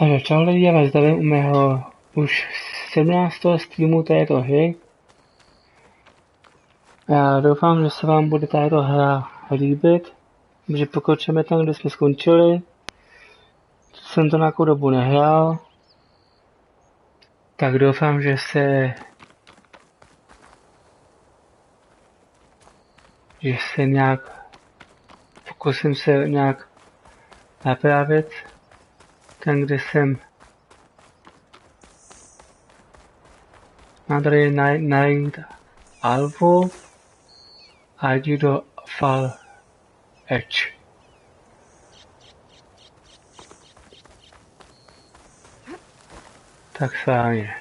Takže čau lidi, já vás zdravím u mého už 17. streamu této hry. Já doufám, že se vám bude tato hra líbit, že pokročíme tam, kde jsme skončili. Jsem to nějakou dobu nehrál, tak doufám, že se nějak pokusím se nějak napravit tam, kde jsem. Mám tady najít albu a jdu do Fall Edge. Tak správně.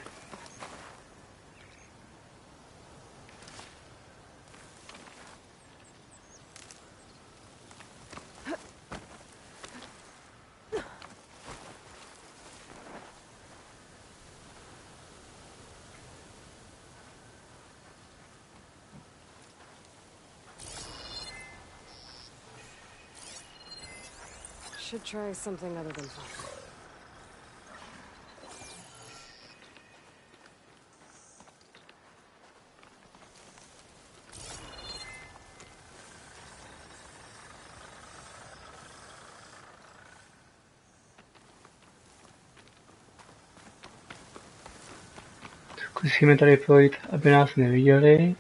Should try something other than fire. Zkusíme tady projít, aby nás neviděli.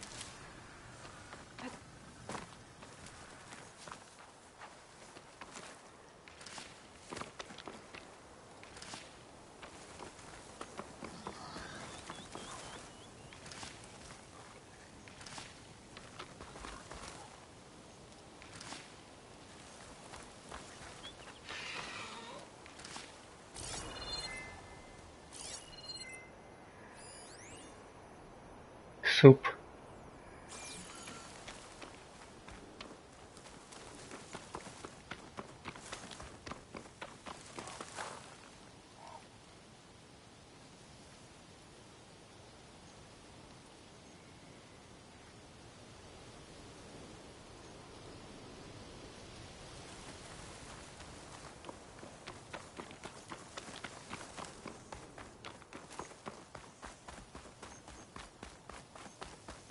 Sup.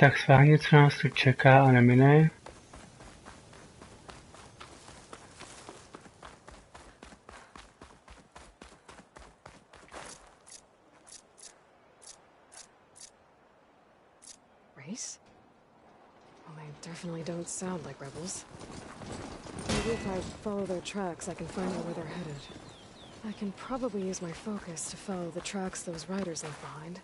Tak sválně, co nás tu čeká a nemine. Race? Well, they definitely don't sound like rebels. Maybe if I follow their tracks, I can find out where they're headed. I can probably use my focus to follow the tracks those riders left behind.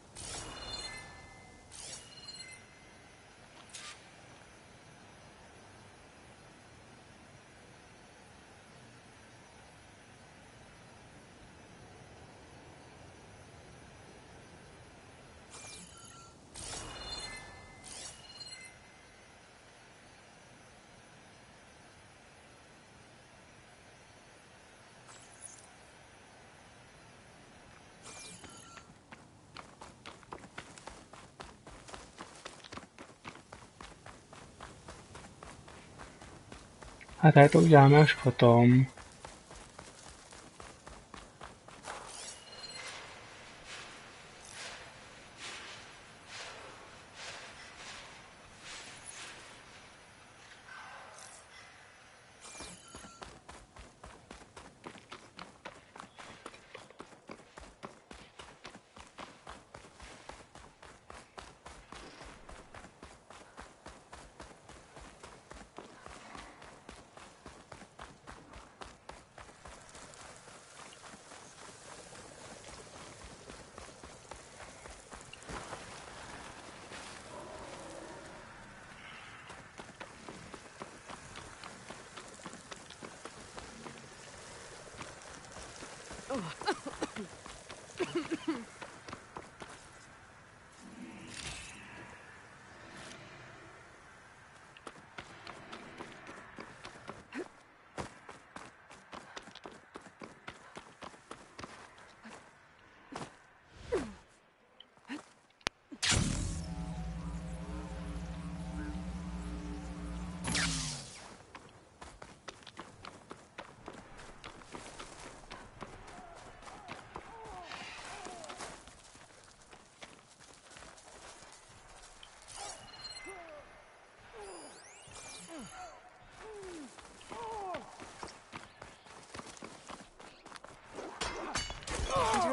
A tady to uděláme až potom.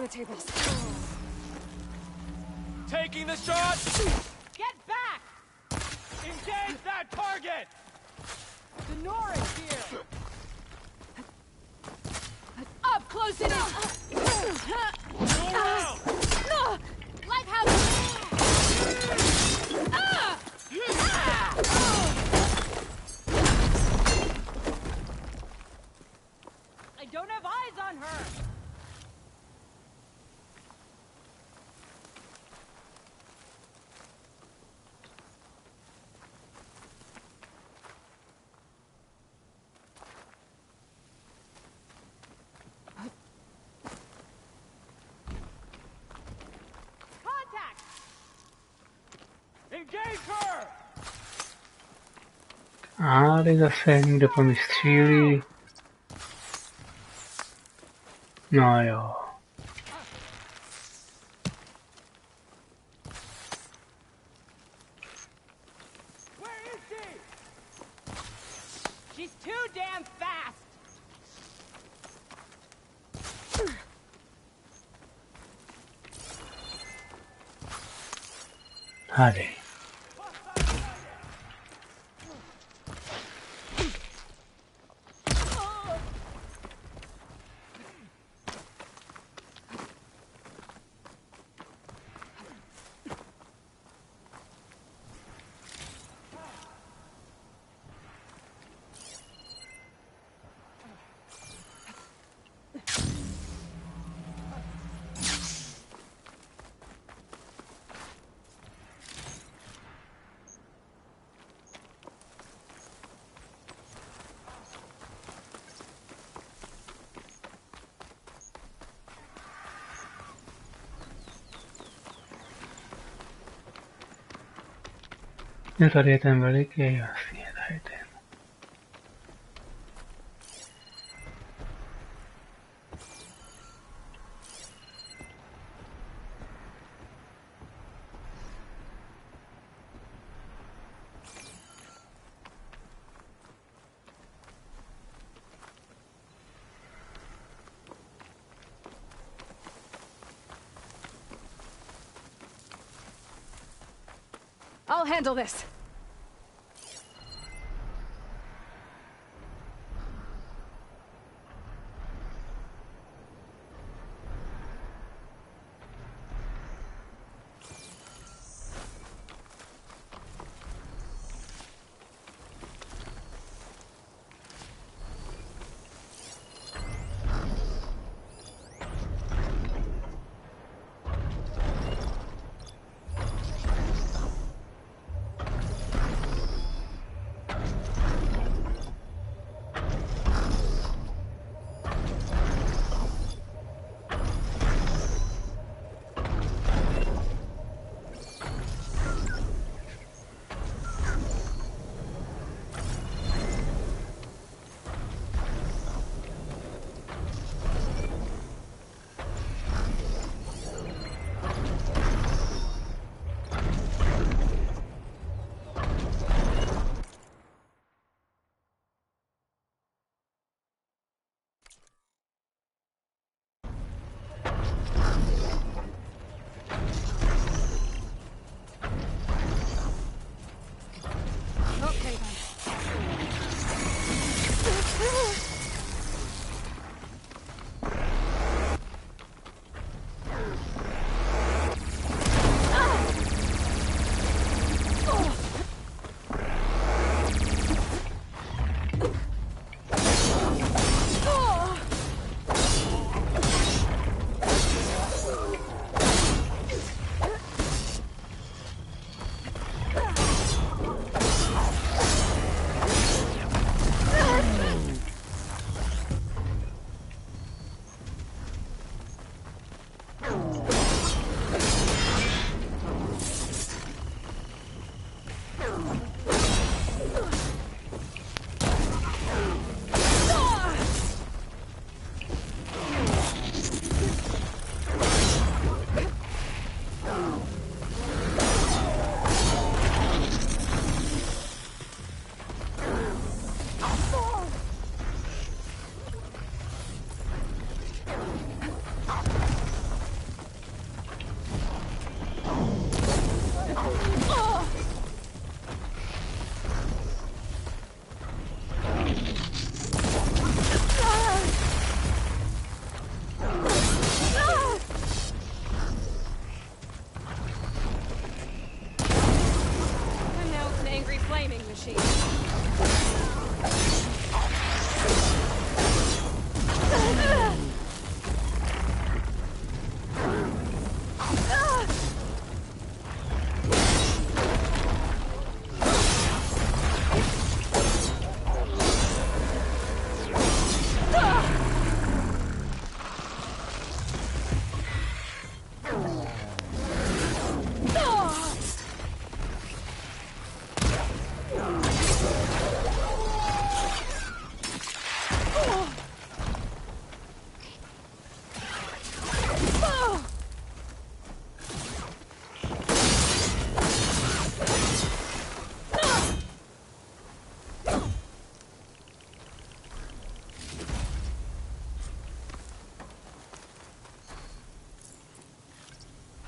clear the tables. Taking the shot! Get back! Engage that target! The Norris here! Up close it is! Lighthouse! I don't have eyes on her! A teď zase někdo po mě střílí. No jo. She's too damn fast! Hádej. Jo, tady je ten veliký, jasně, tady ten. I'll handle this.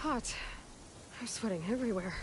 hot. I'm sweating everywhere.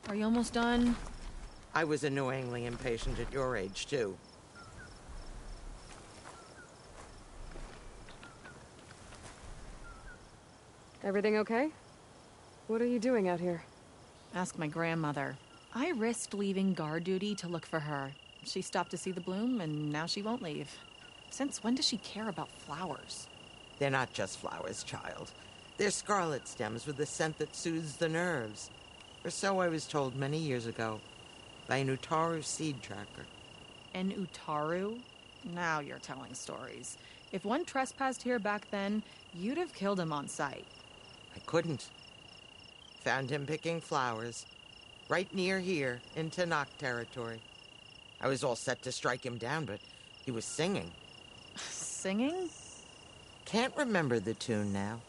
Are you almost done? I was annoyingly impatient at your age, too. Everything okay? What are you doing out here? Ask my grandmother. I risked leaving guard duty to look for her. She stopped to see the bloom, and now she won't leave. Since when does she care about flowers? They're not just flowers, child. They're scarlet stems with a scent that soothes the nerves. Or so I was told many years ago by an Utaru seed tracker. An Utaru? Now you're telling stories. If one trespassed here back then, you'd have killed him on sight. I couldn't. Found him picking flowers, right near here in Tanakh territory. I was all set to strike him down, but he was singing. Singing? Can't remember the tune now.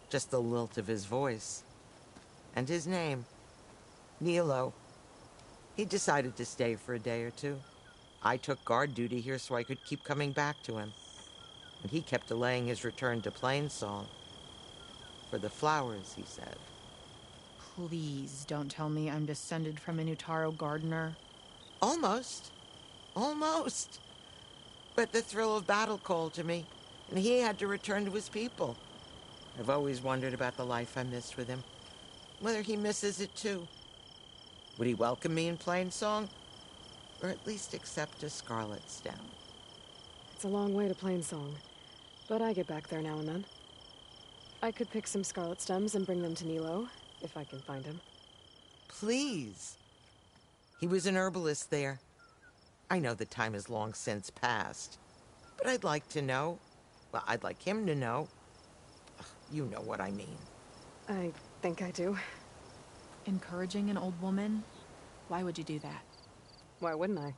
Just the lilt of his voice. And his name. Nilo. He decided to stay for a day or two. I took guard duty here so I could keep coming back to him. And he kept delaying his return to Plainsong. For the flowers, he said. Please don't tell me I'm descended from an Utaru gardener. Almost. Almost. But the thrill of battle called to me, and he had to return to his people. I've always wondered about the life I missed with him. Whether he misses it too. Would he welcome me in Plainsong? Or at least accept a scarlet stem? It's a long way to Plainsong, but I get back there now and then. I could pick some scarlet stems and bring them to Nilo, if I can find him. Please. He was an herbalist there. I know the time has long since passed, but I'd like to know. Well, I'd like him to know. You know what I mean. I think I do. Encouraging an old woman? Why would you do that? Why wouldn't I?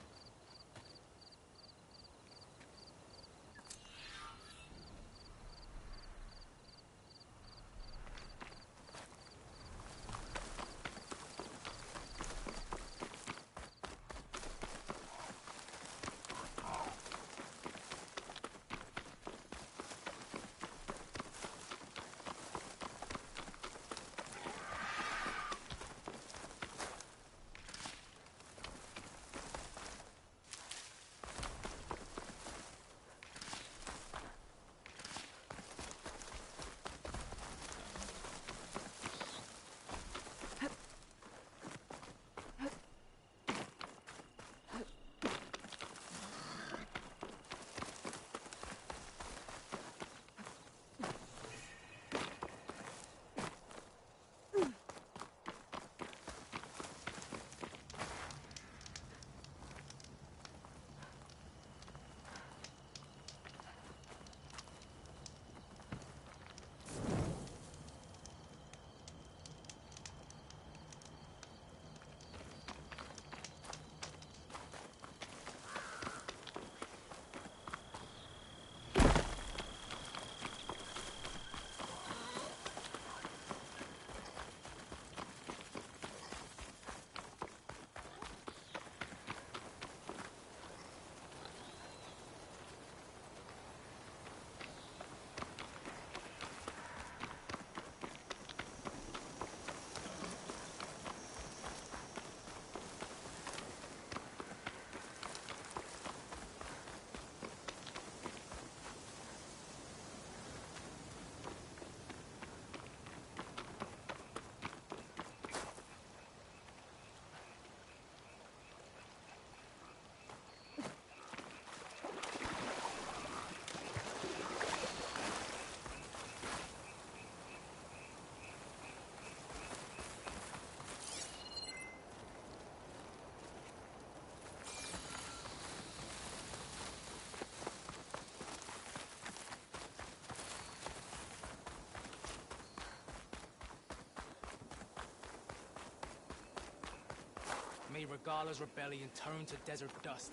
made Regala's rebellion turn to desert dust.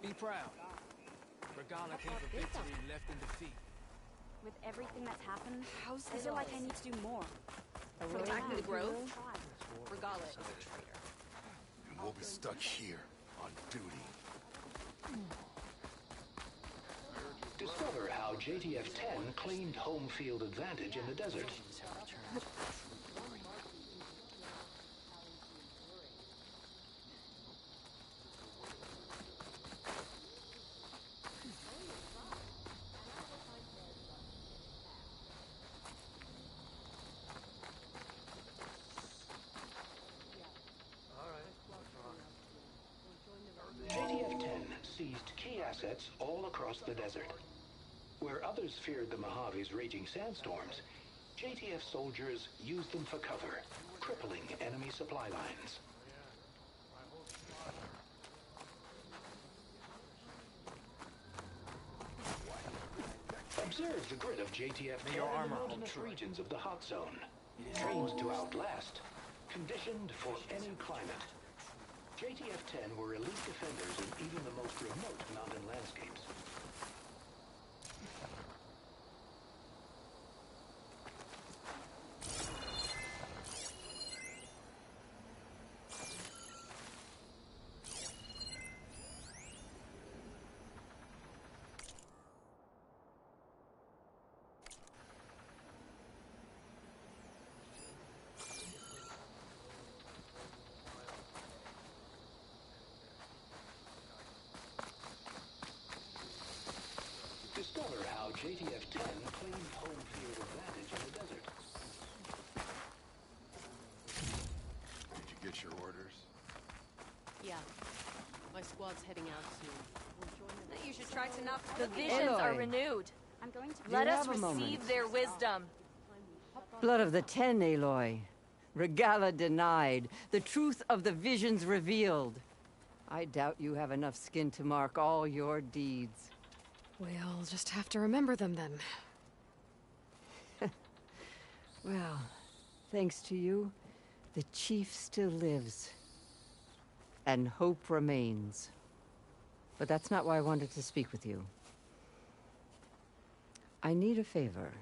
Be proud. Regala came for victory and left in defeat. With everything that's happened, I feel like I need to do more. Protecting the grove? Regala is a traitor. And we'll be stuck here, on duty. Discover how JTF-10 claimed home field advantage in the desert. JTF-10 seized key assets all across the desert. Where others feared the Mojave's raging sandstorms, JTF soldiers used them for cover, crippling enemy supply lines. Observe the grit of JTF-10 in the mountainous regions of the hot zone. Trained to outlast, conditioned for any climate. JTF-10 were elite defenders in even the most remote mountain landscapes. Discover how JTF-10 claimed home field advantage in the desert. Did you get your orders? Yeah. My squad's heading out soon. You should try to knock the visions are renewed. I'm going to Let us receive their wisdom. Blood of the Ten, Aloy. Regala denied. The truth of the visions revealed. I doubt you have enough skin to mark all your deeds. We'll just have to remember them then. Well, thanks to you, the chief still lives. And hope remains. But that's not why I wanted to speak with you. I need a favor.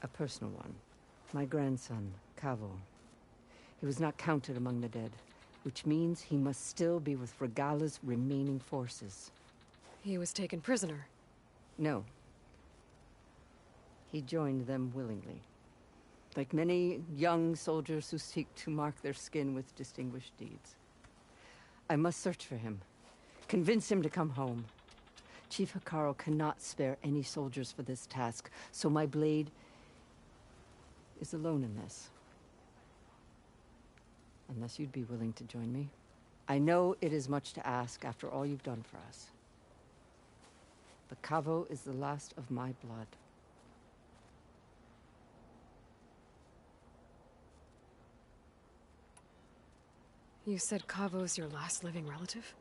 A personal one. My grandson, Cavo. He was not counted among the dead, which means he must still be with Regala's remaining forces. He was taken prisoner. No. He joined them willingly. Like many young soldiers who seek to mark their skin with distinguished deeds. I must search for him. Convince him to come home. Chief Hikaru cannot spare any soldiers for this task, so my blade is alone in this. Unless you'd be willing to join me. I know it is much to ask after all you've done for us. But Cavo is the last of my blood. You said Cavo's your last living relative?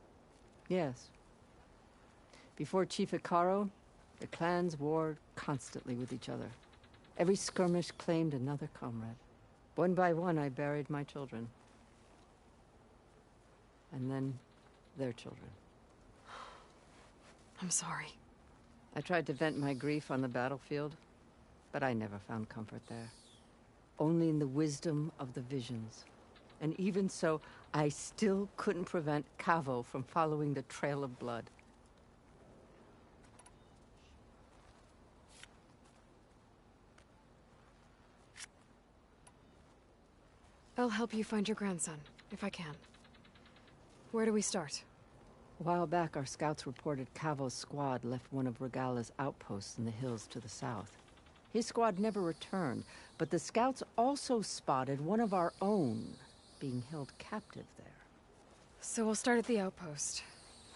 Yes. Before Chief Hikaru, the clans warred constantly with each other. Every skirmish claimed another comrade. One by one, I buried my children. And then their children. I'm sorry. I tried to vent my grief on the battlefield, but I never found comfort there. Only in the wisdom of the visions. And even so, I still couldn't prevent Cavo from following the trail of blood. I'll help you find your grandson, if I can. Where do we start? A while back, our scouts reported Cavo's squad left one of Regala's outposts in the hills to the south. His squad never returned, but the scouts also spotted one of our own being held captive there. So we'll start at the outpost.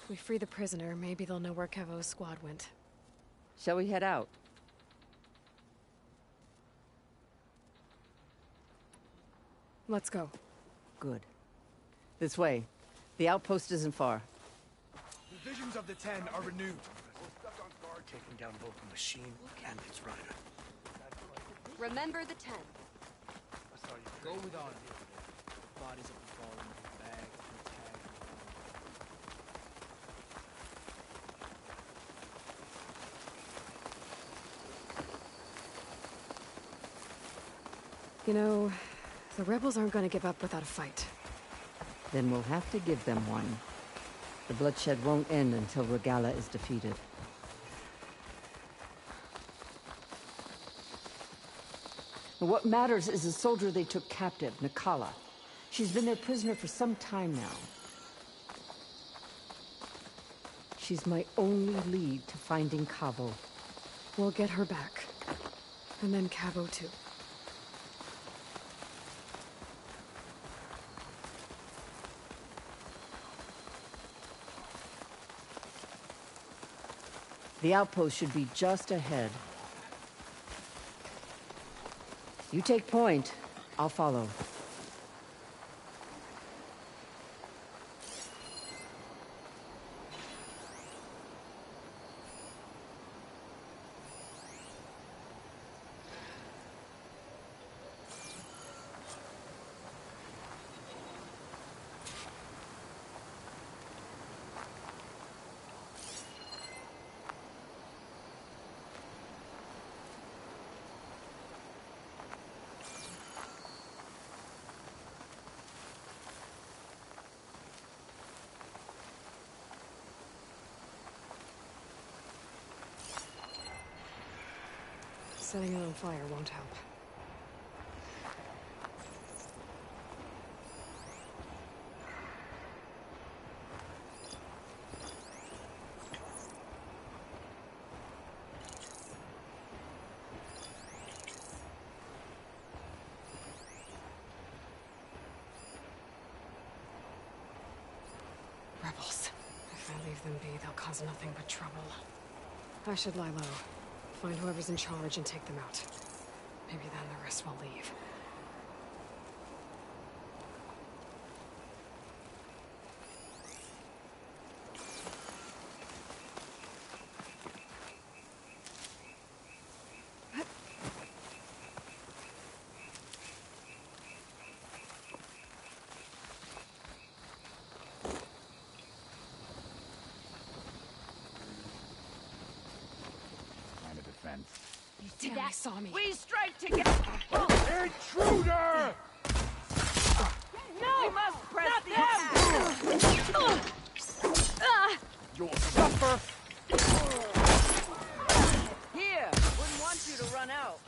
If we free the prisoner, maybe they'll know where Cavo's squad went. Shall we head out? Let's go. Good. This way. The outpost isn't far. The visions of the Ten are renewed. Taking down both the machine and its rider. Remember the 10. Go with honor. Bodies of the fallen. You know, the rebels aren't gonna give up without a fight. Then we'll have to give them one. The bloodshed won't end until Regala is defeated. What matters is the soldier they took captive, Nakala. She's been their prisoner for some time now. She's my only lead to finding Cabo. We'll get her back. And then Cabo too. The outpost should be just ahead. You take point, I'll follow. Setting it on fire won't help. Rebels. If I leave them be, they'll cause nothing but trouble. I should lie low. Find whoever's in charge and take them out. Maybe then the rest will leave. You Damn, they saw me. We strike together. Intruder! No! We must press the attack! You'll suffer! Here! Wouldn't want you to run out.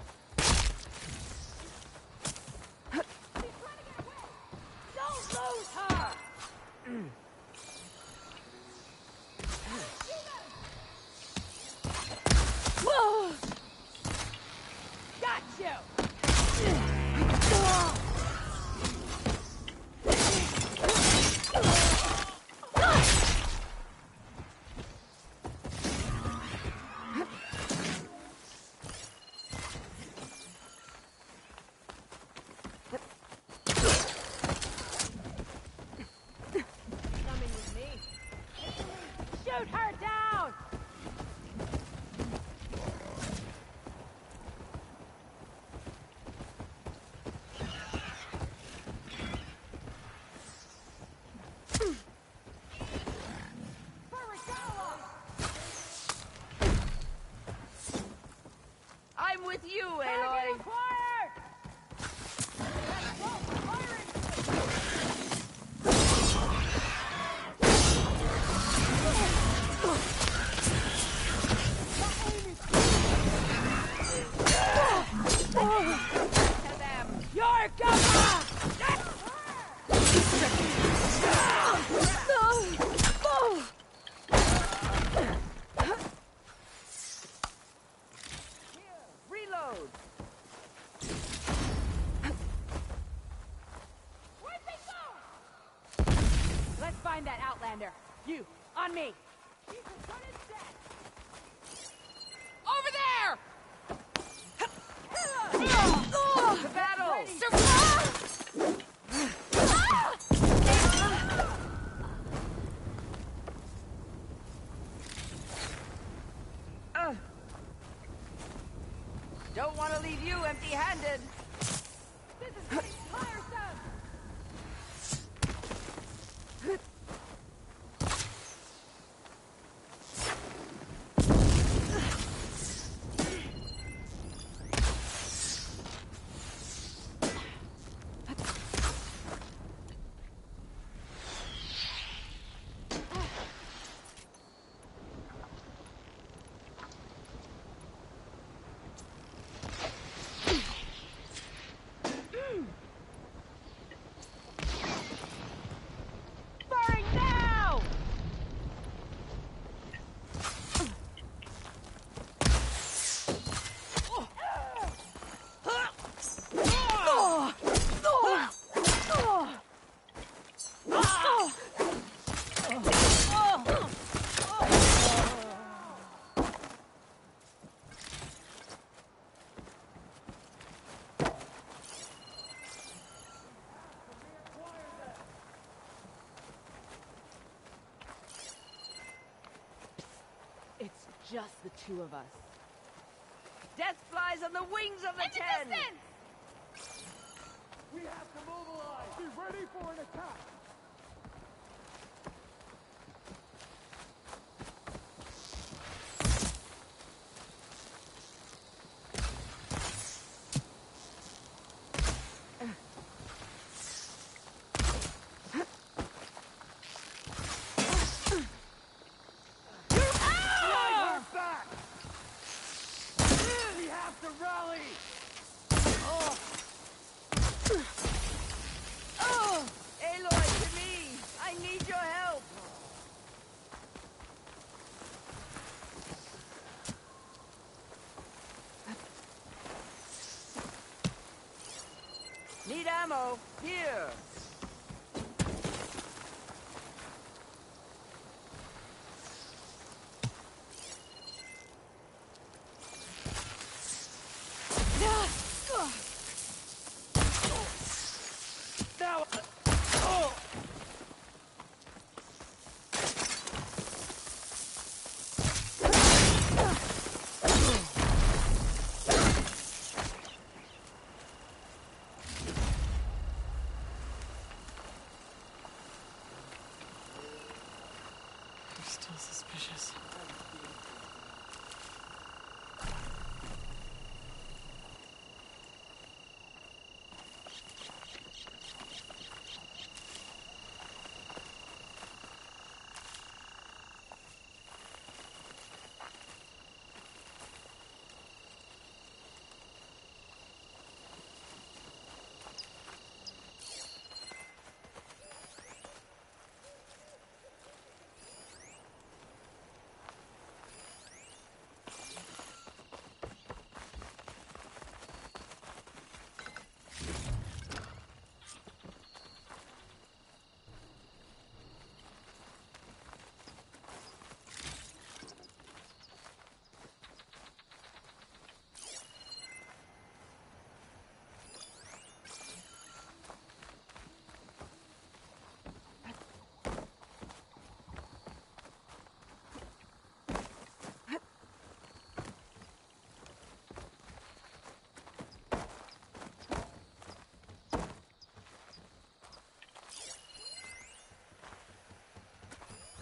Don't lose her! Got you! Coming with me. Shoot her down! I'm with you, Aloy. You're gonna! Reload! Where'd they go? Let's find that Outlander. You, on me! Over there! The battle! Don't want to leave you empty-handed. This is getting tiresome. just the two of us. Death flies on the wings of the Ten! We have to mobilize! Be ready for an attack! Need ammo. Here. Now! Still suspicious.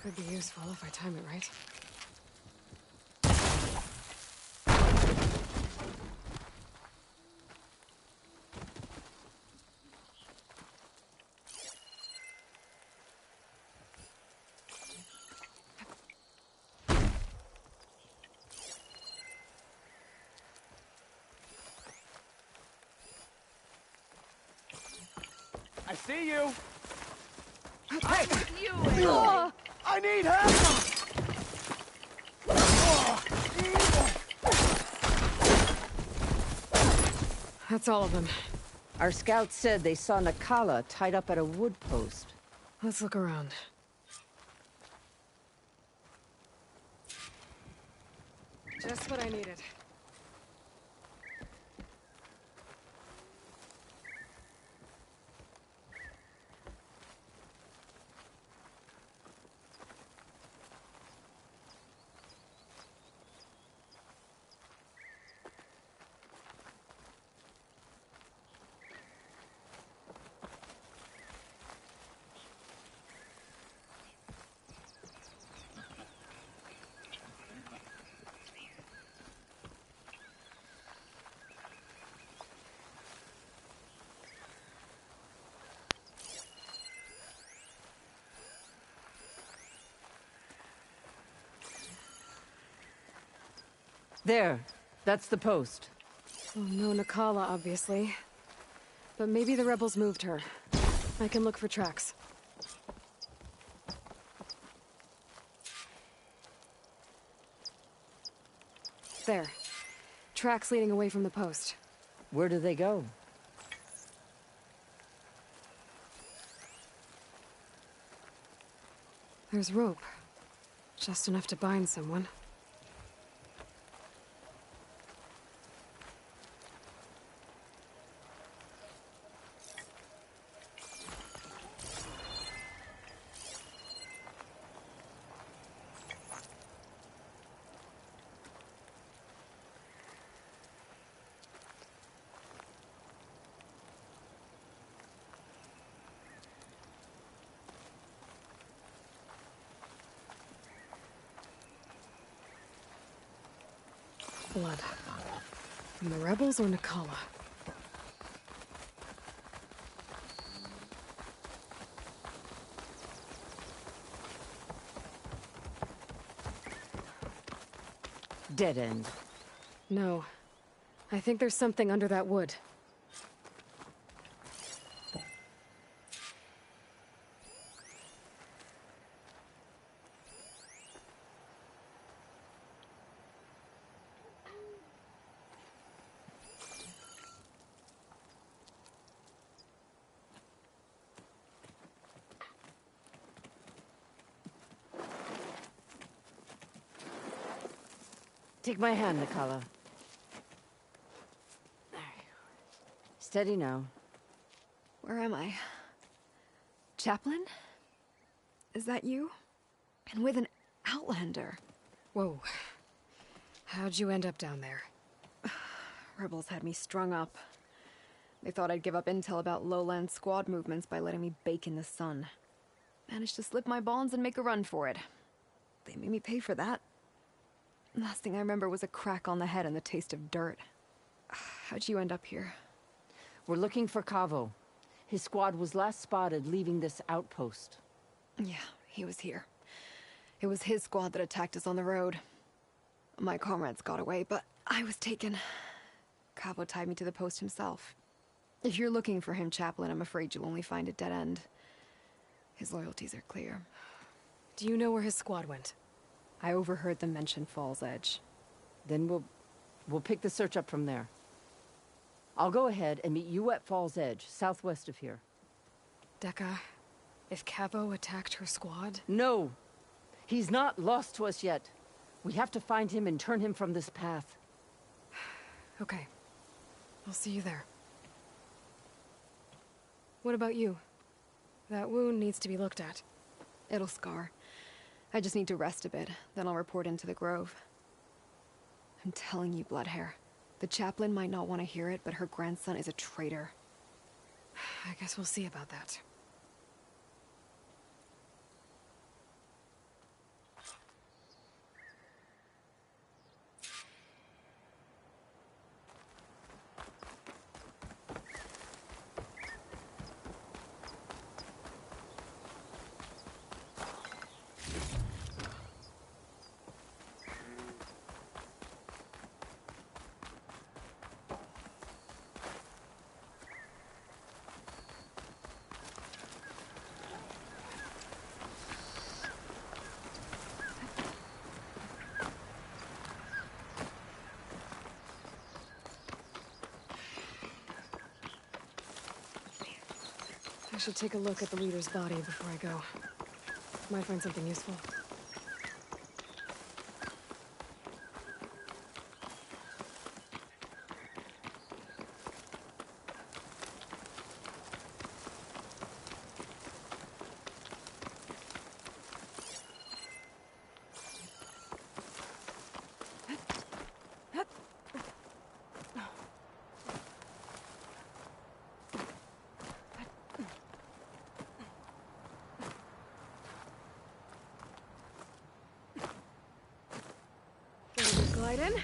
Could be useful if I time it right. I see you! Hey! You! I need help! That's all of them. Our scouts said they saw Nakala tied up at a wood post. Let's look around. Just what I needed. There. That's the post. Well, no Nakala, obviously. But maybe the rebels moved her. I can look for tracks. There. Tracks leading away from the post. Where do they go? There's rope. Just enough to bind someone. blood. From the rebels or Nakala? Dead end. No. I think there's something under that wood. Take my hand, Nakala. Steady now. Where am I? Chaplain? Is that you? And with an Outlander. Whoa. How'd you end up down there? Rebels had me strung up. They thought I'd give up intel about lowland squad movements by letting me bake in the sun. Managed to slip my bonds and make a run for it. They made me pay for that. Last thing I remember was a crack on the head and the taste of dirt. How'd you end up here? We're looking for Cavo. His squad was last spotted leaving this outpost. Yeah, he was here. It was his squad that attacked us on the road. My comrades got away, but I was taken. Cavo tied me to the post himself. If you're looking for him, Chaplain, I'm afraid you'll only find a dead end. His loyalties are clear. Do you know where his squad went? I overheard them mention Fall's Edge. Then we'll pick the search up from there. I'll go ahead and meet you at Fall's Edge, southwest of here. Dekka, if Cavo attacked her squad? No! He's not lost to us yet. We have to find him and turn him from this path. Okay. I'll see you there. What about you? That wound needs to be looked at. It'll scar. I just need to rest a bit, then I'll report into the Grove. I'm telling you, Bloodhair. The chaplain might not want to hear it, but her grandson is a traitor. I guess we'll see about that. I should take a look at the leader's body before I go. Might find something useful. Glide in.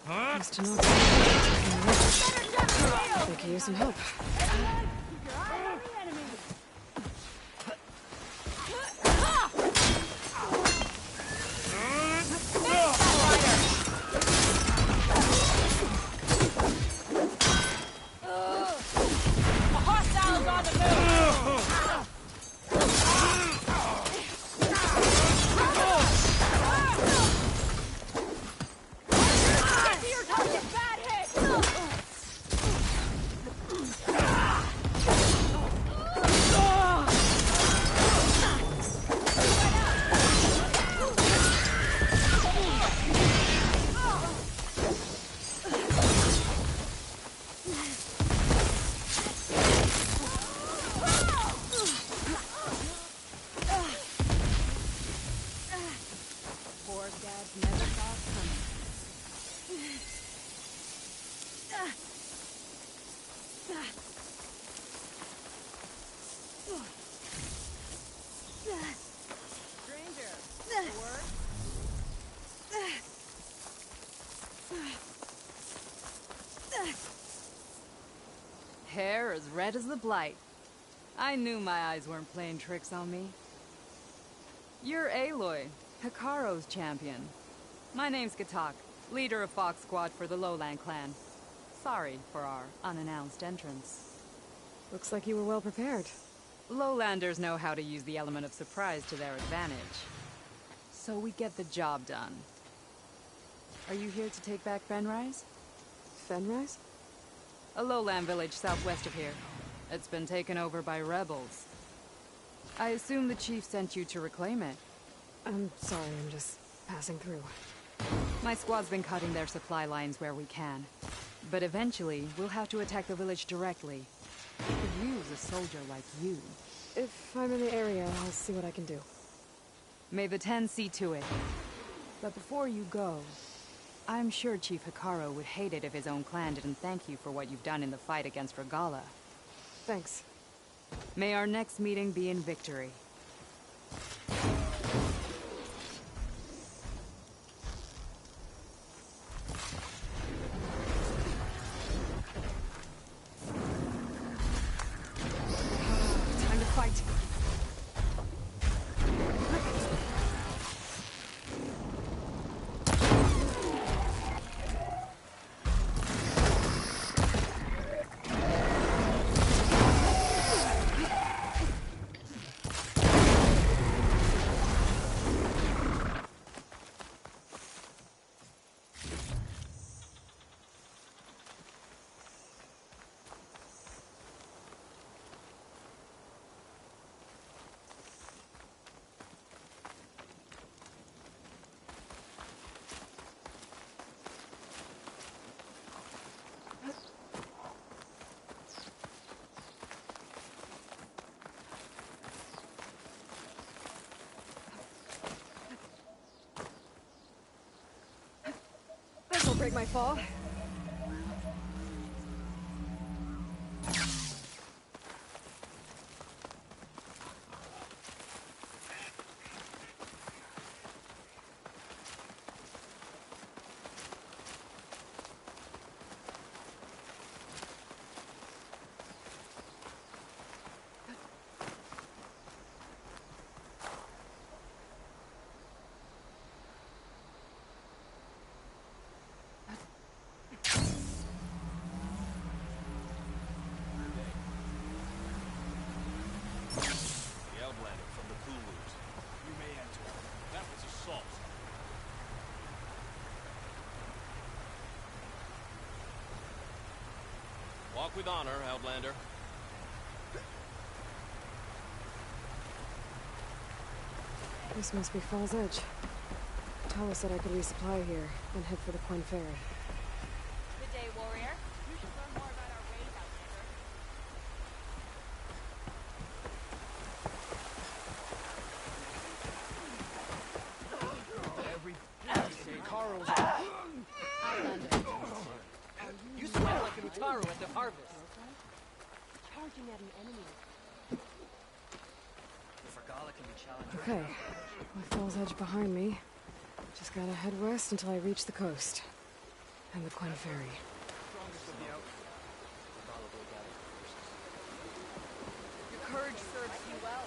Must not. I think I could use some help. Hair as red as the blight. I knew my eyes weren't playing tricks on me. You're Aloy, Hikaru's champion. My name's Katak, leader of Fox Squad for the Lowland clan. Sorry for our unannounced entrance. Looks like you were well prepared. Lowlanders know how to use the element of surprise to their advantage. So we get the job done. Are you here to take back Fenrise? Fenrise? A lowland village southwest of here. It's been taken over by rebels. I assume the chief sent you to reclaim it. I'm sorry, I'm just passing through. My squad's been cutting their supply lines where we can. But eventually, we'll have to attack the village directly. We could use a soldier like you. If I'm in the area, I'll see what I can do. May the Ten see to it. But before you go, I'm sure Chief Hikaru would hate it if his own clan didn't thank you for what you've done in the fight against Regala. Thanks. May our next meeting be in victory. Time to fight. This'll break my fall. Walk with honor, Outlander. This must be Fall's Edge. Tala said I could resupply here, and head for the Quen Ferry. Good day, warrior. You should learn more about our ways, Outlander. Every say Carl's You sweat like an Utaru at the harvest. Charging at an enemy. The Regala can be challenged. Okay, with Fall's Edge behind me, just gotta head west until I reach the coast. And the Quinn Ferry. Your courage serves you well.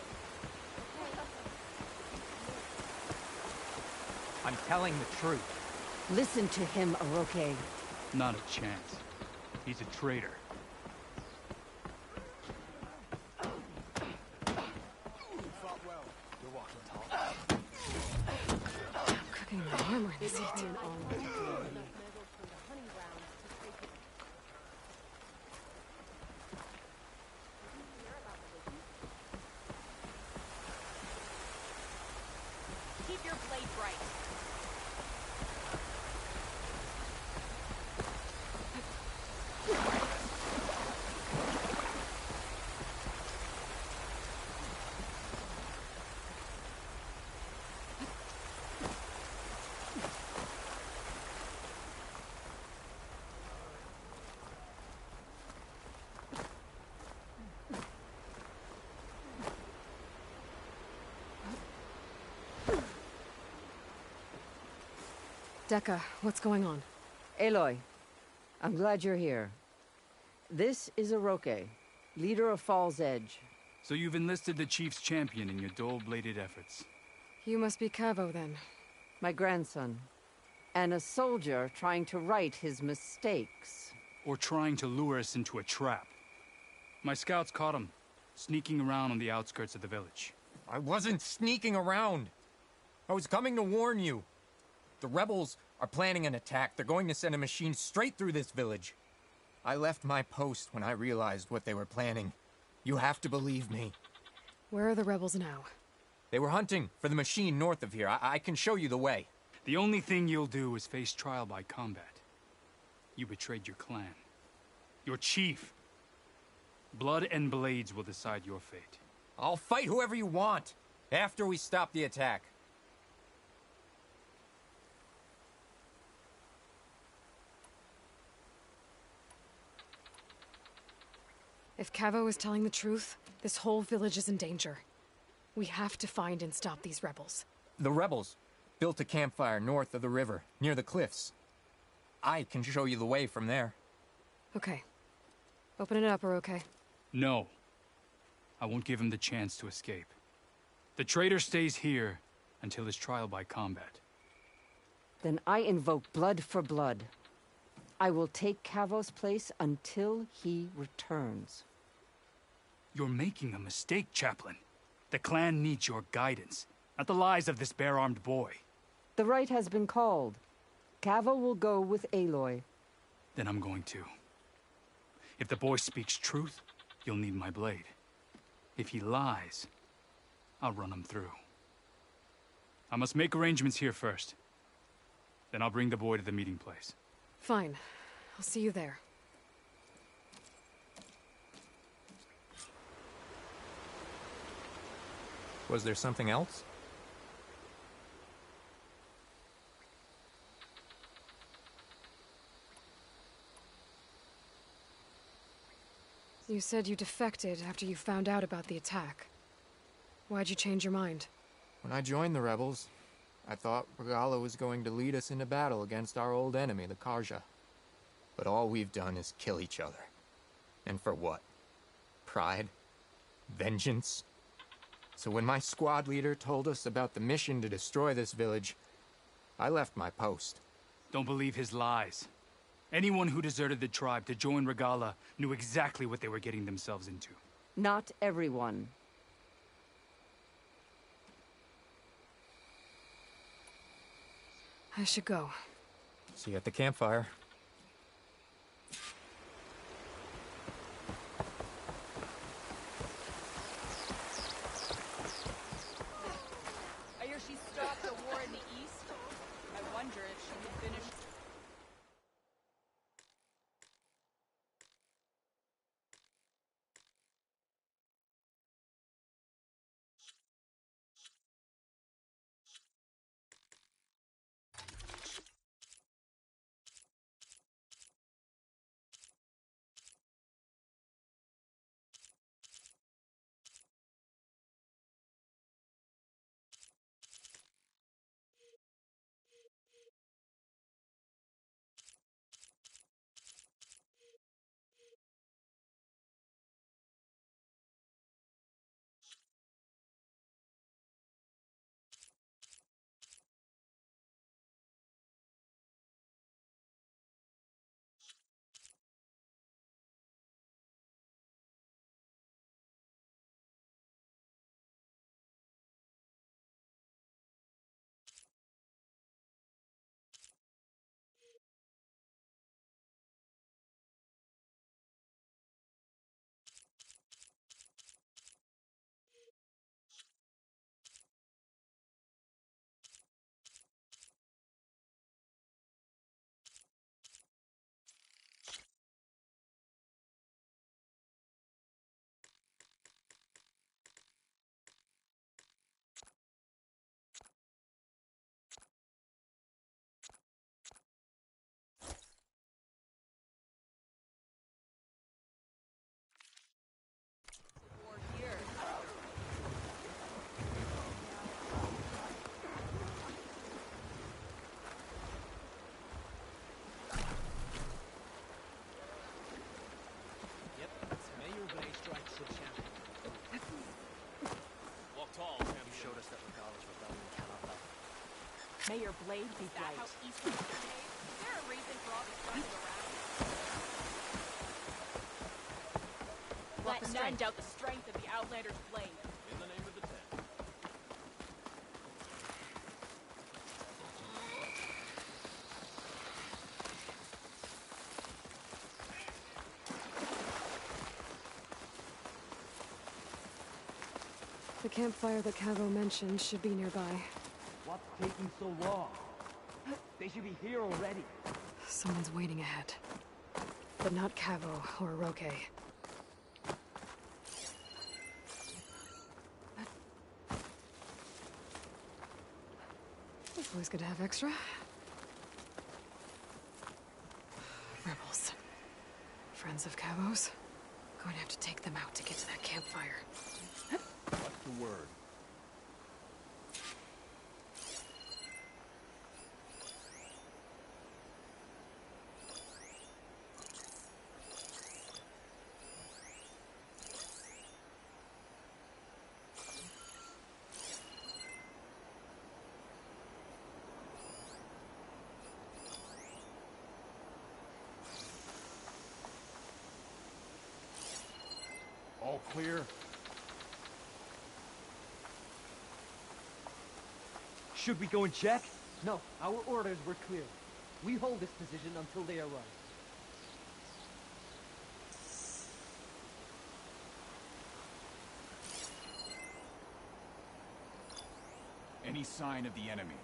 I'm telling the truth. Listen to him, Oroke. Not a chance. He's a traitor. Cooking the armor in his heat. Keep your blade bright. Decca, what's going on? Aloy, I'm glad you're here. This is Oroke, leader of Fall's Edge. So you've enlisted the Chief's champion in your dull-bladed efforts. You must be Cavo, then. My grandson. And a soldier trying to right his mistakes. Or trying to lure us into a trap. My scouts caught him, sneaking around on the outskirts of the village. I wasn't sneaking around. I was coming to warn you. The rebels are planning an attack. They're going to send a machine straight through this village. I left my post when I realized what they were planning. You have to believe me. Where are the rebels now? They were hunting for the machine north of here. I can show you the way. The only thing you'll do is face trial by combat. You betrayed your clan. Your chief. Blood and blades will decide your fate. I'll fight whoever you want, after we stop the attack. If Cavo is telling the truth, this whole village is in danger. We have to find and stop these rebels. The rebels built a campfire north of the river, near the cliffs. I can show you the way from there. Okay. Open it up, Oroke. No. I won't give him the chance to escape. The traitor stays here until his trial by combat. Then I invoke blood for blood. I will take Cavo's place until he returns. You're making a mistake, Chaplain. The clan needs your guidance, not the lies of this bare-armed boy. The right has been called. Cavo will go with Aloy. Then I'm going to. If the boy speaks truth, you'll need my blade. If he lies, I'll run him through. I must make arrangements here first. Then I'll bring the boy to the meeting place. Fine. I'll see you there. Was there something else? You said you defected after you found out about the attack. Why'd you change your mind? When I joined the rebels, I thought Regala was going to lead us into battle against our old enemy, the Karja. But all we've done is kill each other. And for what? Pride? Vengeance? So when my squad leader told us about the mission to destroy this village, I left my post. Don't believe his lies. Anyone who deserted the tribe to join Regala knew exactly what they were getting themselves into. Not everyone. I should go. See you at the campfire. I hear she stopped the war in the east. I wonder if she could finish May your blade be bright. Is there a reason for all this running around? Let none doubt the strength of the Outlander's blade. In the name of the Ten. The campfire that Cavo mentioned should be nearby. What's taking so long? They should be here already. Someone's waiting ahead. But not Cavo or Roque. It's always good to have extra. Rebels. Friends of Cavo's. Going to have to take them out to get to that campfire. What's the word? All clear? Should we go and check? No, our orders were clear. We hold this position until they arrive. Any sign of the enemy?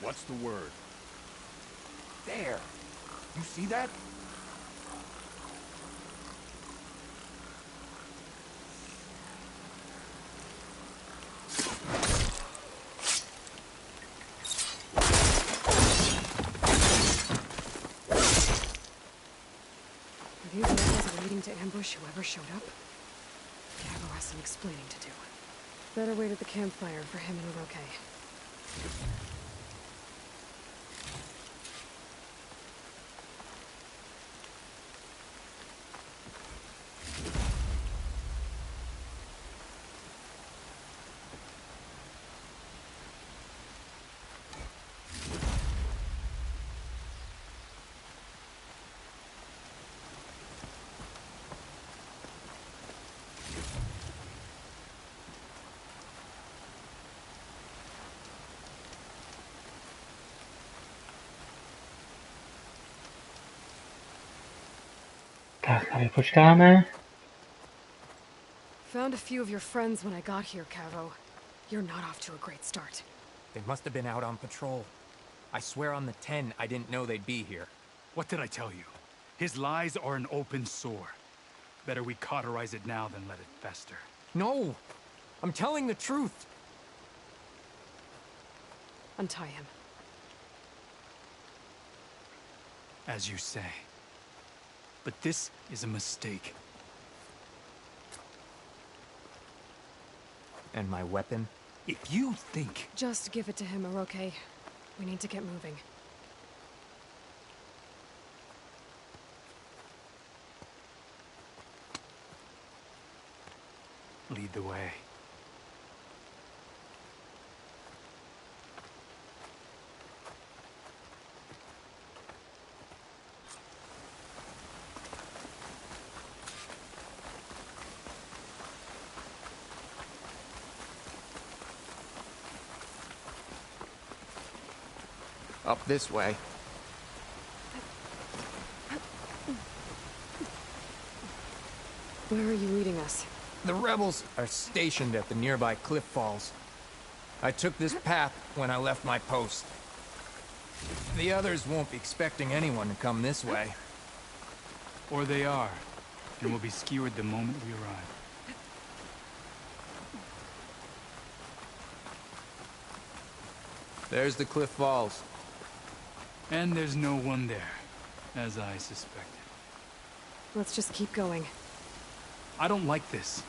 What's the word? There! You see that? Are these rebels waiting to ambush whoever showed up? Cavo has some explaining to do. Better wait at the campfire for him and Roque. Tak, tady počkáme. Found a few of your friends when I got here, Cavo. You're not off to a great start. They must have been out on patrol. I swear on the 10, I didn't know they'd be here. What did I tell you? His lies are an open sore. Better we cauterize it now than let it fester. No! I'm telling the truth! Untie him. As you say. But this is a mistake. And my weapon? If you think... Just give it to him, Roque. We need to get moving. Lead the way. Up this way. Where are you leading us? The rebels are stationed at the nearby cliff falls. I took this path when I left my post. The others won't be expecting anyone to come this way. Or they are, and will be skewered the moment we arrive. There's the cliff falls. And there's no one there, as I suspected. Let's just keep going. I don't like this.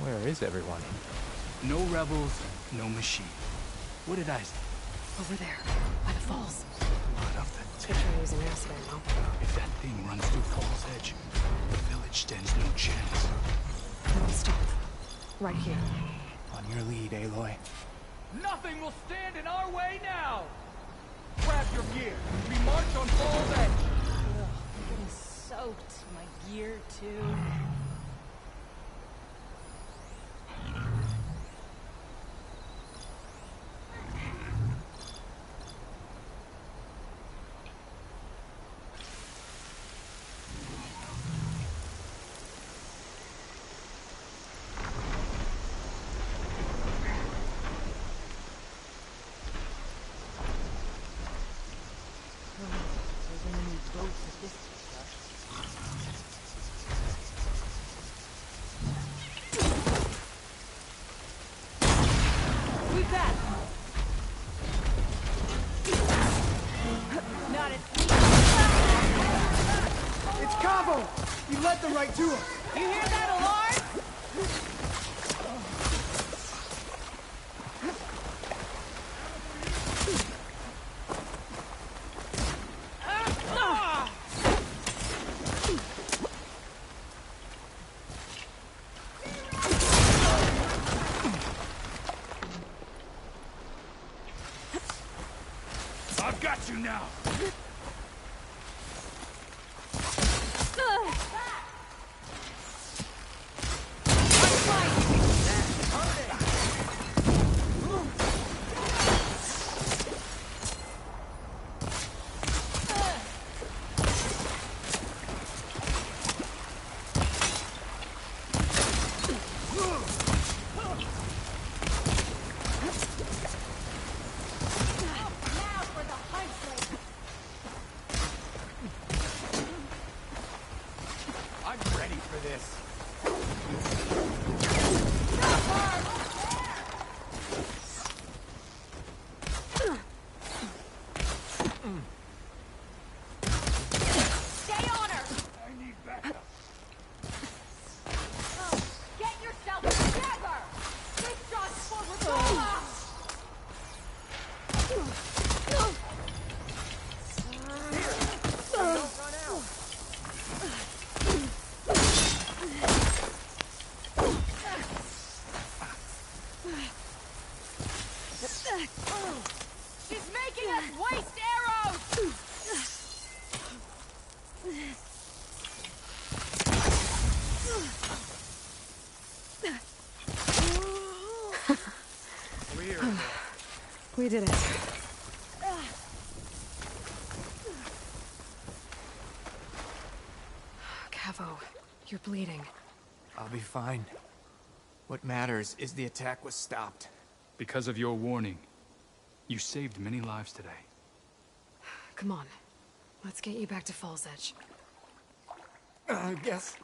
Where is everyone? No rebels, no machine. What did I say? Over there, by the falls. Blood of the Could try using acid ammo. If that thing runs through Fall's Edge, the village stands no chance. Then we'll stop. Right here. On your lead, Aloy. Nothing will stand in our way now! Grab your gear. We march on Fall's Edge. Ugh, I'm getting soaked. My gear, too. You led them right to us. You hear that alarm? I've got you now! She's making us waste arrows! We did it. Cavo, you're bleeding. I'll be fine. What matters is the attack was stopped. Because of your warning, you saved many lives today. Come on. Let's get you back to Fall's Edge. I guess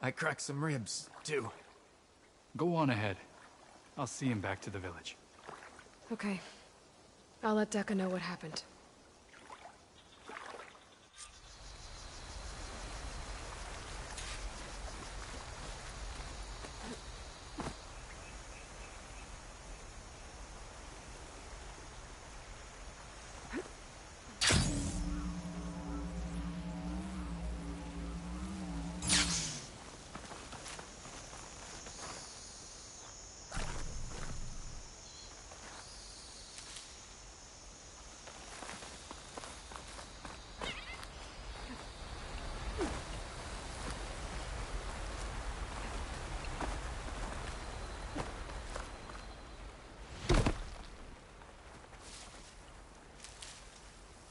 I cracked some ribs, too. Go on ahead. I'll see him back to the village. Okay. I'll let Decca know what happened.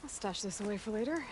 I'll stash this away for later.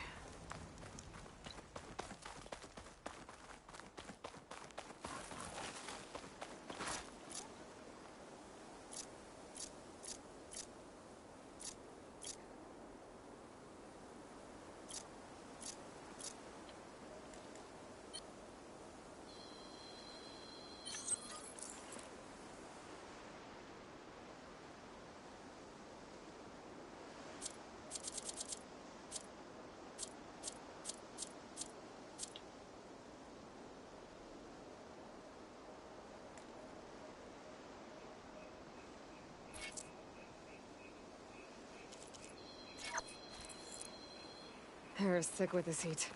Hair is thick with this heat.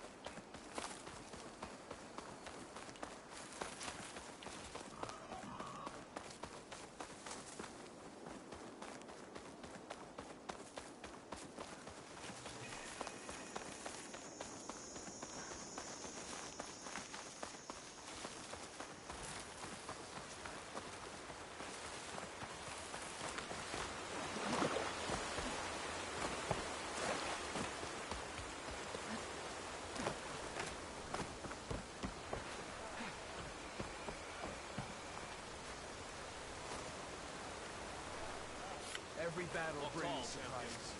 Every battle brings surprises.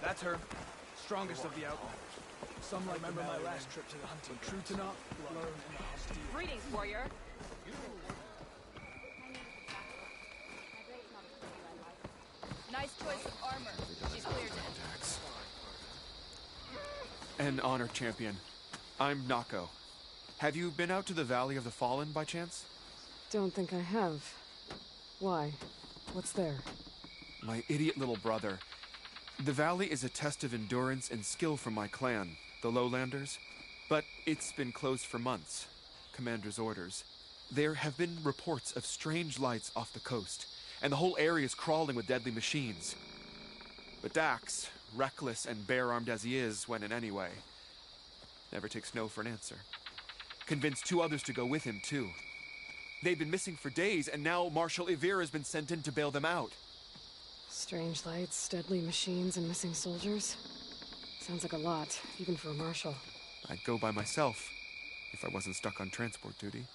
That's her. Strongest of the outlaws. Some like remember my last trip to the hunting. But true to not learn in the hostile. Greetings, warrior. Nice choice of armor. She's cleared it. An honor champion. I'm Nako. Have you been out to the Valley of the Fallen by chance? Don't think I have. Why? What's there? My idiot little brother. The valley is a test of endurance and skill for my clan, the Lowlanders. But it's been closed for months. Commander's orders. There have been reports of strange lights off the coast, and the whole area is crawling with deadly machines. But Dax, reckless and bare-armed as he is when in any way, never takes no for an answer. Convinced 2 others to go with him, too. They've been missing for days, and now Marshal Ivir has been sent in to bail them out. Strange lights, deadly machines, and missing soldiers. Sounds like a lot, even for a marshal. I'd go by myself, if I wasn't stuck on transport duty.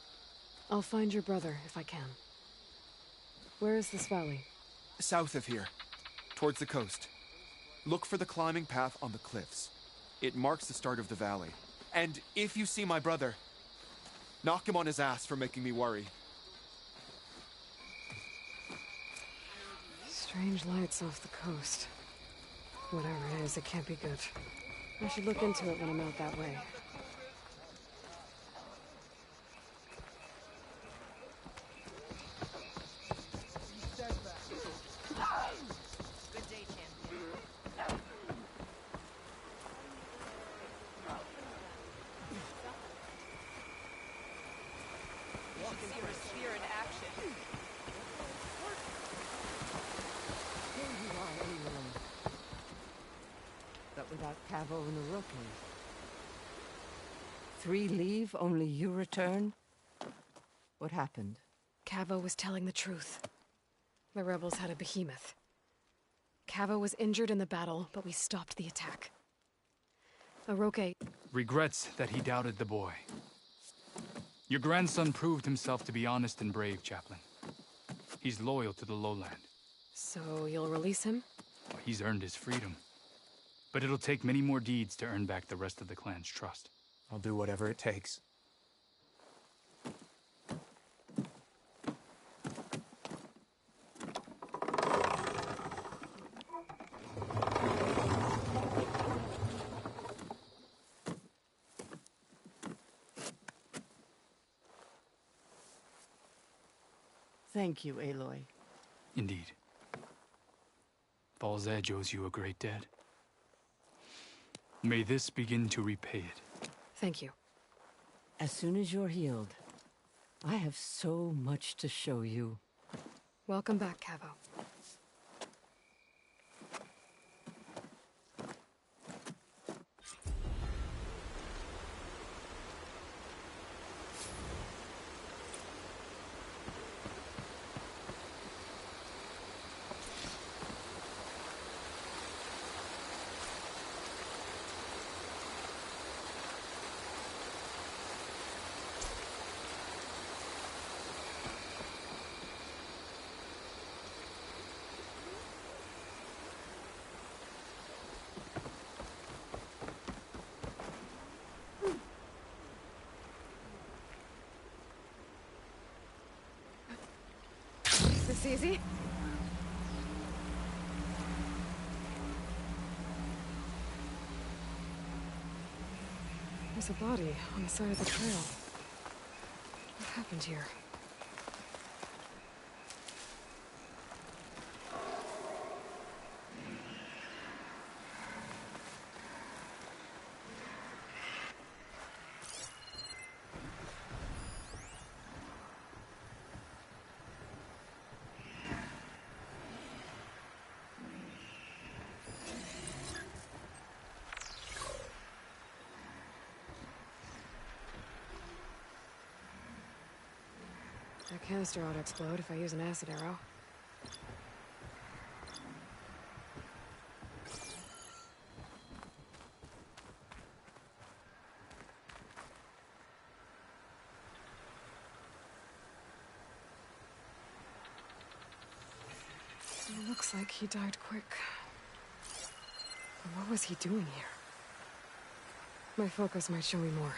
I'll find your brother, if I can. Where is this valley? South of here, towards the coast. Look for the climbing path on the cliffs. It marks the start of the valley. And if you see my brother, knock him on his ass for making me worry. Strange lights off the coast. Whatever it is, it can't be good. I should look into it when I'm out that way. Good day, champion. You should see her spear in action. Here you are, anyway. But without Cavo and Oroke. 3 leave, only you return? What happened? Cavo was telling the truth. The rebels had a behemoth. Cavo was injured in the battle, but we stopped the attack. Oroke... Regrets that he doubted the boy. Your grandson proved himself to be honest and brave, Chaplain. He's loyal to the lowland. So you'll release him? He's earned his freedom. But it'll take many more deeds to earn back the rest of the clan's trust. I'll do whatever it takes. Thank you, Aloy. Indeed. Falls Edge owes you a great debt. May this begin to repay it. Thank you. As soon as you're healed, I have so much to show you. Welcome back, Cavo. This easy? There's a body on the side of the trail. What happened here? canister ought to explode if I use an acid arrow. It looks like he died quick. But what was he doing here? My focus might show me more.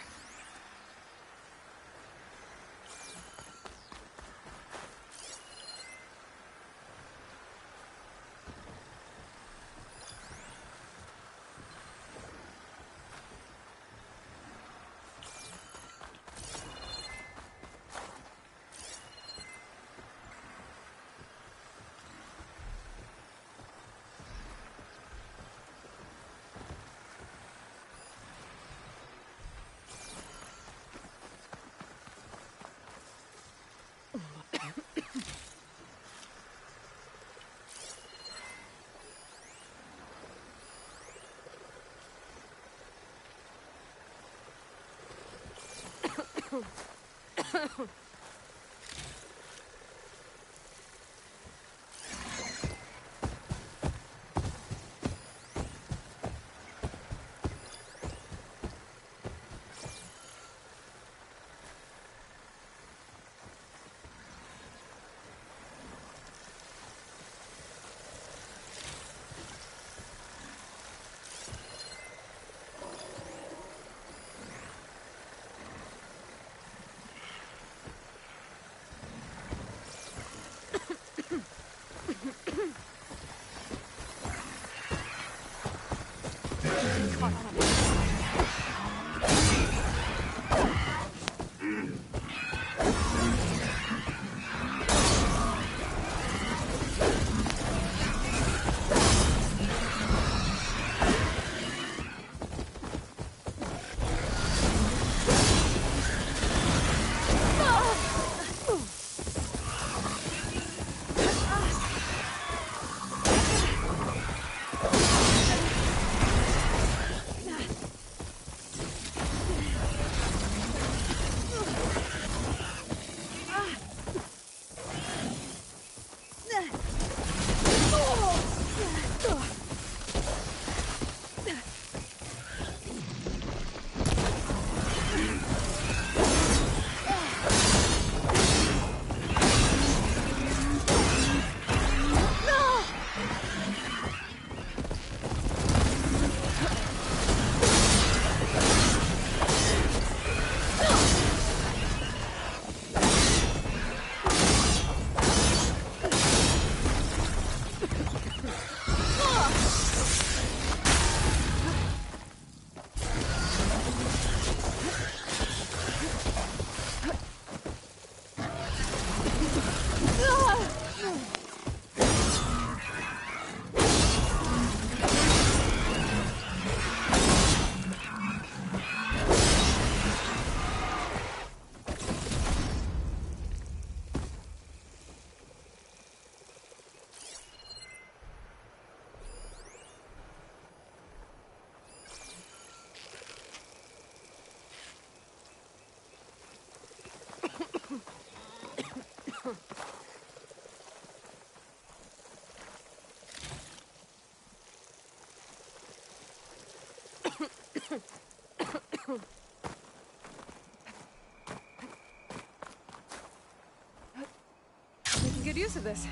Making good use of this.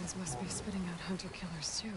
mountains must be spitting out hunter-killers too.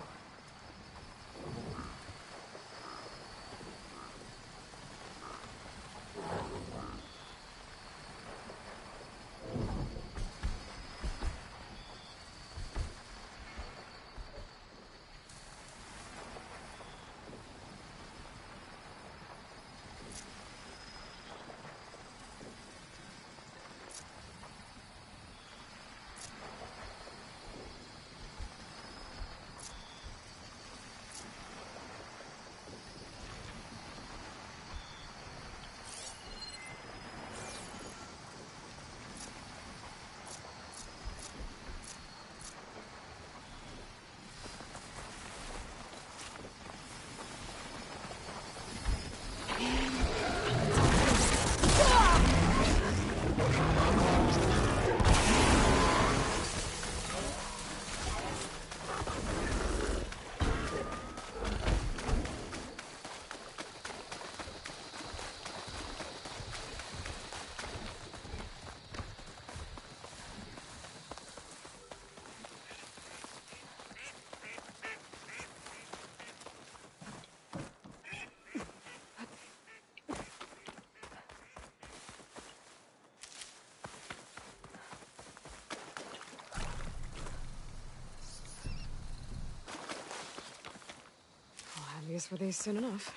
I'll have use for these soon enough.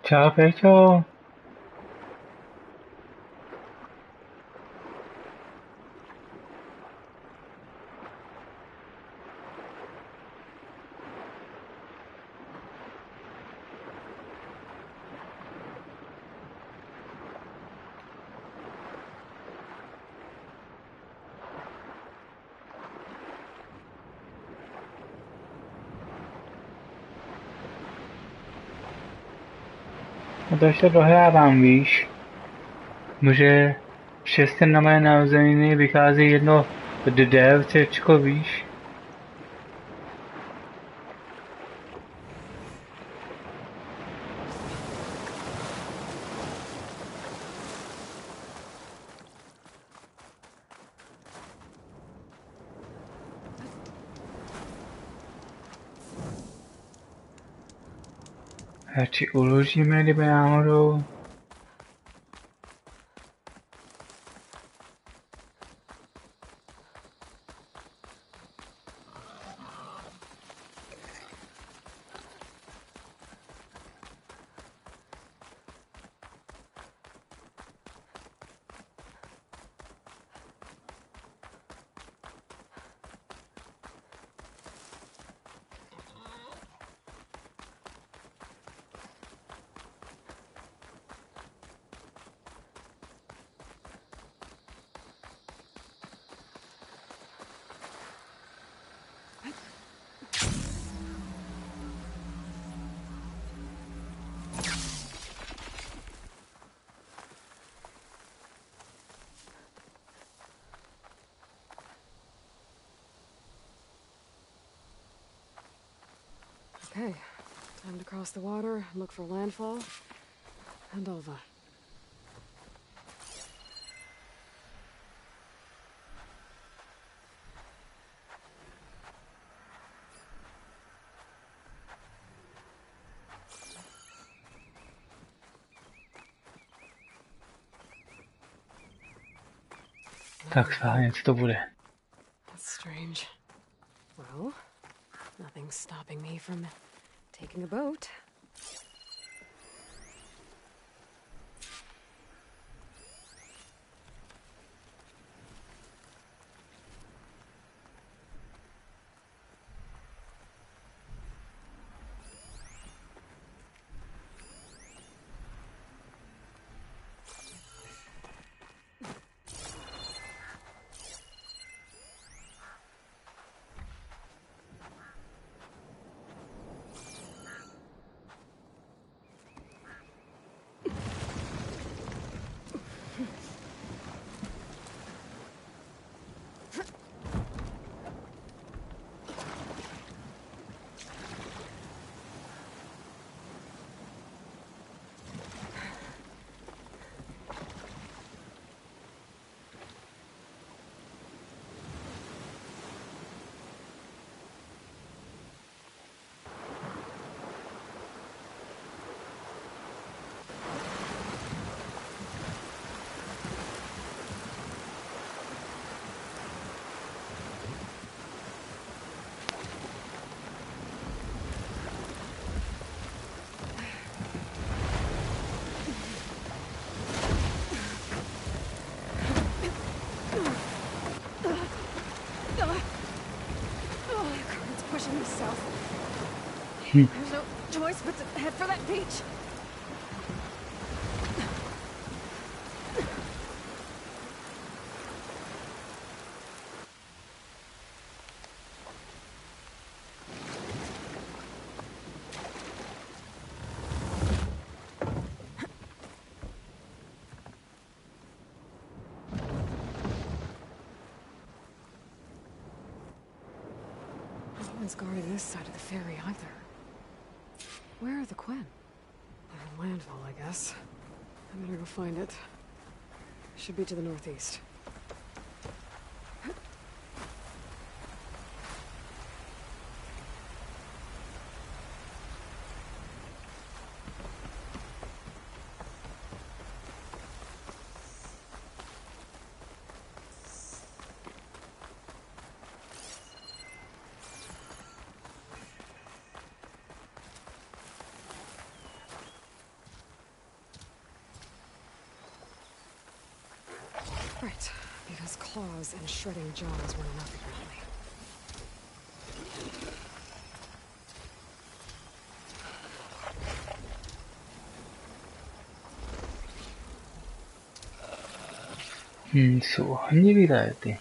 Ciao Peťo. No to ještě dohrávám, víš. Že 6. na mé narozeniny vychází jedno DLCčko, víš. Radši uložíme, kdyby náhodou. Okay, time to cross the water, look for landfall, and Alva. Tak schválně, co to bude? That's strange. Well, nothing's stopping me from taking a boat. Pushing me south. There's no choice but to head for that beach. No one's guarding this side of the ferry either. Where are the Quen? They're in landfall, I guess. I better go find it. Should be to the northeast. Right, because claws and shredding jaws were enough apparently. Nie widać ty.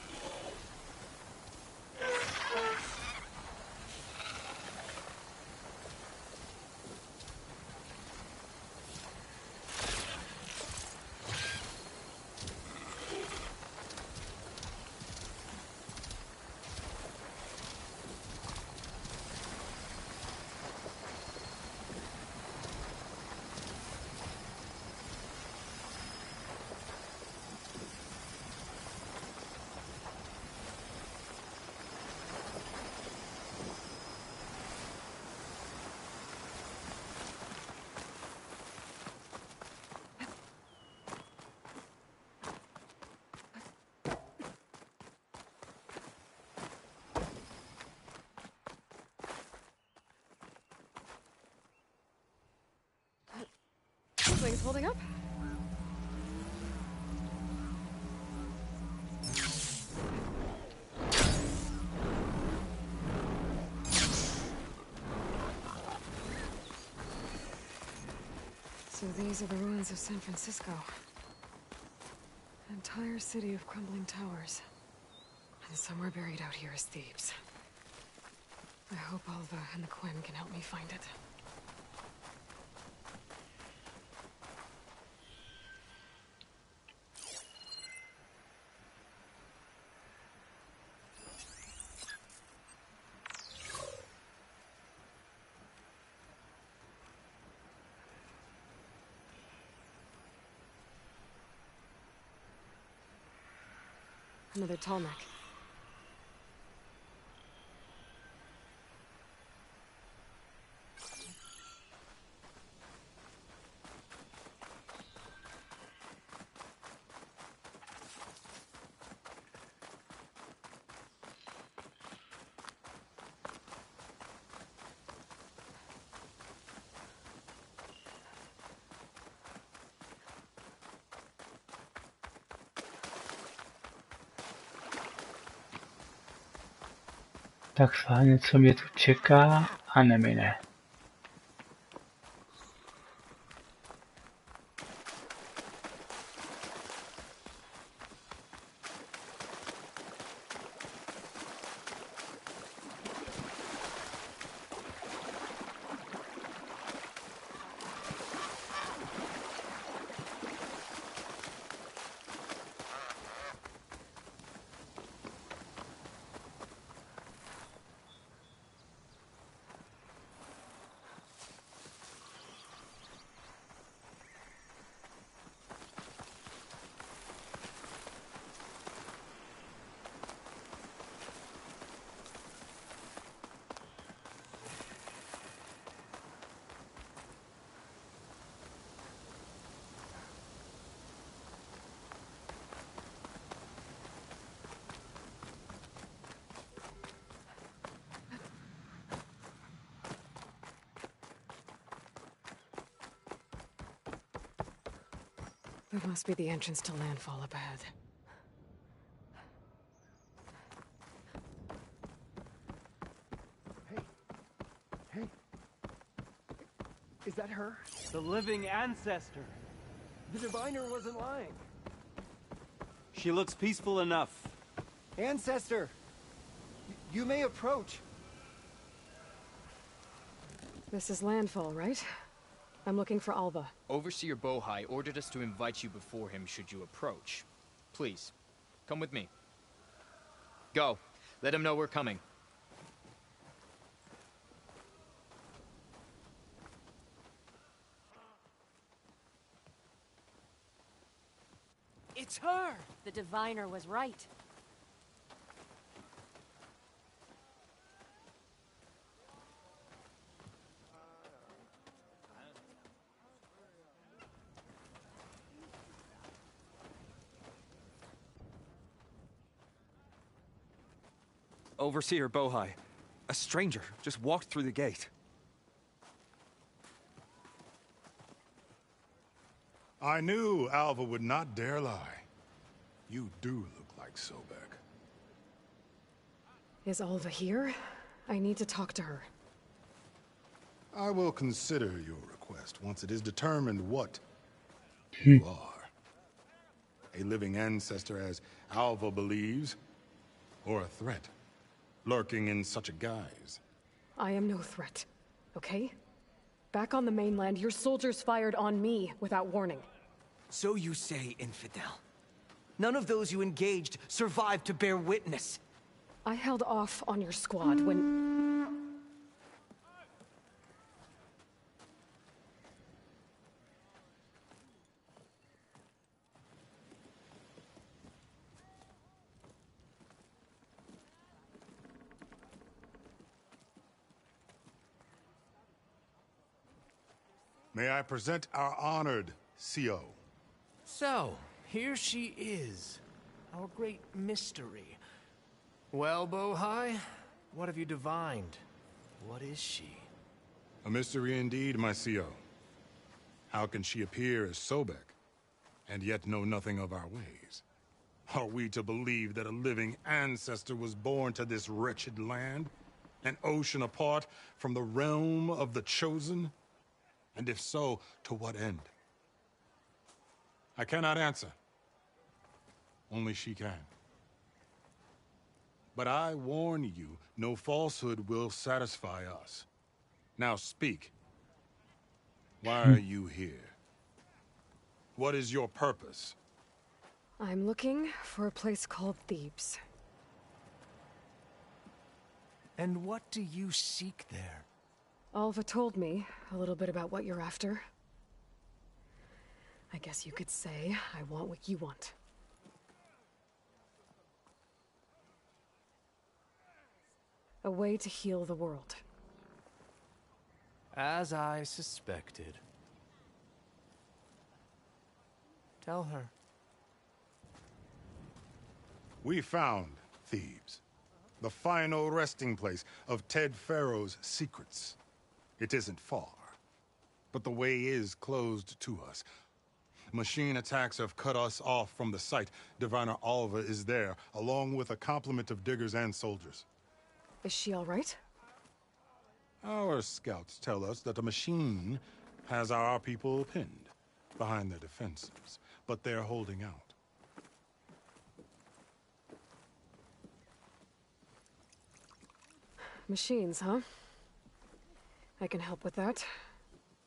Things holding up? So these are the ruins of San Francisco. An entire city of crumbling towers. And somewhere buried out here is Thebes. I hope Alva and the Quen can help me find it. Another tall neck. Tak schválně, co mě tu čeká a nemine. That must be the entrance to landfall up ahead. Hey. Is that her? The living ancestor. The diviner wasn't lying. She looks peaceful enough. Ancestor! You may approach. This is landfall, right? I'm looking for Alva. Overseer Bohai ordered us to invite you before him should you approach. Please, come with me. Go. Let him know we're coming. It's her! The diviner was right. Overseer Bohai. A stranger just walked through the gate. I knew Alva would not dare lie. You do look like Sobek. Is Alva here? I need to talk to her. I will consider your request once it is determined what you are. A living ancestor, as Alva believes, or a threat, lurking in such a guise. I am no threat, okay? Back on the mainland, your soldiers fired on me without warning. So you say, infidel. None of those you engaged survived to bear witness. I held off on your squad when... May I present our honored CO. So, here she is. Our great mystery. Well, Bohai, what have you divined? What is she? A mystery indeed, my CO. How can she appear as Sobek, and yet know nothing of our ways? Are we to believe that a living ancestor was born to this wretched land? An ocean apart from the realm of the Chosen? And if so, to what end? I cannot answer. Only she can. But I warn you, no falsehood will satisfy us. Now speak. Why are you here? What is your purpose? I'm looking for a place called Thebes. And what do you seek there? Alva told me a little bit about what you're after. I guess you could say I want what you want. A way to heal the world. As I suspected. Tell her. We found Thebes, the final resting place of Ted Pharaoh's secrets. It isn't far, but the way is closed to us. Machine attacks have cut us off from the site. Diviner Alva is there, along with a complement of diggers and soldiers. Is she all right? Our scouts tell us that a machine has our people pinned behind their defenses, but they're holding out. Machines, huh? I can help with that.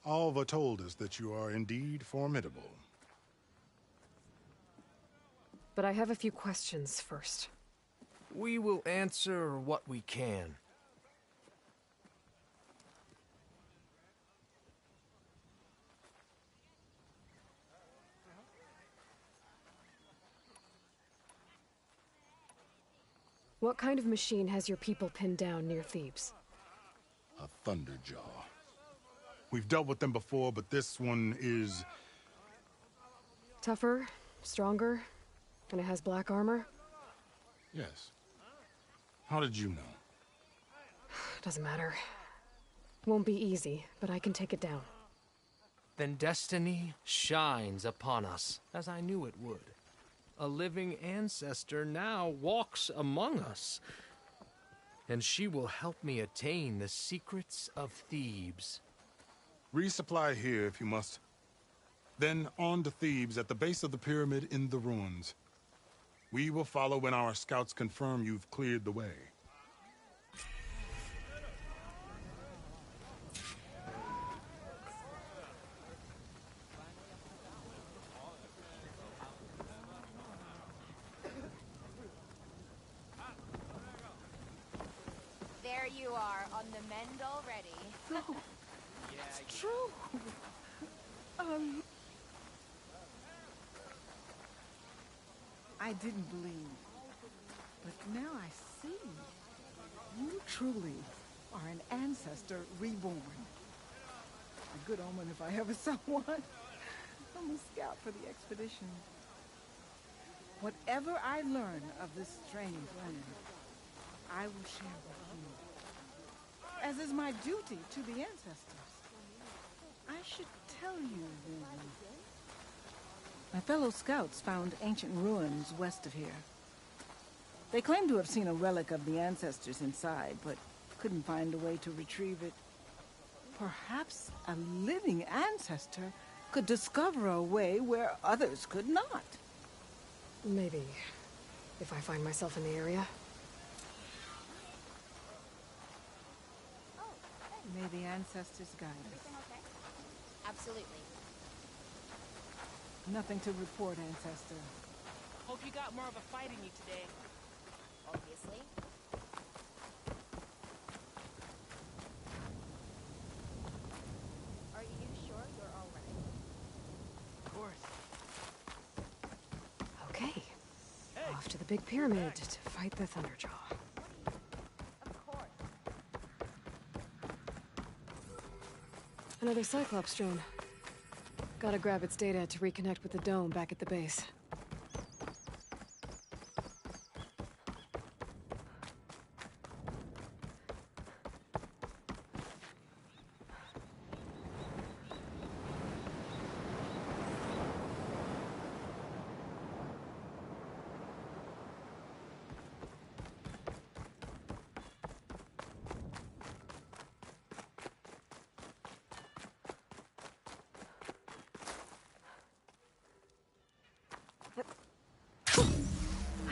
Alva told us that you are indeed formidable. But I have a few questions first. We will answer what we can. What kind of machine has your people pinned down near Thebes? A Thunderjaw. We've dealt with them before, but this one is... Tougher, stronger, and it has black armor? Yes. How did you know? Doesn't matter. Won't be easy, but I can take it down. Then destiny shines upon us, as I knew it would. A living ancestor now walks among us, and she will help me attain the secrets of Thebes. Resupply here if you must. Then on to Thebes at the base of the pyramid in the ruins. We will follow when our scouts confirm you've cleared the way. There you are, on the mend already. No, it's true. I didn't believe, but now I see. You truly are an ancestor reborn. A good omen if I ever saw one. I'm a scout for the expedition. Whatever I learn of this strange land, I will share with you, as is my duty to the ancestors. I should tell you then. My fellow scouts found ancient ruins west of here. They claim to have seen a relic of the ancestors inside, but couldn't find a way to retrieve it. Perhaps a living ancestor could discover a way where others could not. Maybe, if I find myself in the area. May the ancestors guide us. Okay? Absolutely. Nothing to report, ancestor. Hope you got more of a fight in you today. Obviously. Are you sure you're all right? Of course. Okay. Off to the big pyramid to fight the Thunderjaw. Another Cyclops drone. Gotta grab its data to reconnect with the dome back at the base.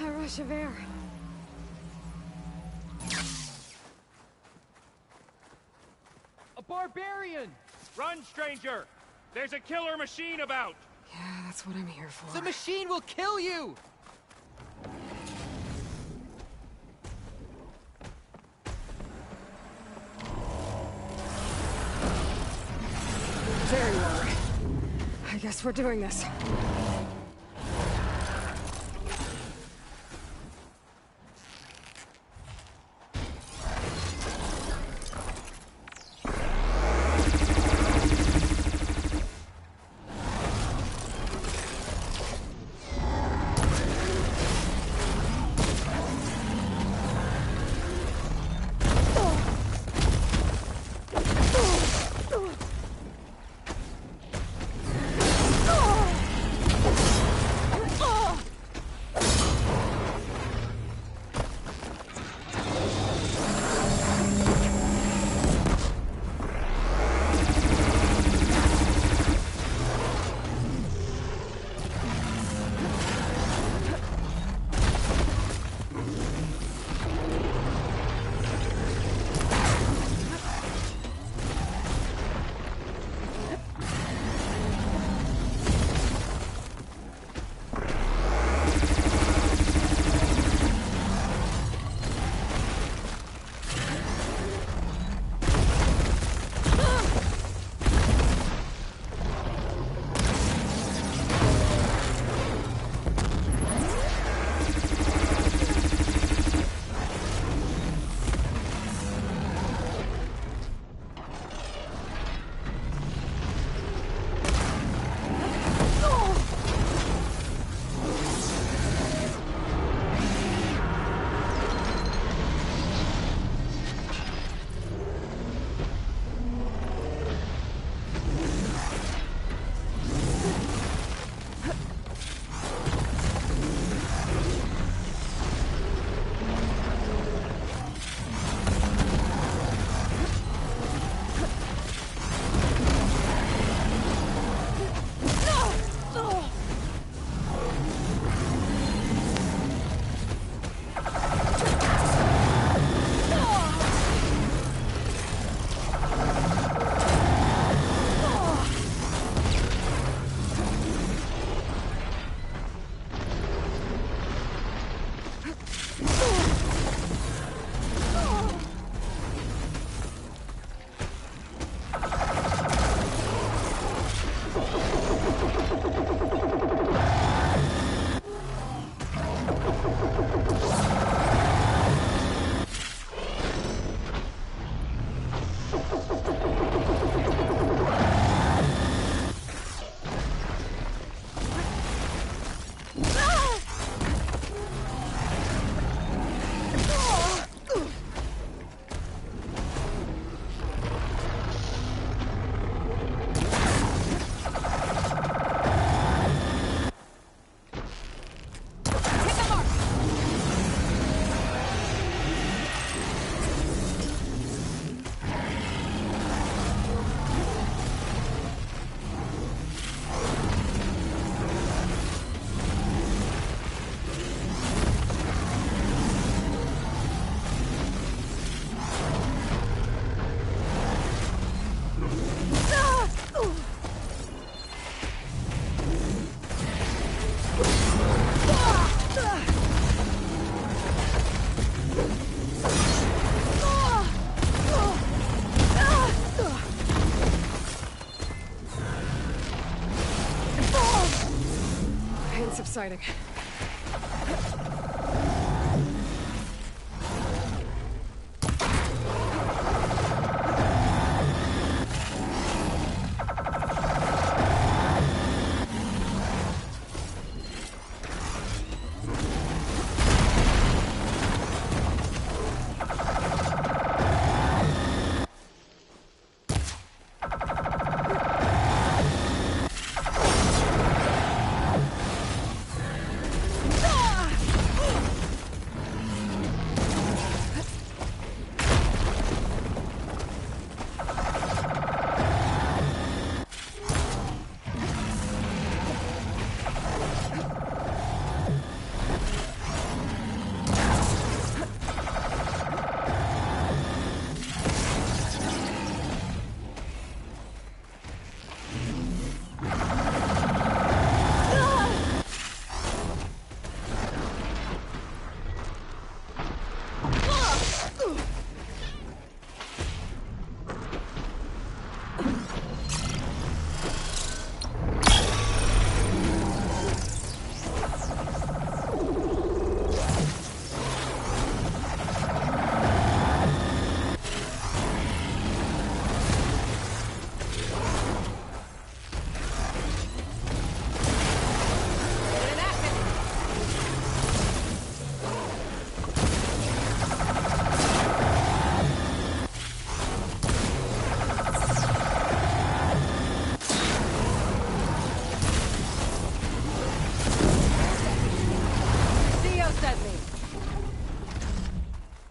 A rush of air. A barbarian! Run, stranger! There's a killer machine about! Yeah, that's what I'm here for. The machine will kill you! There you are. I guess we're doing this. exciting.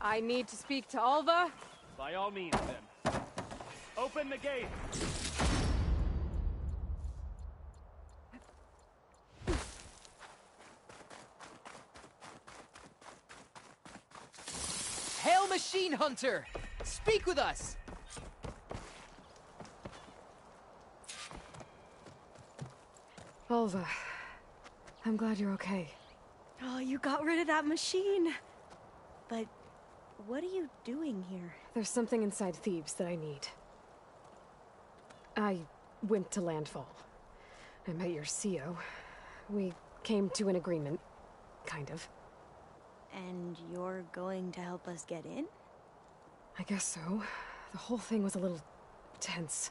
I need to speak to Alva. By all means, then. Open the gate! Hail, Machine Hunter! Speak with us! Alva, I'm glad you're okay. Oh, you got rid of that machine. But what are you doing here? There's something inside Thebes that I need. I went to Landfall. I met your CO. We came to an agreement, kind of. And you're going to help us get in? I guess so. The whole thing was a little tense.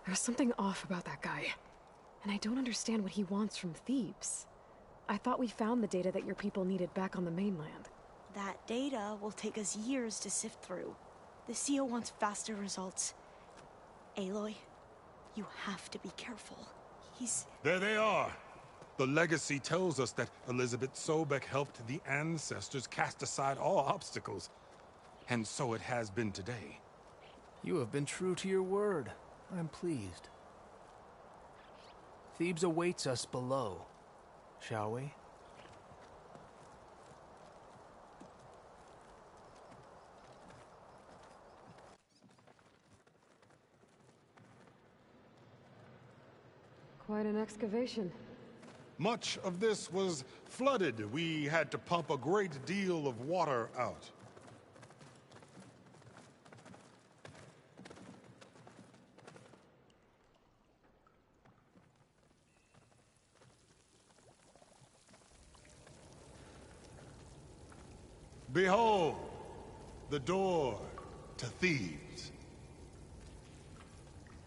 There was something off about that guy. And I don't understand what he wants from Thebes. I thought we found the data that your people needed back on the mainland. That data will take us years to sift through. The CO wants faster results. Aloy, you have to be careful. He's... There they are! The legacy tells us that Elizabeth Sobek helped the ancestors cast aside all obstacles. And so it has been today. You have been true to your word. I'm pleased. Thebes awaits us below. Shall we? Quite an excavation. Much of this was flooded. We had to pump a great deal of water out. Behold, the door to Thebes.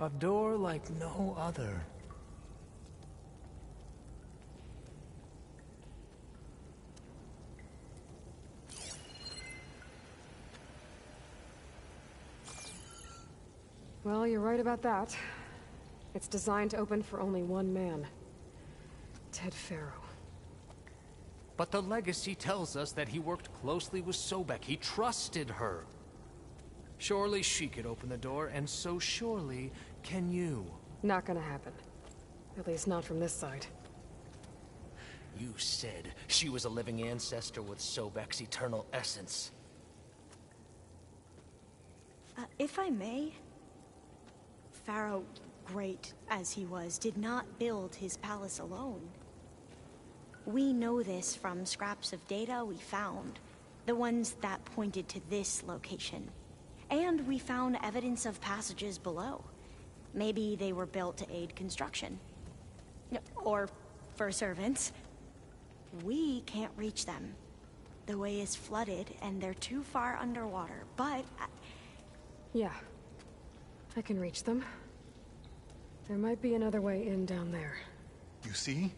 A door like no other. Well, you're right about that. It's designed to open for only one man. Ted Faro. But the legacy tells us that he worked closely with Sobek. He trusted her. Surely she could open the door, and so surely can you. Not gonna happen. At least not from this side. You said she was a living ancestor with Sobek's eternal essence. If I may... Pharaoh, great as he was, did not build his palace alone. We know this from scraps of data we found, the ones that pointed to this location. And we found evidence of passages below. Maybe they were built to aid construction. Or for servants. We can't reach them. The way is flooded, and they're too far underwater, but... Yeah. I can reach them. There might be another way in down there. You see?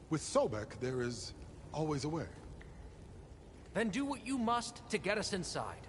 With Sobek, there is always a way. Then do what you must to get us inside.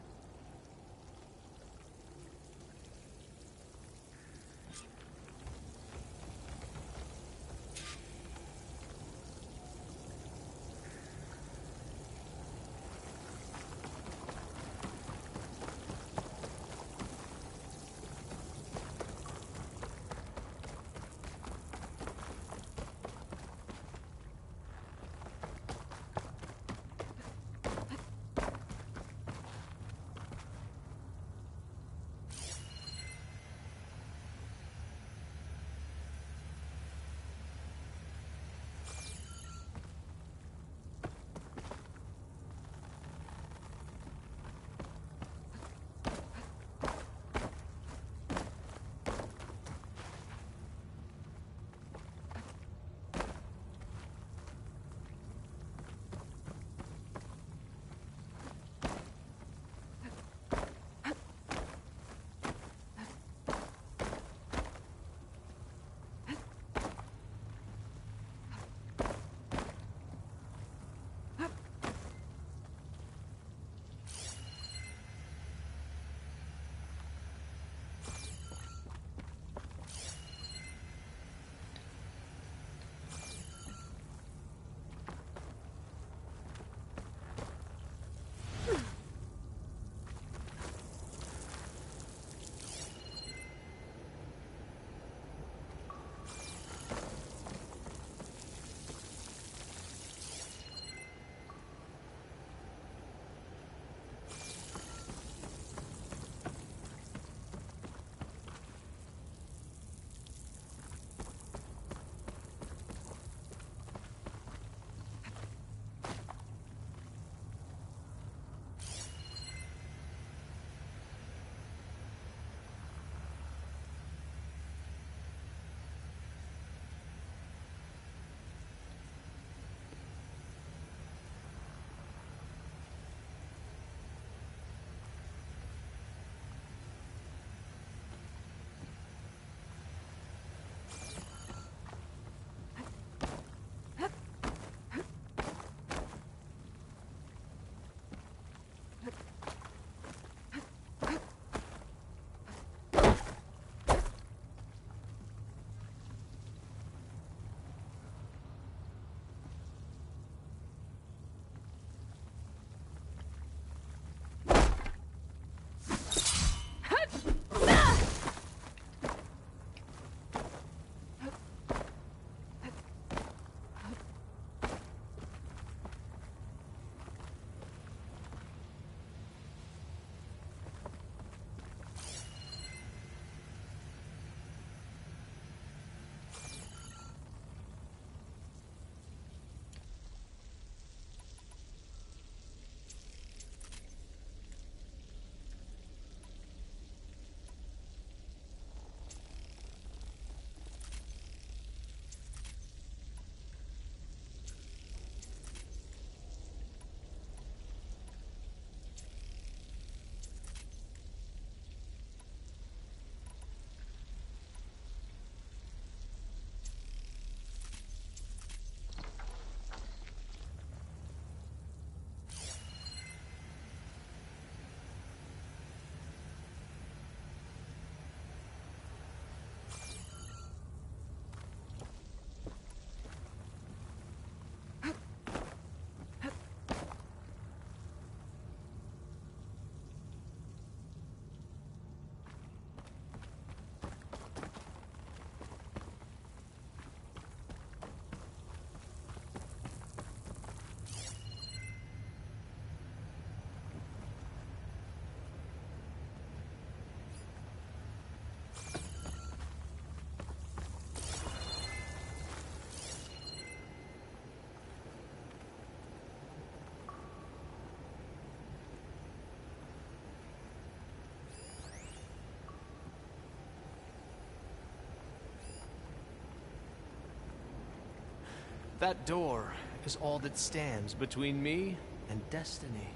That door is all that stands between me and destiny.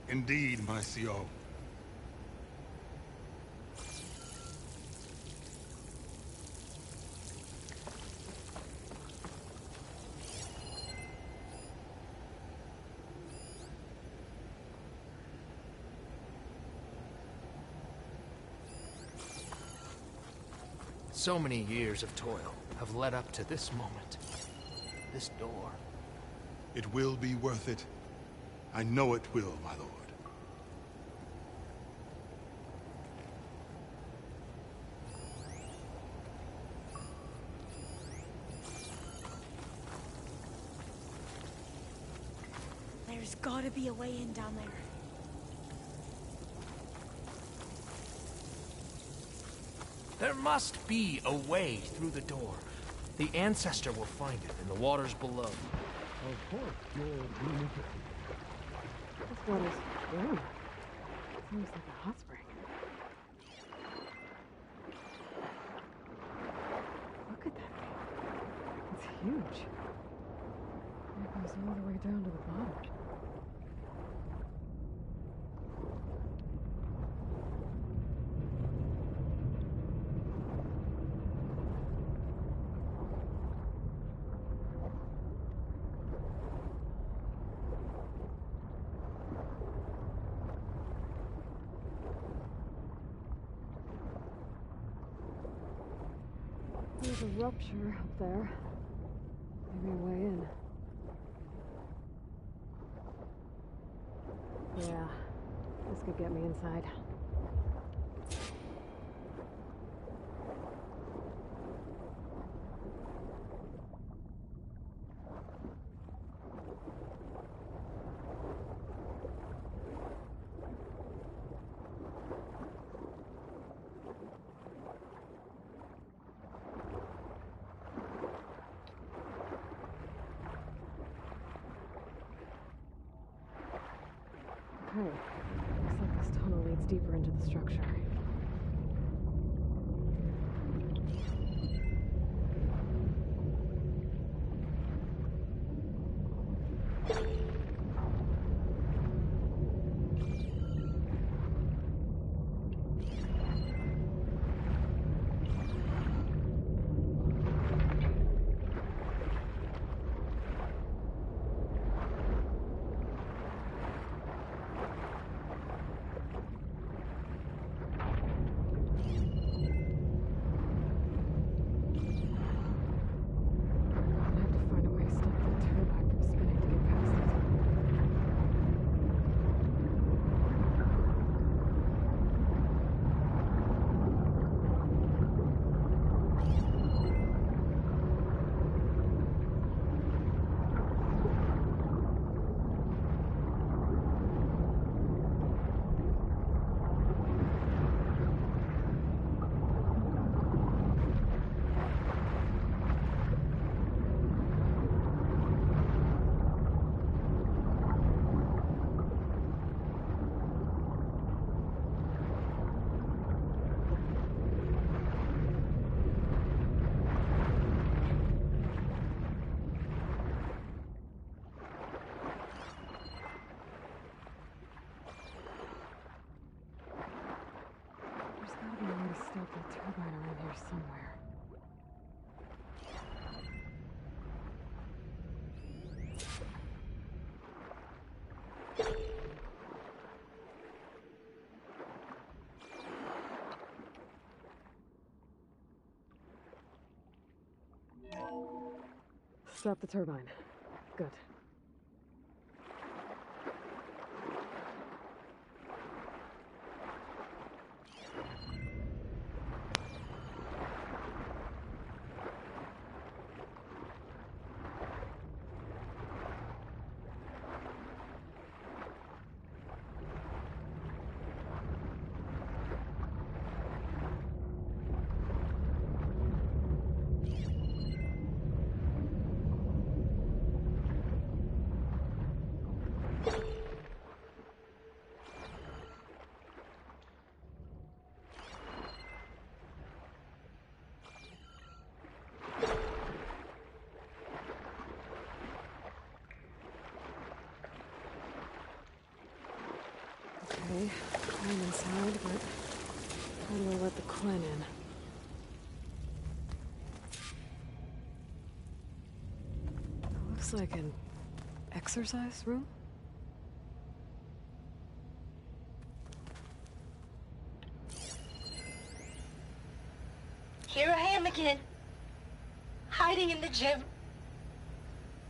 Indeed, my CO. So many years of toil have led up to this moment. This door. It will be worth it. I know it will, my lord. There's gotta be a way in down there. There must be a way through the door. The ancestor will find it in the waters below. Of course, this water's warm. Seems like a hot spring. Look at that thing. It's huge. It goes all the way down to the bottom. There's a rupture up there. Maybe a way in. Yeah, this could get me inside. Okay, looks like this tunnel leads deeper into the structure. Stop the turbine around here somewhere. Stop the turbine. Good. Okay, I'm inside, but how do I let the Quen in? It looks like an exercise room? Here I am again, hiding in the gym,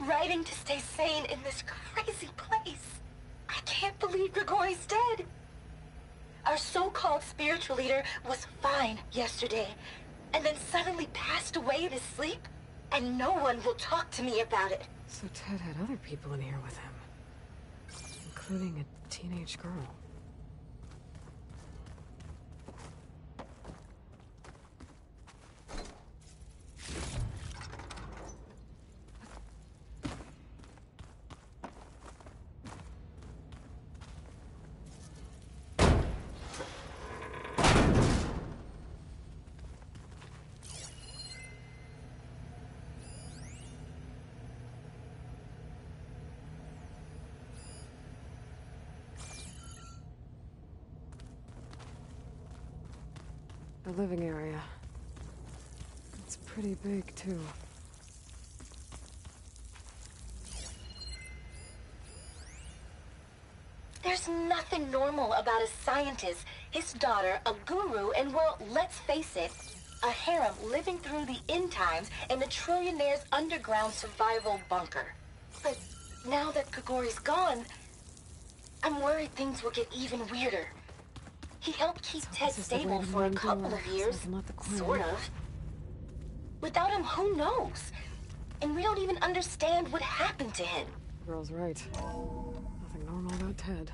writing to stay sane in this crazy place. I can't believe Grigori's dead. Our so-called spiritual leader was fine yesterday, and then suddenly passed away in his sleep, and no one will talk to me about it. So Ted had other people in here with him, including a teenage girl. The living area. It's pretty big, too. There's nothing normal about a scientist, his daughter, a guru, and well, let's face it, a harem living through the end times in a trillionaire's underground survival bunker. But now that Grigori's gone, I'm worried things will get even weirder. He helped keep Ted stable for a couple of years, sort of. Without him, who knows? And we don't even understand what happened to him. Girl's right. Nothing normal about Ted.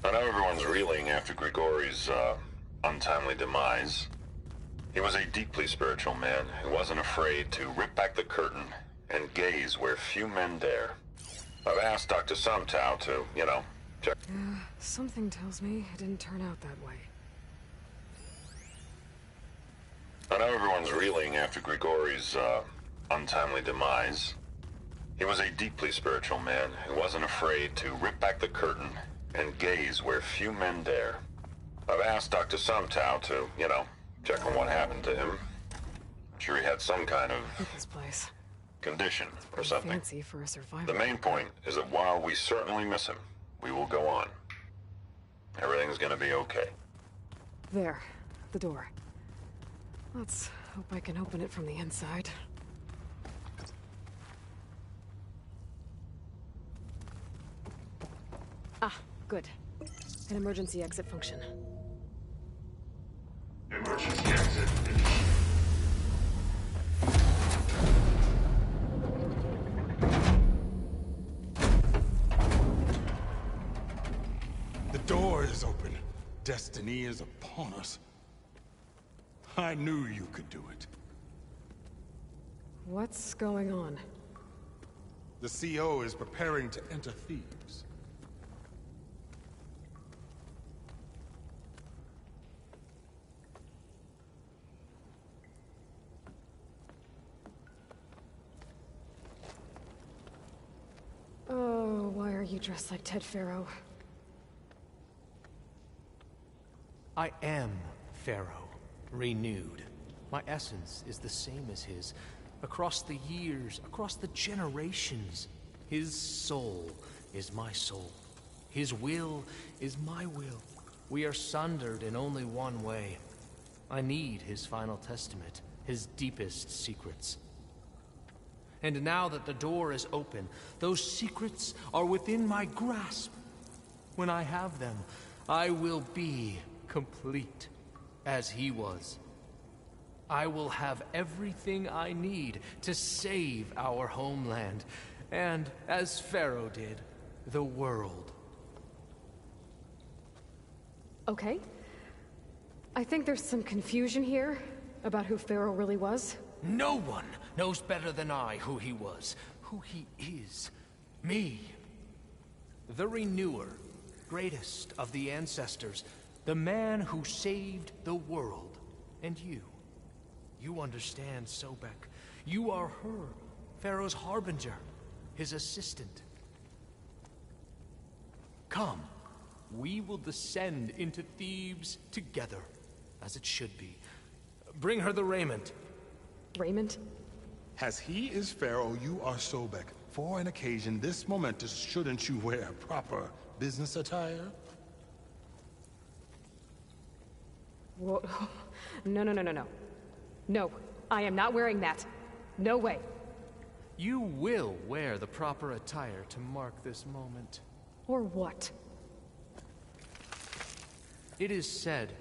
I know everyone's reeling after Grigori's, untimely demise. He was a deeply spiritual man who wasn't afraid to rip back the curtain and gaze where few men dare. I've asked Dr. Sumtow to, check. Yeah, something tells me it didn't turn out that way. I know everyone's reeling after Grigori's, untimely demise. He was a deeply spiritual man who wasn't afraid to rip back the curtain and gaze where few men dare. I've asked Dr. Sumtow to, check on what happened to him. I'm sure he had some kind of This place. condition or something. Fancy for a survivor. The main point is that while we certainly miss him, we will go on. Everything's gonna be okay. There. The door. Let's hope I can open it from the inside. Ah, good. An emergency exit function. Emergency exit initiated. The door is open. Destiny is upon us. I knew you could do it. What's going on? The CO is preparing to enter Thebes. Oh, why are you dressed like Ted Pharaoh? I am Pharaoh, renewed. My essence is the same as his. Across the years, across the generations, his soul is my soul. His will is my will. We are sundered in only one way. I need his final testament, his deepest secrets. And now that the door is open, those secrets are within my grasp. When I have them, I will be complete, as he was. I will have everything I need to save our homeland, and, as Pharaoh did, the world. Okay. I think there's some confusion here about who Pharaoh really was. No one knows better than I who he was, who he is. Me. The Renewer, greatest of the ancestors, the man who saved the world. And you. You understand, Sobek. You are her, Pharaoh's harbinger, his assistant. Come, we will descend into Thebes together, as it should be. Bring her the raiment. Raiment? As he is Pharaoh, you are Sobek. For an occasion this momentous, shouldn't you wear proper business attire? Whoa. No. No, I am not wearing that. No way. You will wear the proper attire to mark this moment. Or what? It is said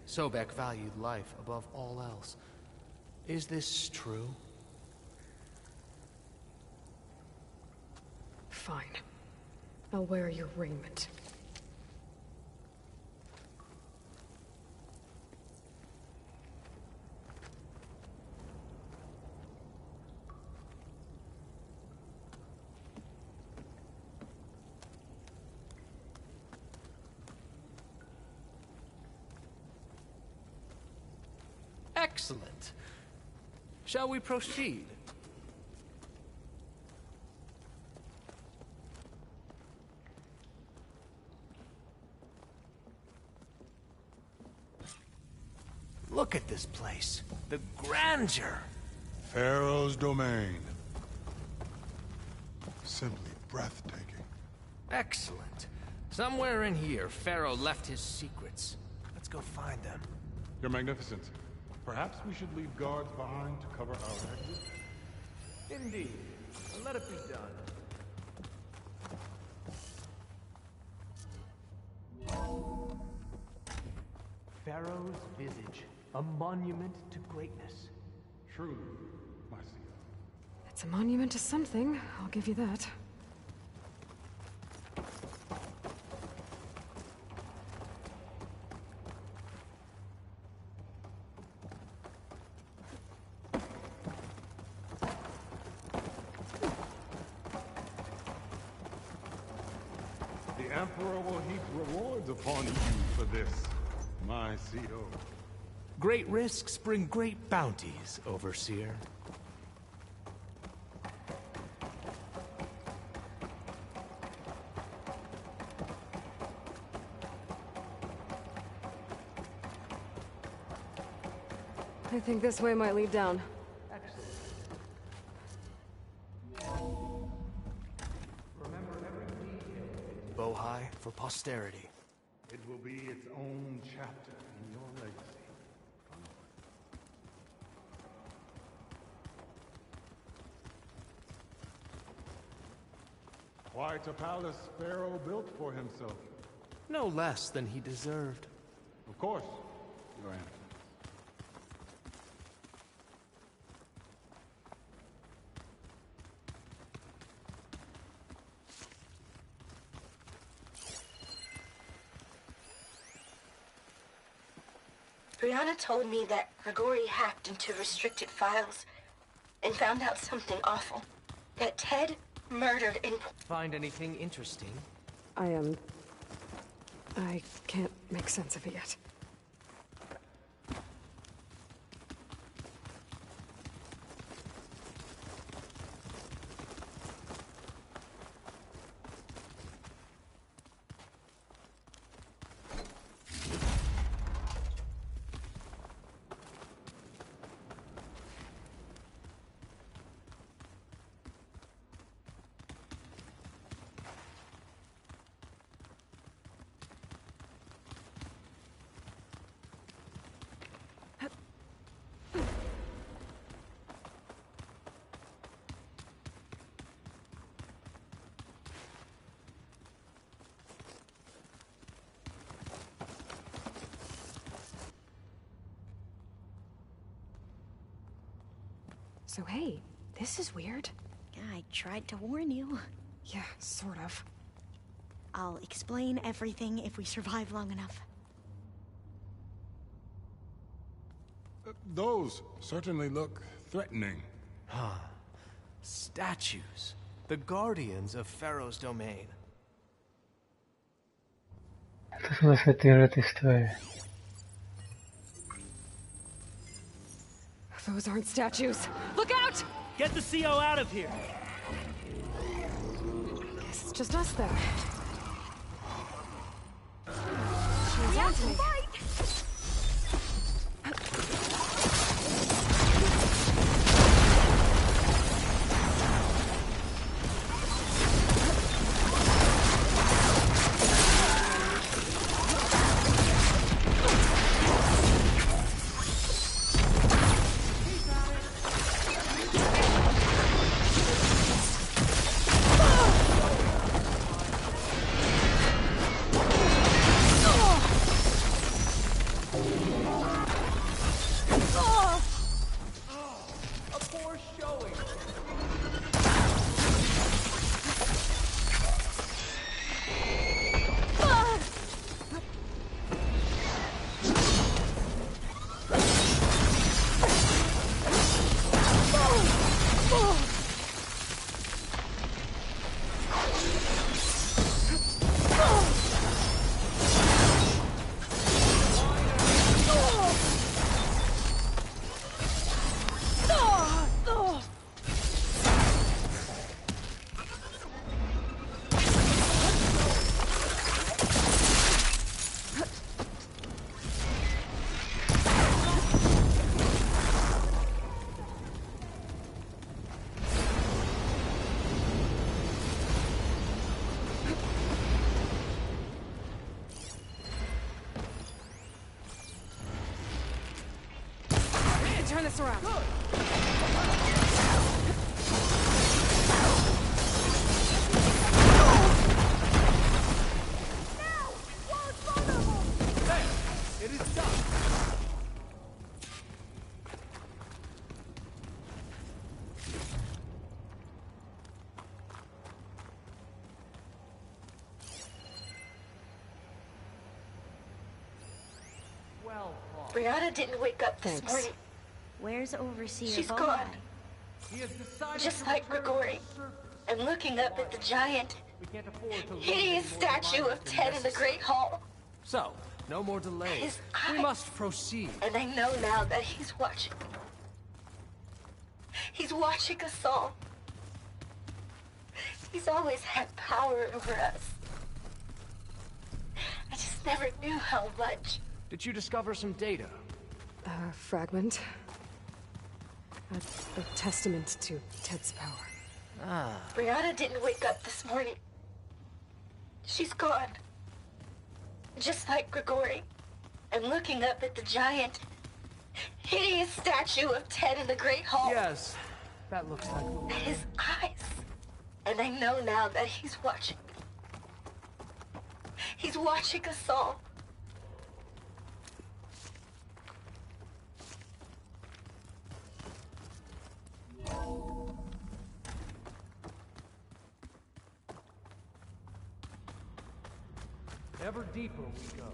Sobek valued life above all else. Is this true? Fine. I'll wear your raiment. Excellent. Shall we proceed? Look at this place. The grandeur. Pharaoh's domain. Simply breathtaking. Excellent. Somewhere in here, Pharaoh left his secrets. Let's go find them. Your Magnificence, perhaps we should leave guards behind to cover our exit? Indeed. Let it be done. Pharaoh's visage, a monument to greatness. Truly, my seal. It's a monument to something, I'll give you that. The Emperor will heap rewards upon you for this, my CO. Great risks bring great bounties, Overseer. I think this way might lead down. Bohai for posterity. It will be its own chapter in your legacy. Quite a palace Pharaoh built for himself. No less than he deserved. Of course, Your Eminence. Brianna told me that Grigori hacked into restricted files and found out something awful. That Ted murdered in... Find anything interesting? I can't make sense of it yet. So hey, this is weird. Yeah, I tried to warn you. Yeah, sort of. I'll explain everything if we survive long enough. Those certainly look threatening. Huh. Statues. The guardians of Pharaoh's domain. To jsou zase tyhle ty stroje. Those aren't statues. Look out! Get the CO out of here! Guess it's just us then. She's on to me. Turn this around. It is done. Brianna didn't wake up this Thanks. morning. Where's Overseer She's Vaughn? gone. Just like Grigori. I'm looking up at the giant, hideous statue of Ted in the Great Hall. So, no more delays. His We eyes. must proceed. And I know now that he's watching. He's watching us all. He's always had power over us. I just never knew how much. Did you discover some data? A fragment. A testament to Ted's power. Brianna didn't wake up this morning. She's gone. Just like Grigori. I'm looking up at the giant, hideous statue of Ted in the Great Hall. Yes, that looks like... His eyes. And I know now that he's watching. He's watching us all. Ever deeper we go.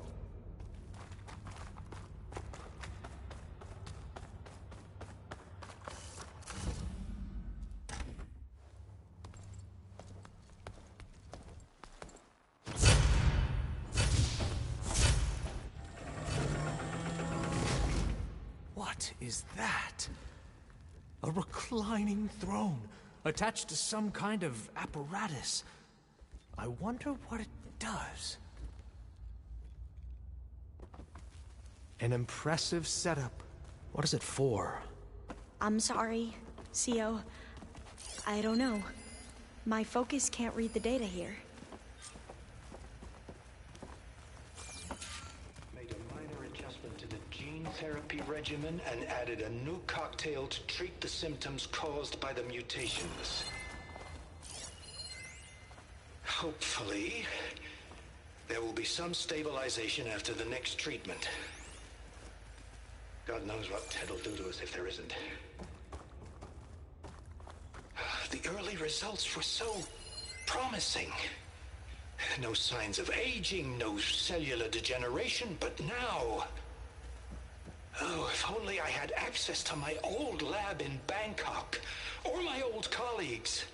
What is that? A reclining throne, attached to some kind of apparatus. I wonder what it does. An impressive setup. What is it for? I'm sorry, CO. I don't know. My focus can't read the data here. Made a minor adjustment to the gene therapy regimen and added a new cocktail to treat the symptoms caused by the mutations. Hopefully, there will be some stabilization after the next treatment. God knows what Ted will do to us if there isn't. The early results were so promising. No signs of aging, no cellular degeneration, but now... Oh, if only I had access to my old lab in Bangkok, or my old colleagues,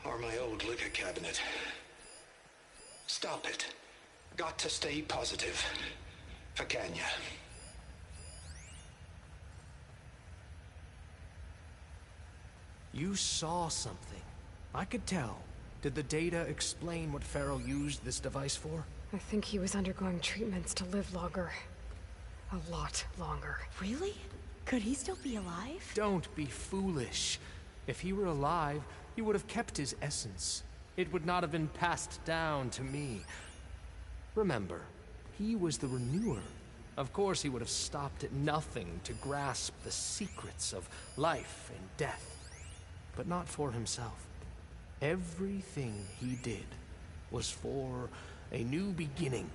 or my old liquor cabinet. Stop it. Got to stay positive. For Kenya. You saw something. I could tell. Did the data explain what Pharaoh used this device for? I think he was undergoing treatments to live longer. A lot longer. Really? Could he still be alive? Don't be foolish. If he were alive, he would have kept his essence. It would not have been passed down to me. Remember, he was the renewer. Of course he would have stopped at nothing to grasp the secrets of life and death. But not for himself. Everything he did was for a new beginning.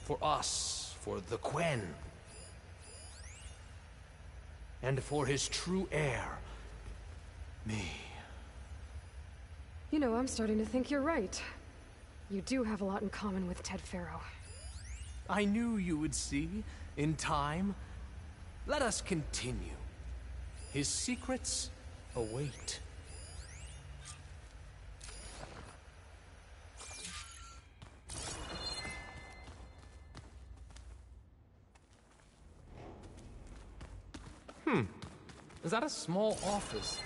For us, for the Quen. And for his true heir, me. You know, I'm starting to think you're right. You do have a lot in common with Ted Pharaoh. I knew you would see, in time. Let us continue. His secrets await. Is that a small office?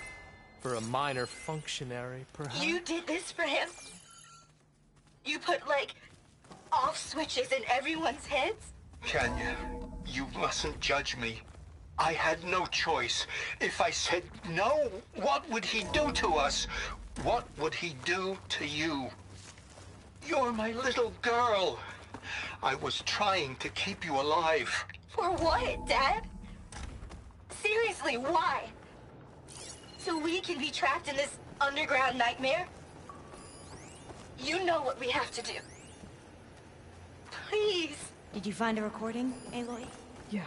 For a minor functionary, perhaps? You did this for him? You put, like, off switches in everyone's heads? Kenya, you mustn't judge me. I had no choice. If I said no, what would he do to us? What would he do to you? You're my little girl. I was trying to keep you alive. For what, Dad? Seriously, why? So we can be trapped in this underground nightmare? You know what we have to do. Please. Did you find a recording, Aloy? Yeah.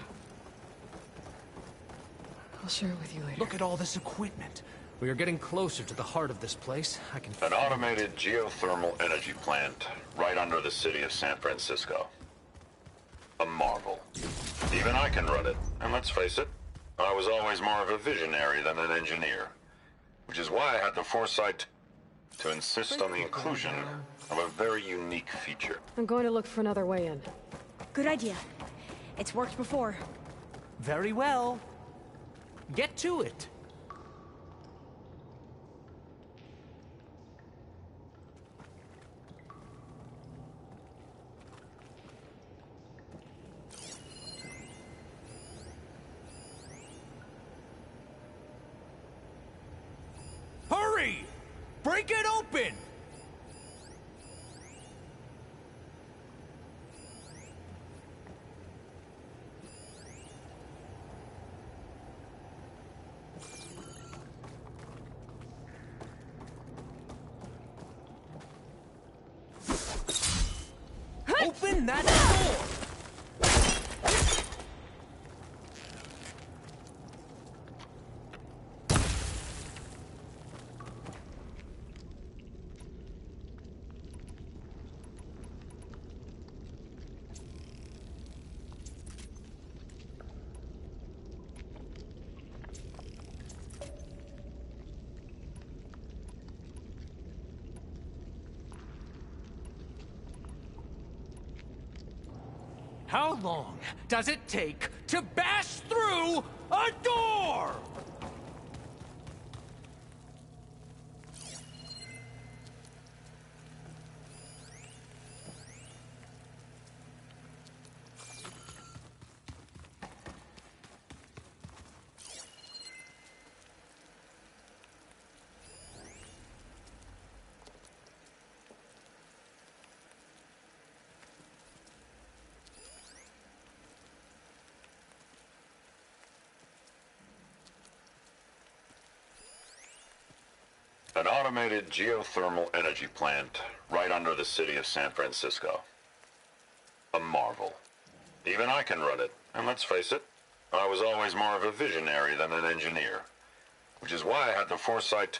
I'll share it with you later. Look at all this equipment. We are getting closer to the heart of this place. I can An automated geothermal energy plant right under the city of San Francisco. A marvel. Even I can run it, and let's face it, I was always more of a visionary than an engineer. Which is why I had the foresight to insist on the inclusion of a very unique feature. I'm going to look for another way in. Good idea. It's worked before. Very well. Get to it. Hurry! Break it open! Open that door! How long does it take to bash through a door? An automated geothermal energy plant right under the city of San Francisco. A marvel. Even I can run it, and let's face it, I was always more of a visionary than an engineer. Which is why I had the foresight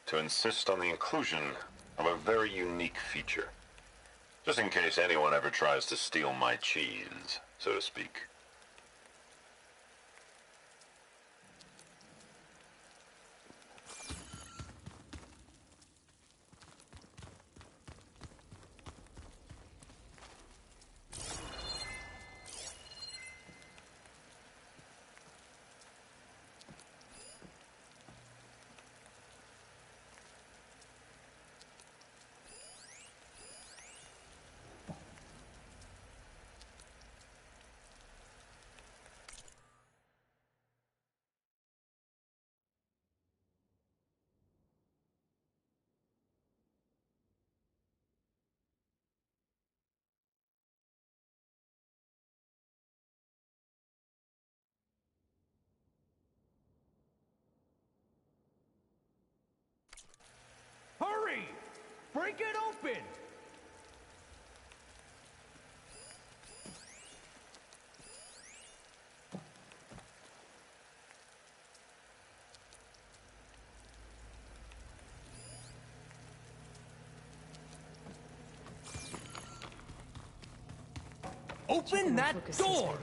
to insist on the inclusion of a very unique feature. Just in case anyone ever tries to steal my cheese, so to speak. Break it open! Open that door!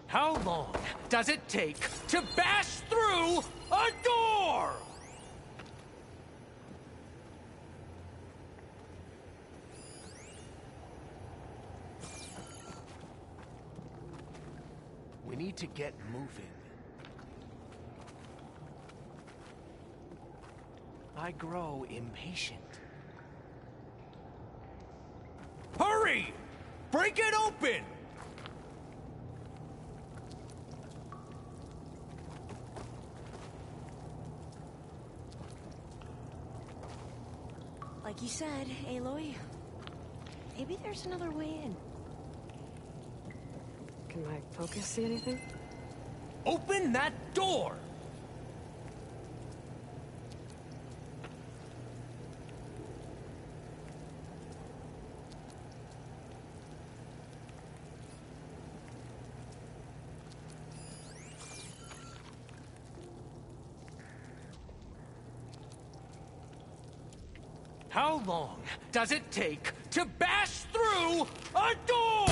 How long does it take to bash through a door? We need to get moving. I grow impatient. Hurry! Break it open! Like you said, Aloy, maybe there's another way in. Can my focus see anything? Open that door! How long does it take to bash through a door?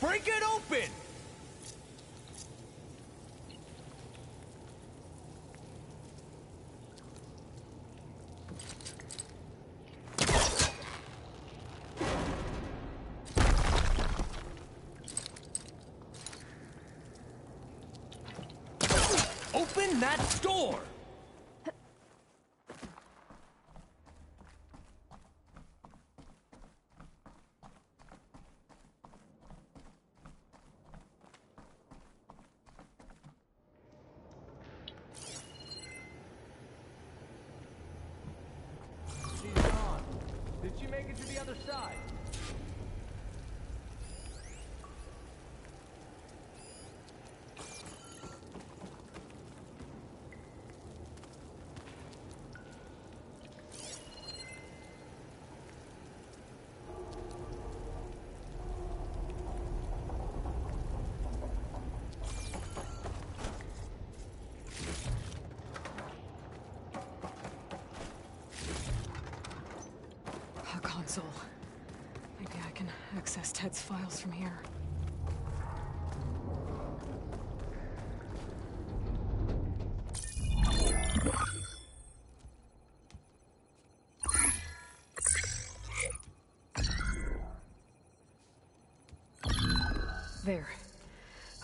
Break it open! Open that door! Did she make it to the other side? Console. Maybe I can access Ted's files from here. There.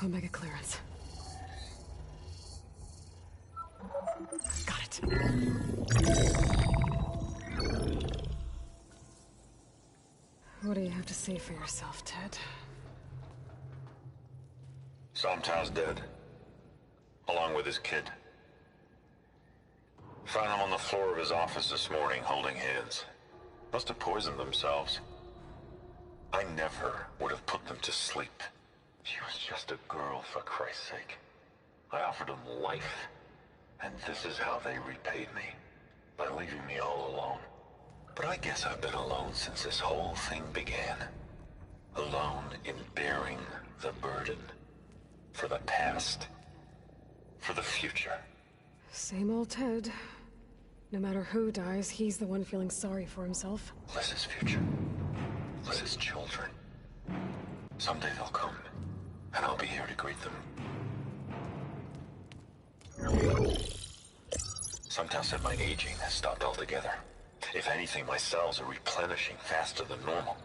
Omega clearance. Got it. What do you have to say for yourself, Ted? Somtow's dead. Along with his kid. Found them on the floor of his office this morning, holding hands. Must have poisoned themselves. I never would have put them to sleep. She was just a girl, for Christ's sake. I offered them life. And this is how they repaid me. By leaving me all alone. But I guess I've been alone since this whole thing began. Alone in bearing the burden. For the past. For the future. Same old Ted. No matter who dies, he's the one feeling sorry for himself. Liz's future. Liz's children. Someday they'll come. And I'll be here to greet them. Sometimes said my aging has stopped altogether. If anything, my cells are replenishing faster than normal.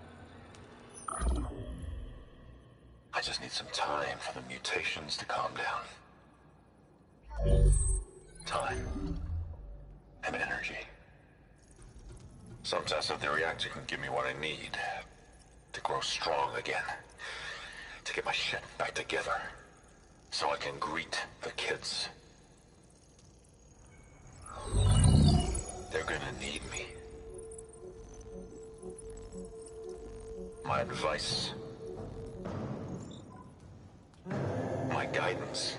I just need some time for the mutations to calm down. Time. And energy. Some test of the reactor can give me what I need to grow strong again. To get my shit back together. So I can greet the kids. They're gonna need me. My advice. My guidance.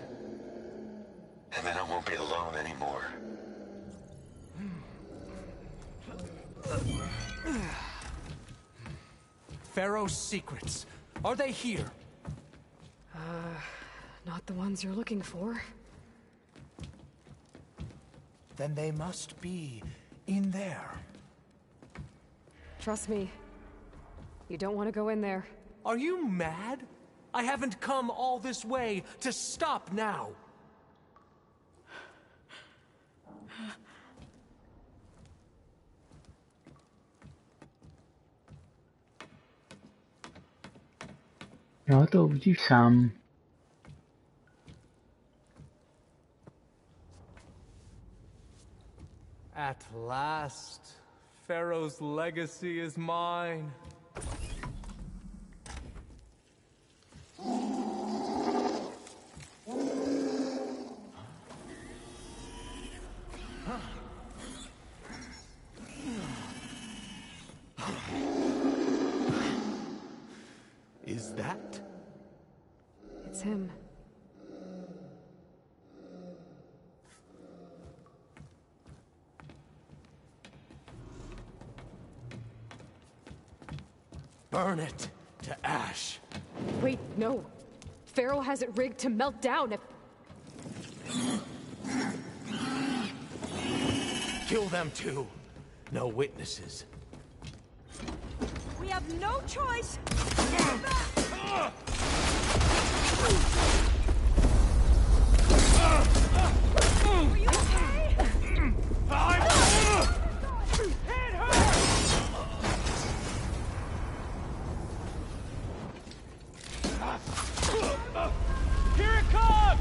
And then I won't be alone anymore. Pharaoh's secrets. Are they here? Not the ones you're looking for. Then they must be in there. Trust me. You don't want to go in there. Are you mad? I haven't come all this way to stop now. Jo, to uvidíš sám. At last, Pharaoh's legacy is mine. Is that? It's him. Burn it to ash. Wait, no. Pharaoh has it rigged to melt down if... Kill them too. No witnesses. We have no choice. Are you okay? Hit her! Here it comes!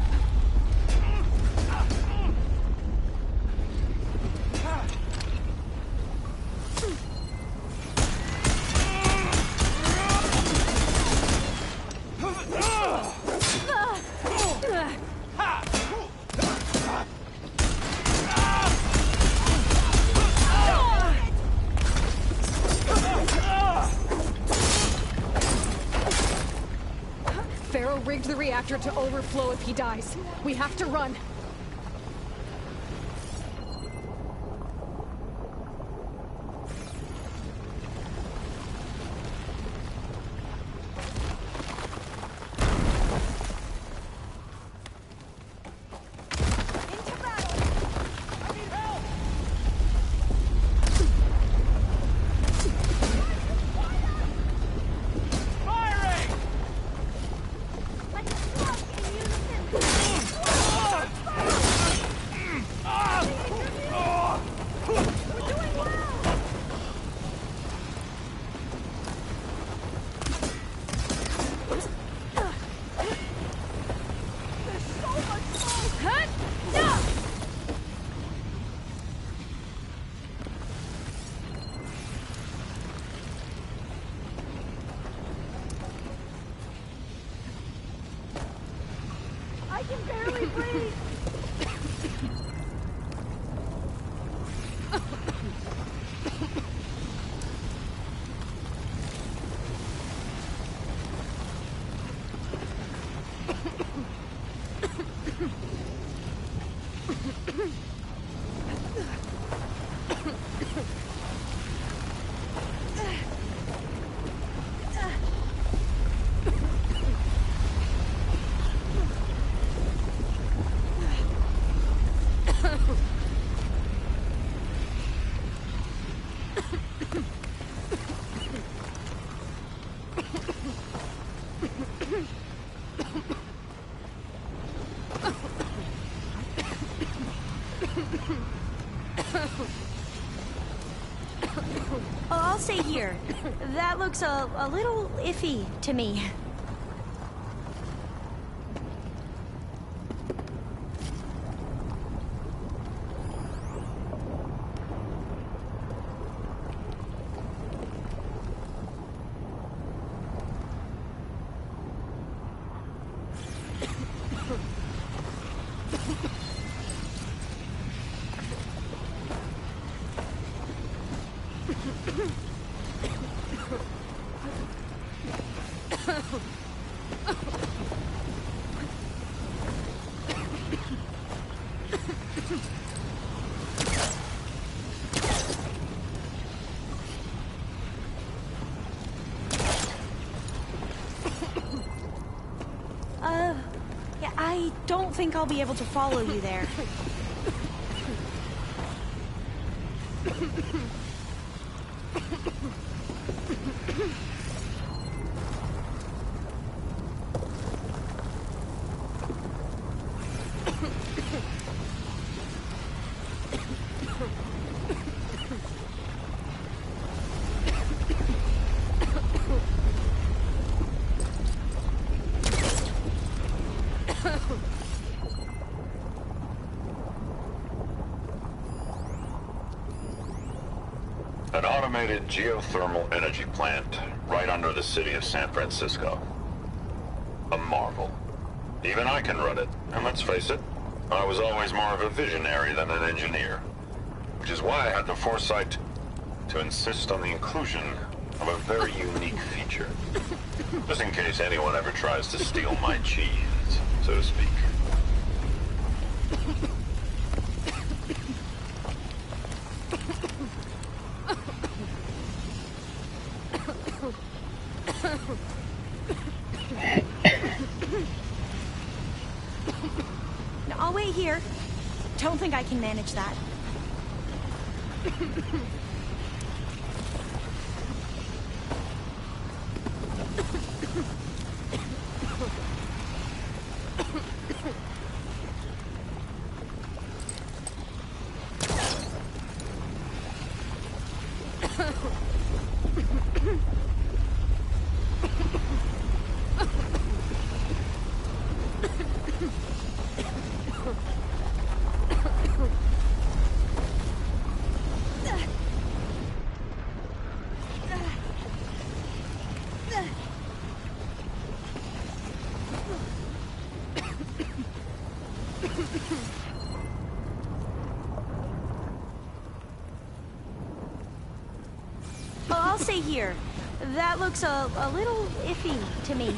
Pharaoh rigged the reactor to overflow if he dies. We have to run. I can barely breathe. Oh, I'll stay here. That looks a little iffy to me. Yeah, I don't think I'll be able to follow you there. An automated geothermal energy plant right under the city of San Francisco. A marvel. Even I can run it, and let's face it, I was always more of a visionary than an engineer. Which is why I had the foresight to insist on the inclusion of a very unique feature. Just in case anyone ever tries to steal my cheese, so to speak. I'll wait here. Don't think I can manage that. Oh, I'll stay here. That looks a little iffy to me.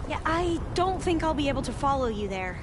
Yeah, I don't think I'll be able to follow you there.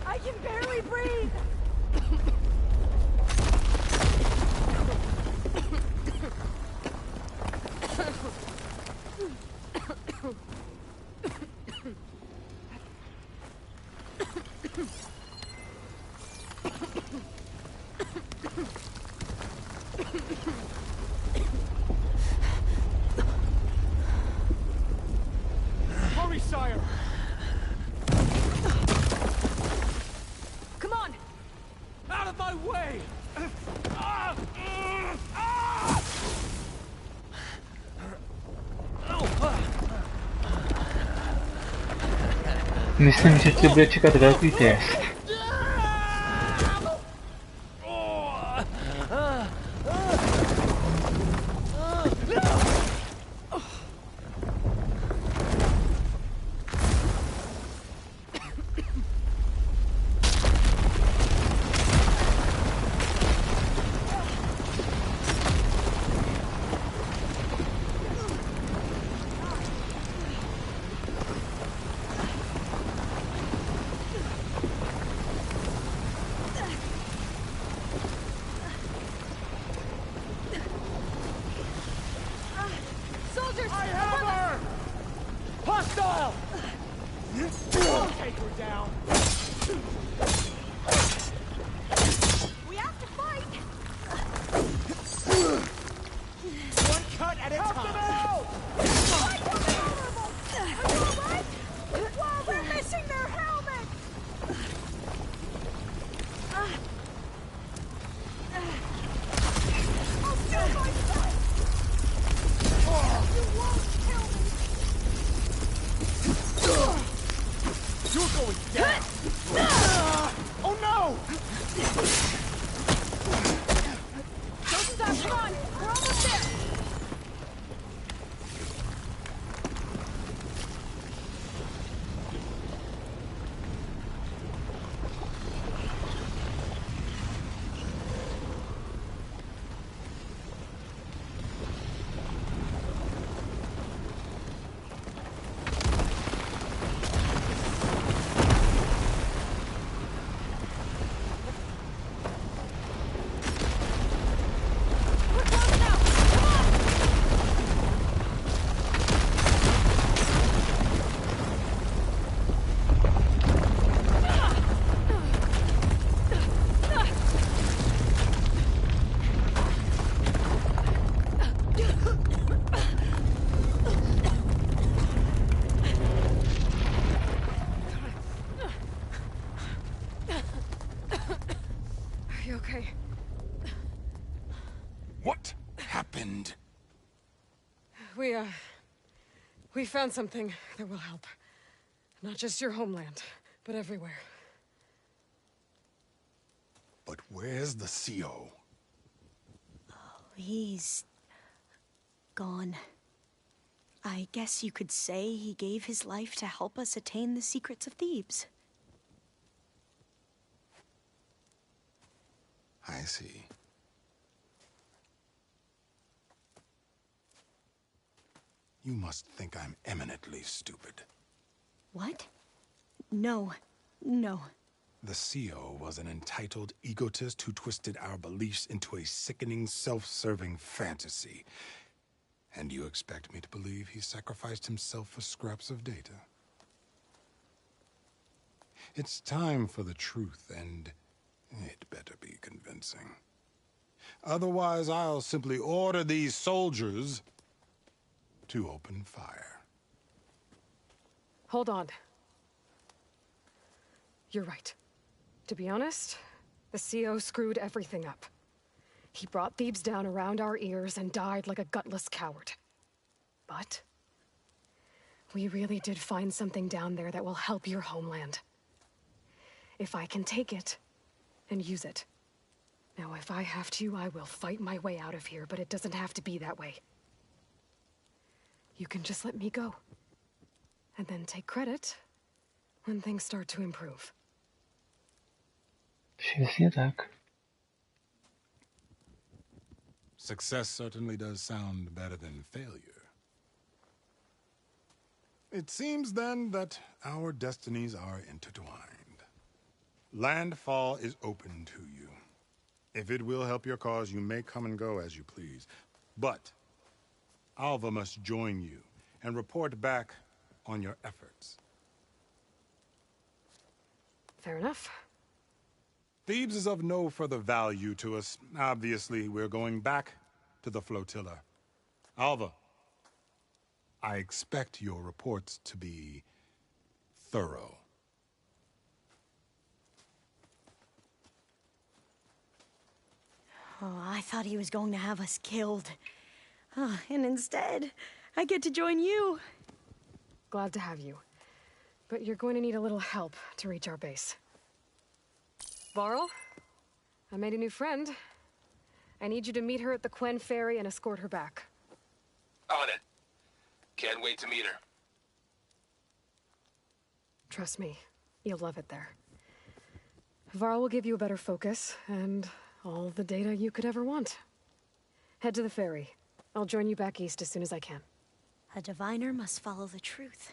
I can barely breathe! Hurry, sire! Come on! Out of my way! Myslím, že tě bude čekat velký test. Soldiers! I have her! Hostile! Take her down. We have to fight! One cut at a time. Are you alright? Whoa, they're missing their helmet! I'll kill myself! You won't kill me! You're going down. Oh no! Don't stop, come on! We're almost there! Are you okay? What happened? We found something that will help. Not just your homeland, but everywhere. But where's the CO? He's gone. I guess you could say he gave his life to help us attain the secrets of Thebes. I see. You must think I'm eminently stupid. What? No. No. The CO was an entitled egotist who twisted our beliefs into a sickening, self-serving fantasy. And you expect me to believe he sacrificed himself for scraps of data? It's time for the truth, and it better be convincing. Otherwise, I'll simply order these soldiers to open fire. Hold on. You're right. To be honest, the CO screwed everything up. He brought Thebes down around our ears and died like a gutless coward. But we really did find something down there that will help your homeland. if I can take it and use it. Now, if I have to, I will fight my way out of here, but it doesn't have to be that way. You can just let me go. And then take credit when things start to improve. Přesně tak. Success certainly does sound better than failure. It seems then that our destinies are intertwined. Landfall is open to you. If it will help your cause, you may come and go as you please. But Alva must join you and report back on your efforts. Fair enough. Thebes is of no further value to us. Obviously, we're going back to the flotilla. Alva, I expect your reports to be thorough. Oh, I thought he was going to have us killed. Oh, and instead, I get to join you. Glad to have you. But you're going to need a little help to reach our base. Varl, I made a new friend. I need you to meet her at the Quen Ferry and escort her back. On it. Can't wait to meet her. Trust me, you'll love it there. Varl will give you a better focus, and all the data you could ever want. Head to the ferry. I'll join you back east as soon as I can. A diviner must follow the truth,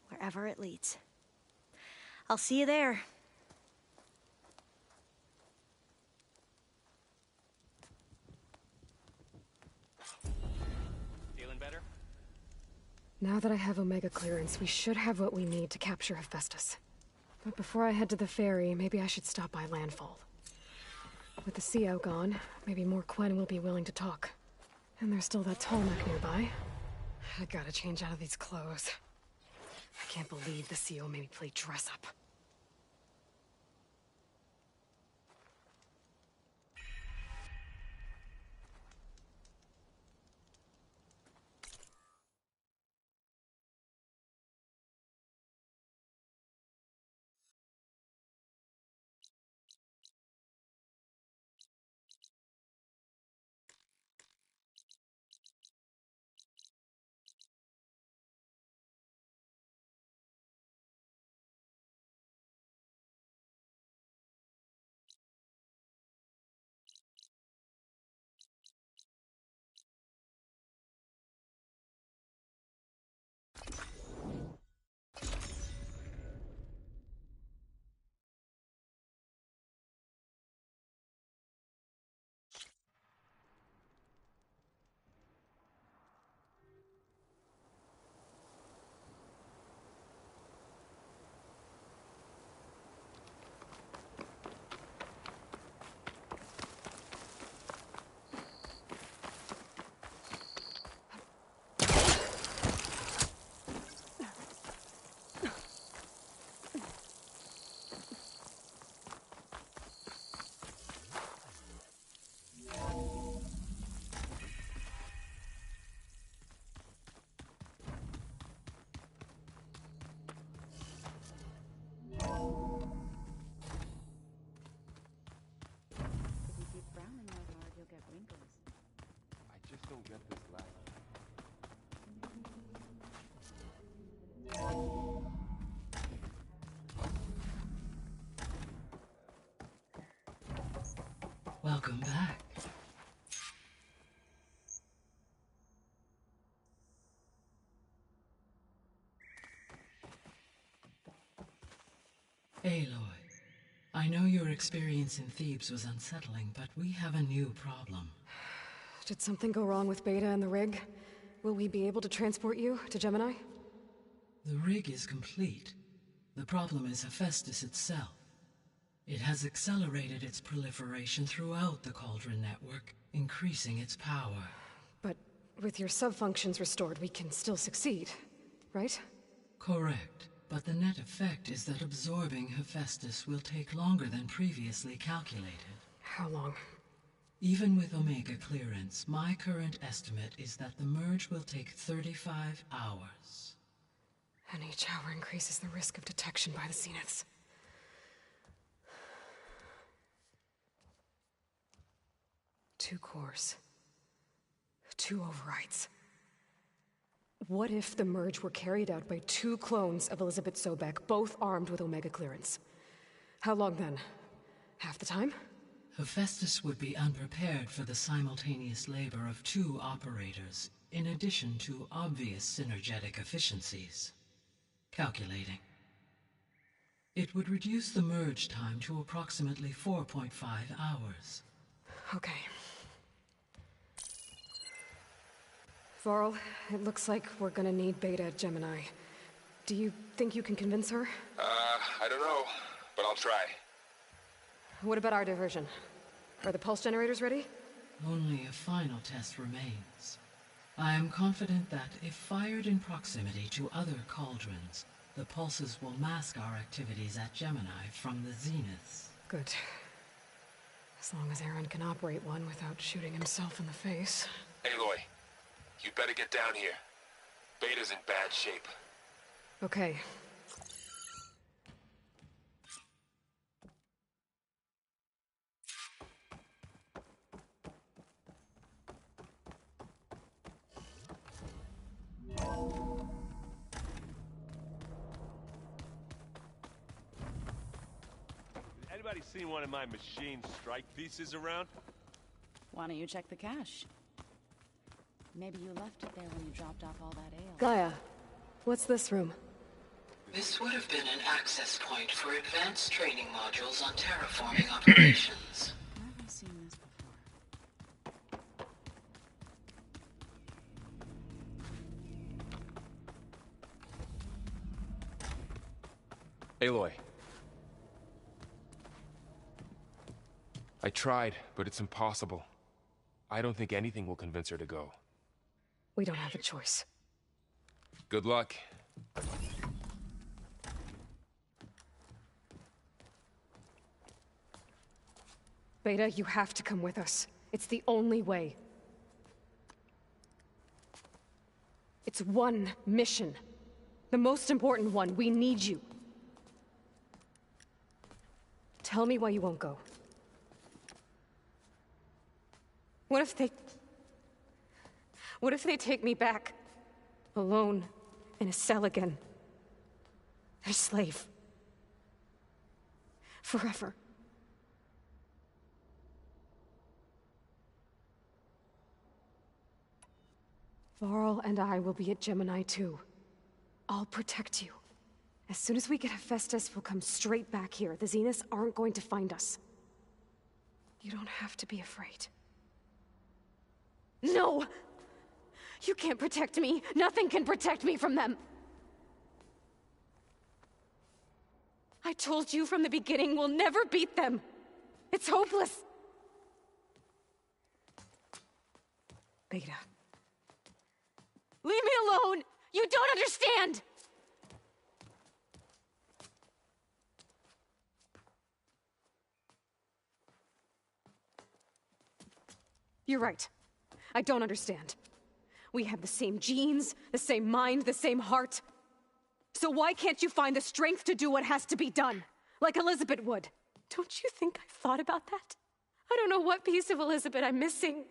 wherever it leads. I'll see you there. Feeling better? Now that I have Omega clearance, we should have what we need to capture Hephaestus. But before I head to the ferry, maybe I should stop by Landfall. With the CO gone, maybe more Quen will be willing to talk. And there's still that Tallneck nearby. I gotta change out of these clothes. I can't believe the CO made me play dress up. Don't get this last. Welcome back. Aloy, I know your experience in Thebes was unsettling, but we have a new problem. Did something go wrong with Beta and the rig? Will we be able to transport you to Gemini? The rig is complete. The problem is Hephaestus itself. It has accelerated its proliferation throughout the Cauldron network, increasing its power. But with your sub-functions restored, we can still succeed, right? Correct. But the net effect is that absorbing Hephaestus will take longer than previously calculated. How long? Even with Omega clearance, my current estimate is that the merge will take 35 hours. And each hour increases the risk of detection by the Zeniths. 2 cores. 2 overrides. What if the merge were carried out by 2 clones of Elizabeth Sobek, both armed with Omega clearance? How long then? Half the time? Hephaestus would be unprepared for the simultaneous labor of 2 operators, in addition to obvious synergetic efficiencies. Calculating. It would reduce the merge time to approximately 4.5 hours. Okay. Varl, it looks like we're gonna need Beta at Gemini. Do you think you can convince her? I don't know, but I'll try. What about our diversion? Are the pulse generators ready? Only a final test remains. I am confident that if fired in proximity to other cauldrons, the pulses will mask our activities at Gemini from the zeniths. Good. As long as Aaron can operate one without shooting himself in the face. Aloy, you better get down here. Beta's in bad shape. Okay. Anybody seen one of my machine strike pieces around? Why don't you check the cache? Maybe you left it there when you dropped off all that ale. Gaia, what's this room? This would have been an access point for advanced training modules on terraforming operations. Where have I seen this before? Aloy. I tried, but it's impossible. I don't think anything will convince her to go. We don't have a choice. Good luck. Beta, you have to come with us. It's the only way. It's one mission. The most important one. We need you. Tell me why you won't go. What if they take me back? Alone, in a cell again. A slave. Forever. Varl and I will be at Gemini too. I'll protect you. As soon as we get Hephaestus, we'll come straight back here. The Zeniths aren't going to find us. You don't have to be afraid. No! You can't protect me. Nothing can protect me from them. I told you from the beginning, we'll never beat them. It's hopeless. Beta. Leave me alone! You don't understand! You're right. I don't understand. We have the same genes, the same mind, the same heart. So why can't you find the strength to do what has to be done? Like Elizabeth would. Don't you think I've thought about that? I don't know what piece of Elizabeth I'm missing.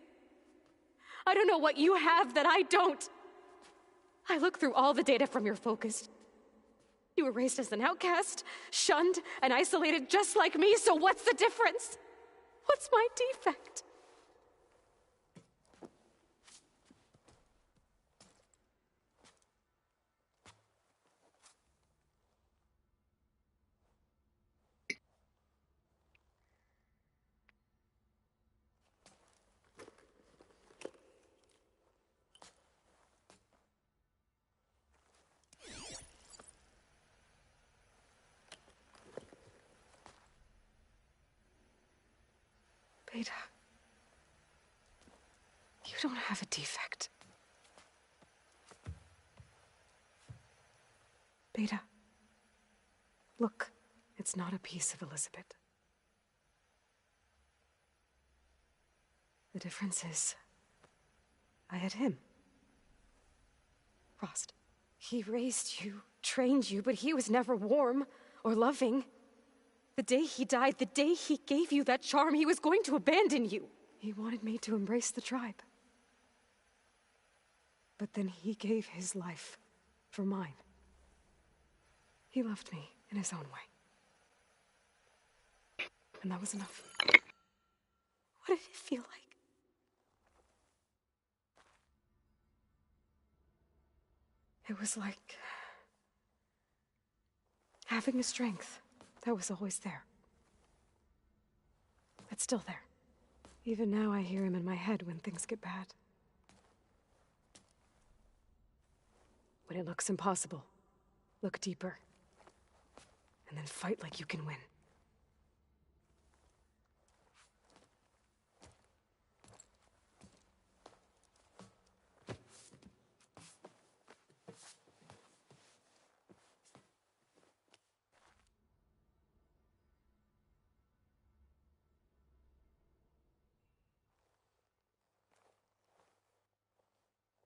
I don't know what you have that I don't. I look through all the data from your focus. You were raised as an outcast, shunned, and isolated just like me, so what's the difference? What's my defect? Beta, you don't have a defect. Beta, look, it's not a piece of Elizabeth. The difference is, I had him. Frost. He raised you, trained you, but he was never warm or loving. The day he died, the day he gave you that charm, he was going to abandon you. He wanted me to embrace the tribe. But then he gave his life for mine. He loved me in his own way. And that was enough. What did it feel like? It was like having a strength that was always there. It's still there. Even now I hear him in my head when things get bad. When it looks impossible, look deeper. And then fight like you can win.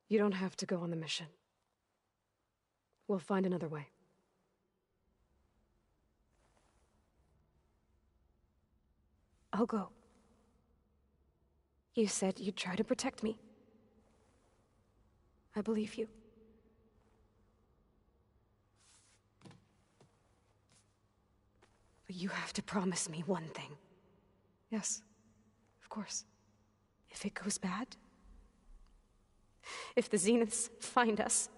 You don't have to go on the mission. We'll find another way. I'll go. You said you'd try to protect me. I believe you. But you have to promise me one thing. Yes, of course. If it goes bad, if the Zeniths find us,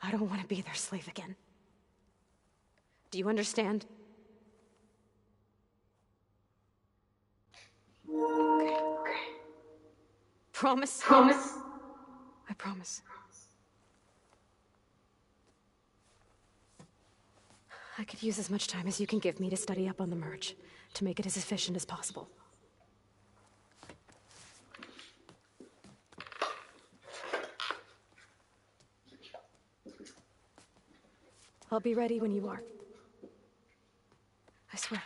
I don't want to be their slave again. Do you understand? Okay. Promise? Promise? I promise. I could use as much time as you can give me to study up on the merge, to make it as efficient as possible. I'll be ready when you are. I swear.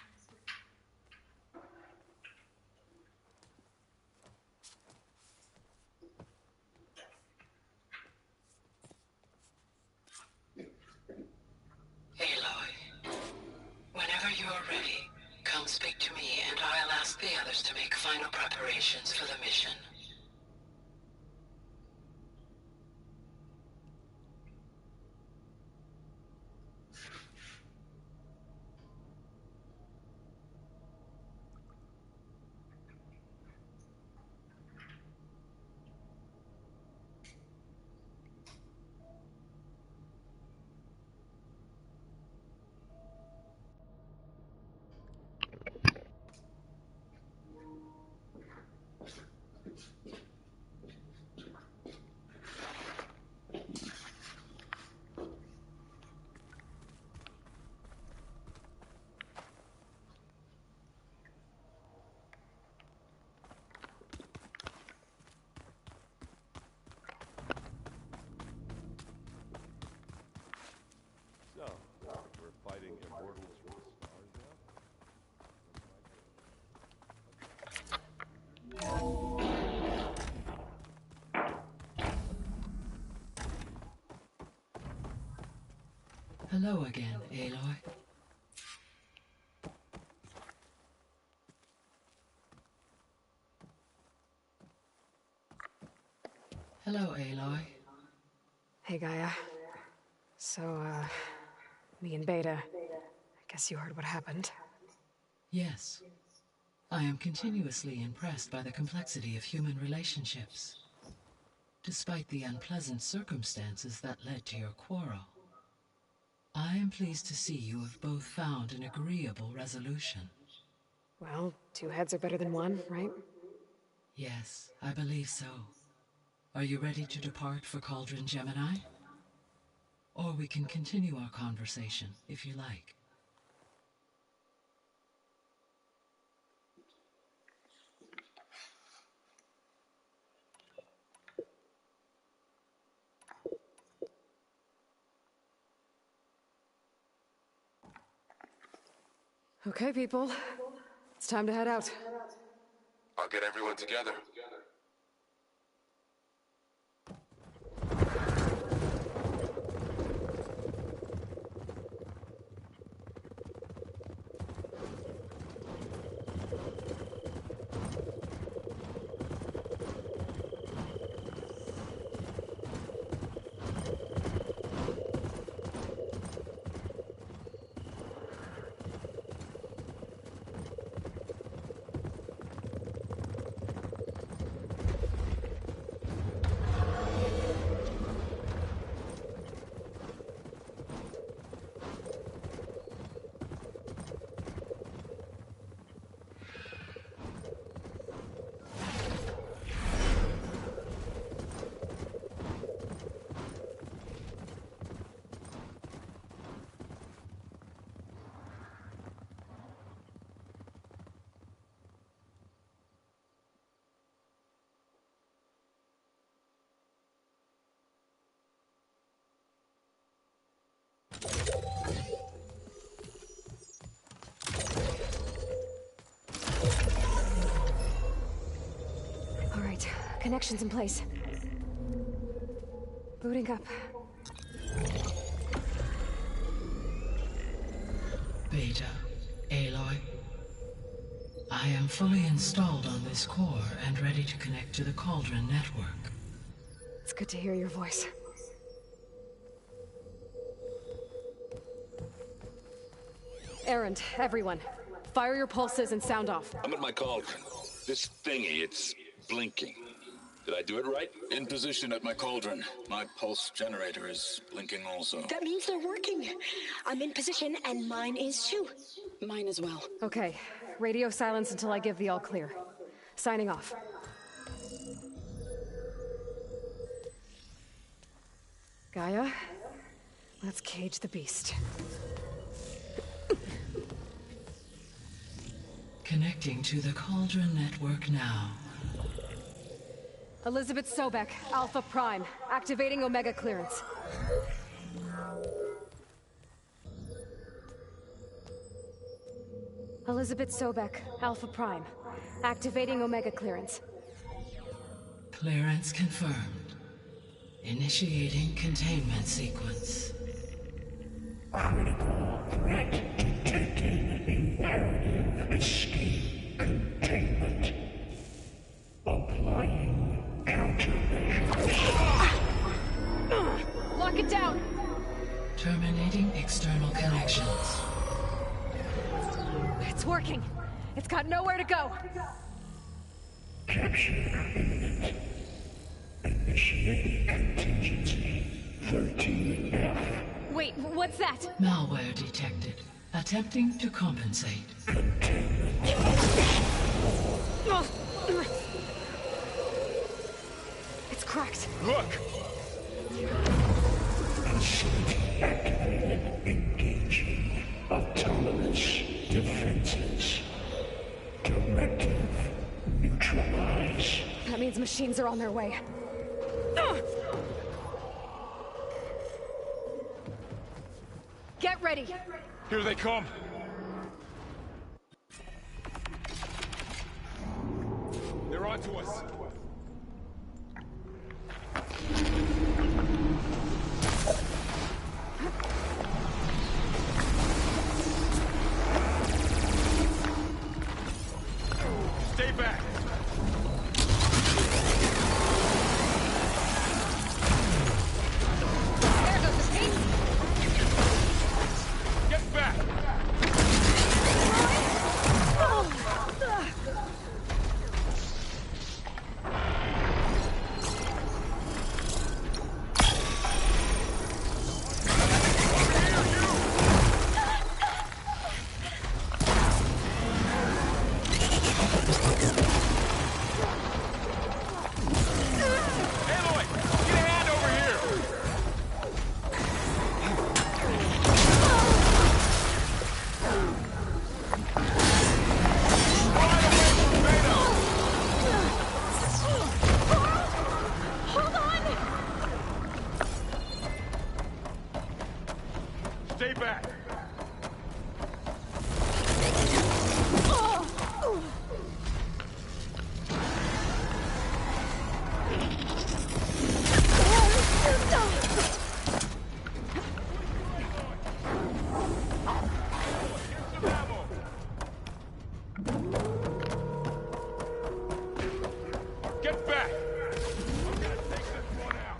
Aloy, whenever you are ready, come speak to me and I'll ask the others to make final preparations for the mission. So, we're fighting immortals from the stars Hello again, Aloy. Hello, Aloy. Hey, Gaia. So, me and Beta, I guess you heard what happened. Yes. I am continuously impressed by the complexity of human relationships. Despite the unpleasant circumstances that led to your quarrel, I am pleased to see you have both found an agreeable resolution. Well, two heads are better than one, right? Yes, I believe so. Are you ready to depart for Cauldron Gemini? Or we can continue our conversation, if you like. Okay, people. It's time to head out. I'll get everyone together. connections in place. Booting up. Beta, Aloy. I am fully installed on this core and ready to connect to the Cauldron network. It's good to hear your voice. Errand, everyone. Fire your pulses and sound off. I'm at my cauldron. This thingy, it's blinking. Did I do it right? In position at my cauldron. My pulse generator is blinking also. That means they're working. I'm in position and mine is too. Mine as well. Okay. Radio silence until I give the all clear. Signing off. Gaia, let's cage the beast. Connecting to the Cauldron network now. Elizabeth Sobek, Alpha Prime, activating Omega clearance. Elizabeth Sobek, Alpha Prime, activating Omega clearance. Clearance confirmed. Initiating containment sequence. Critical threat detected. Imperative escape containment. Applying countermeasures. Lock it down! Terminating external connections. It's working. It's got nowhere to go. Capture imminent. Initiate contingency 13F. Wait, what's that? Malware detected. Attempting to compensate. It's cracked. Look! Facility activated. Engaging autonomous defenses. Directive neutralize. That means machines are on their way. Get ready! Here they come! They're onto us! Stay back! There goes the paint! Get back! Stay back! Get back! I'm gonna take this one out.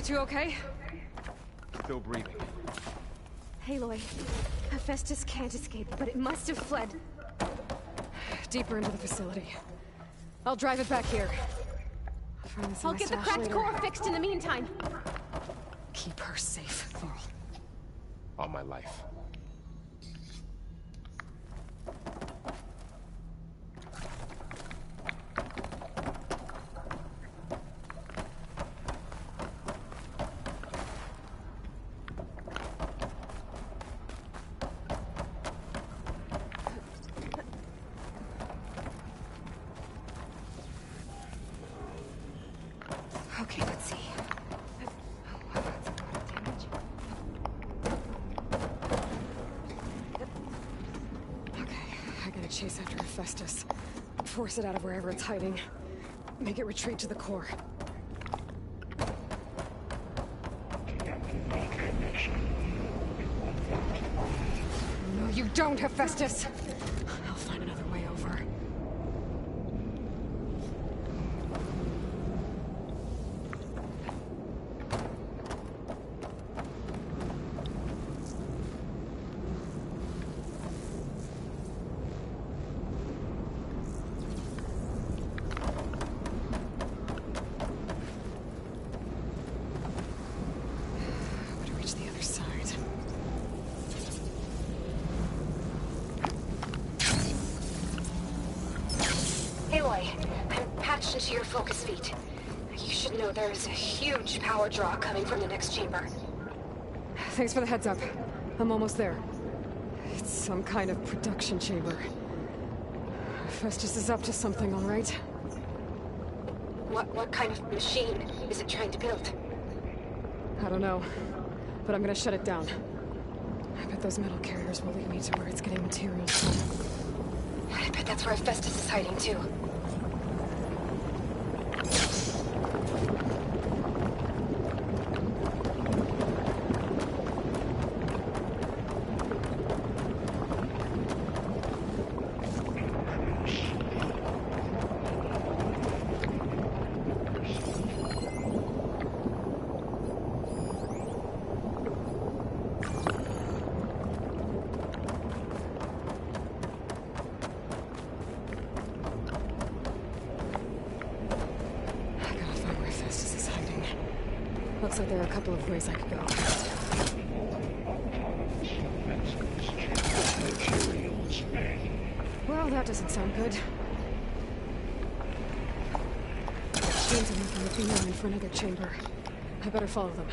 two okay? Still breathing. Aloy, Hephaestus can't escape, but it must have fled. Deeper into the facility. I'll drive it back here. I'll get the cracked core fixed in the meantime. Keep her safe, Thorl. On my life. Okay, let's see. Okay, I gotta chase after Hephaestus. Force it out of wherever it's hiding. Make it retreat to the core. No, you don't, Hephaestus! I'll find another way over. Aloy, I'm patched into your focus feed. You should know there's a huge power draw coming from the next chamber. Thanks for the heads up. I'm almost there. It's some kind of production chamber. Festus is up to something, all right? What kind of machine is it trying to build? I don't know, but I'm gonna shut it down. I bet those metal carriers will lead me to where it's getting materials from. I bet that's where Festus is hiding, too. Looks like there are a couple of ways I could go. Well, that doesn't sound good. Chains are making a beeline for another chamber. I better follow them.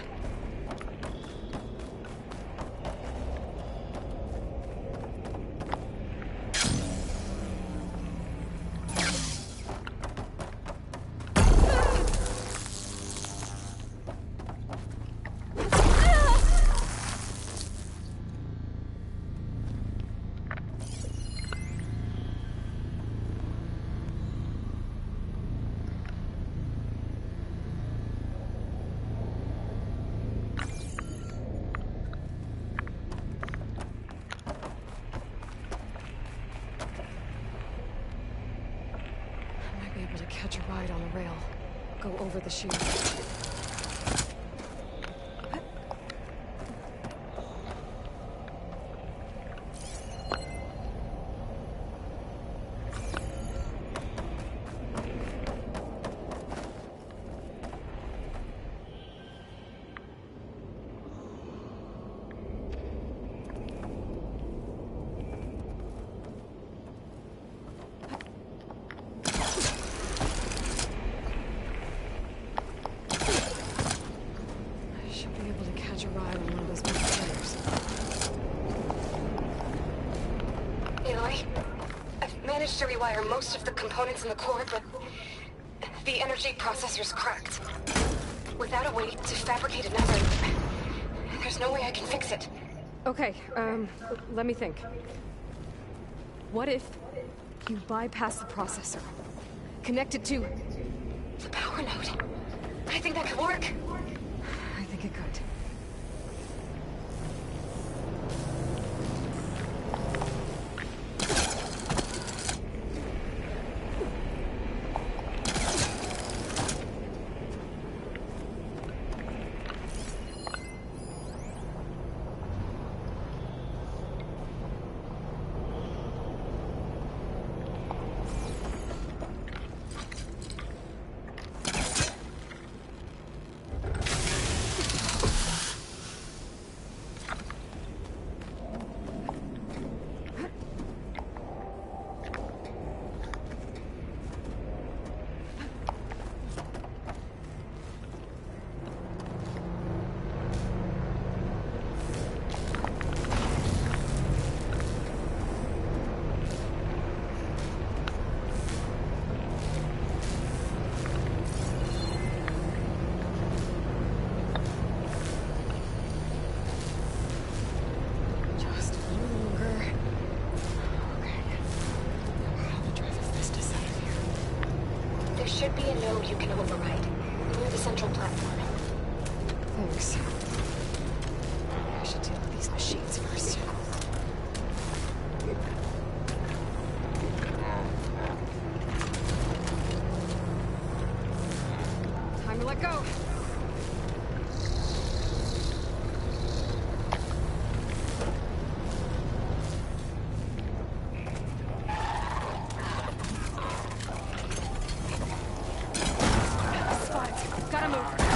Able to catch a ride on the rail. Go over the shield. To rewire most of the components in the core, but the energy processor's cracked. Without a way to fabricate another, there's no way I can fix it. Okay, let me think. What if you bypass the processor? Connect it to the power node. I think that could work. I think it could. be a node you can override near the central platform. Thanks. I should deal with these machines first. Time to let go. Spot. Gotta move.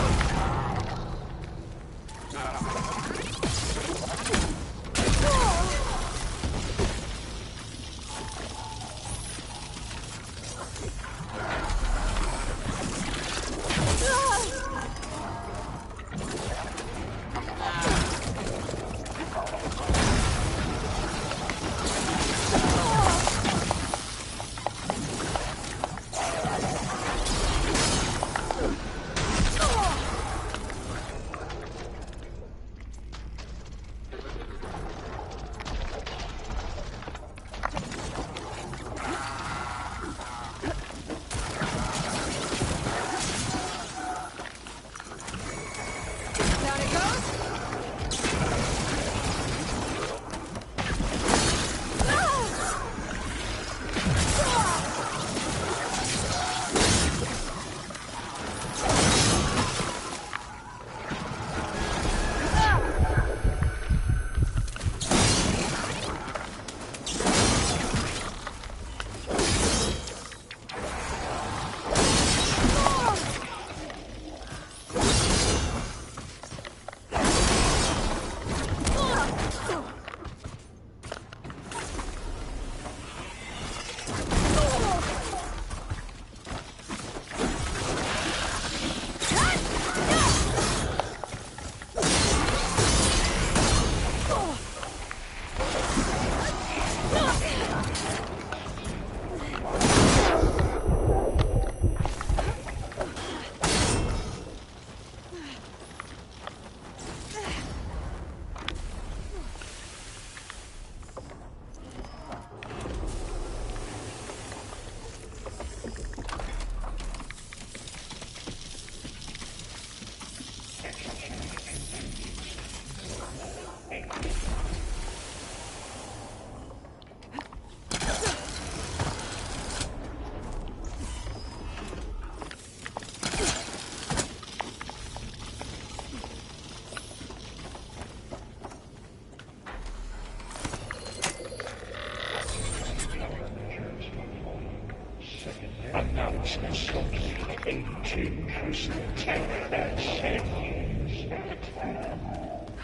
Announcements complete. 18%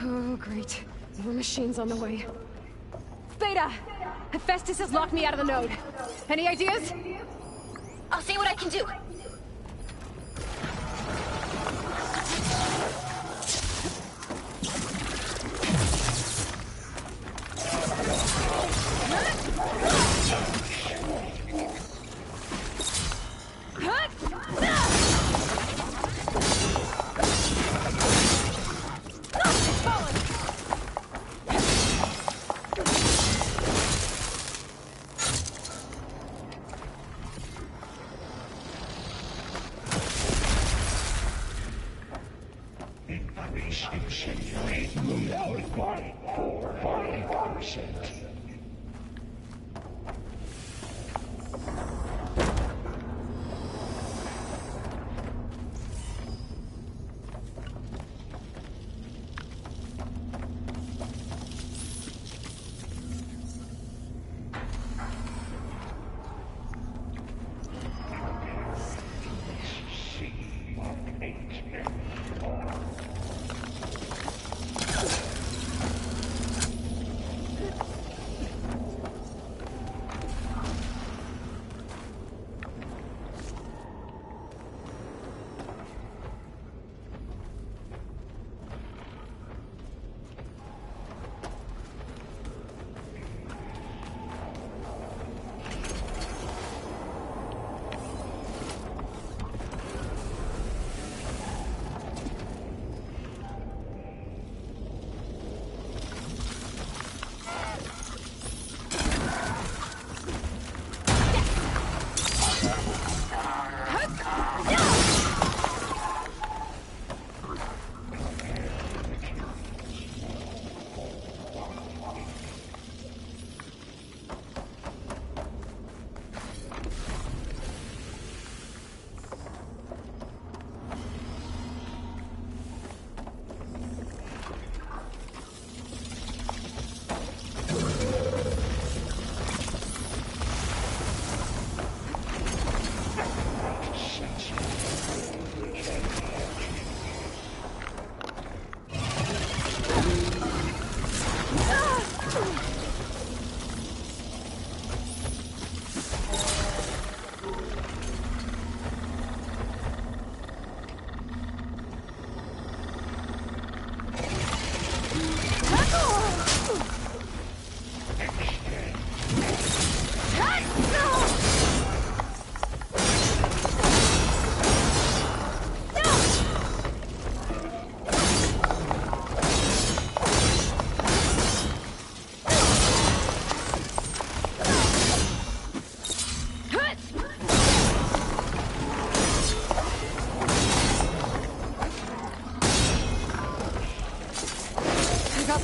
Oh, great. More machines on the way. Beta! Hephaestus has locked me out of the node. Any ideas? I'll see what I can do. Increase incendiary by 40%.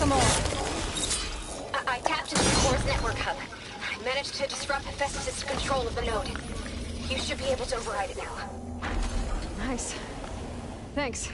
them all. I tapped into the core's network hub. I managed to disrupt Hephaestus' control of the node. You should be able to override it now. Nice. Thanks.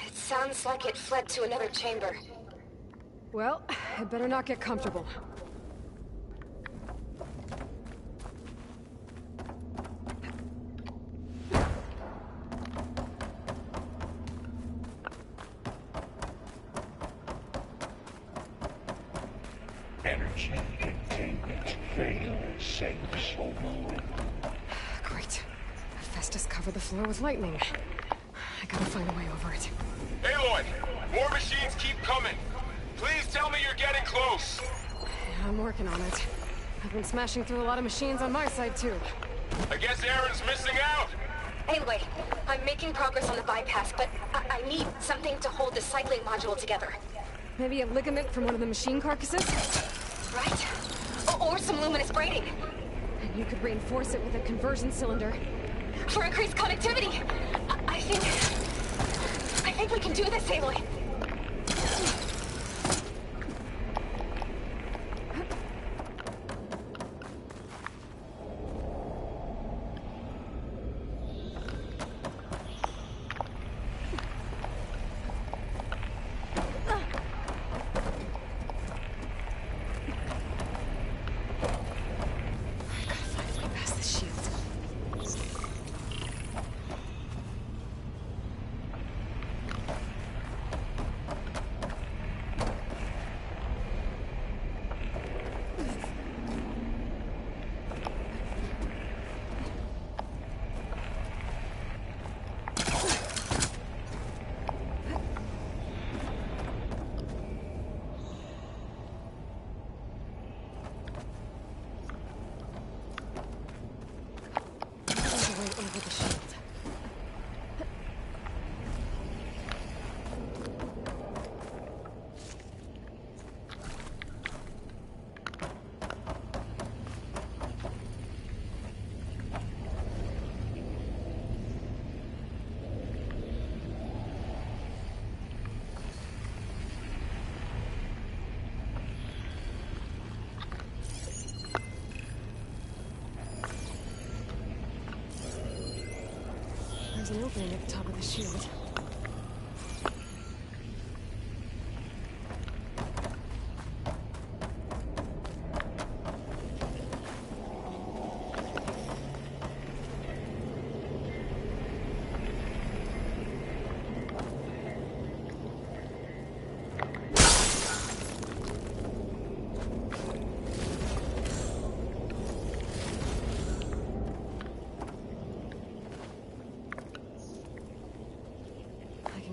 It sounds like it fled to another chamber. Well, I better not get comfortable. Energy containment failed. Sinks overload. Great. Hephaestus covered the floor with lightning. I gotta find a way over it. Aloy, more machines keep coming. Please tell me you're getting close. Yeah, I'm working on it. I've been smashing through a lot of machines on my side, too. I guess Aaron's missing out. Anyway, I'm making progress on the bypass, but I need something to hold the cycling module together. Maybe a ligament from one of the machine carcasses? Right. Or some luminous braiding. And you could reinforce it with a conversion cylinder. For increased connectivity! I think we can do this, Aloy. Over the shield. There's an opening at the top of the shield.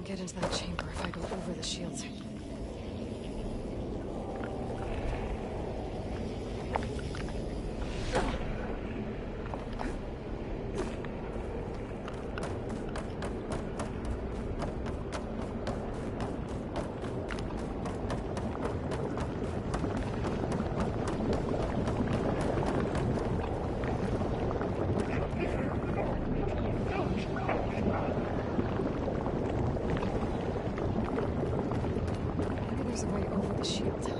Get into that chamber if I go over the shields. There's a way over the shield.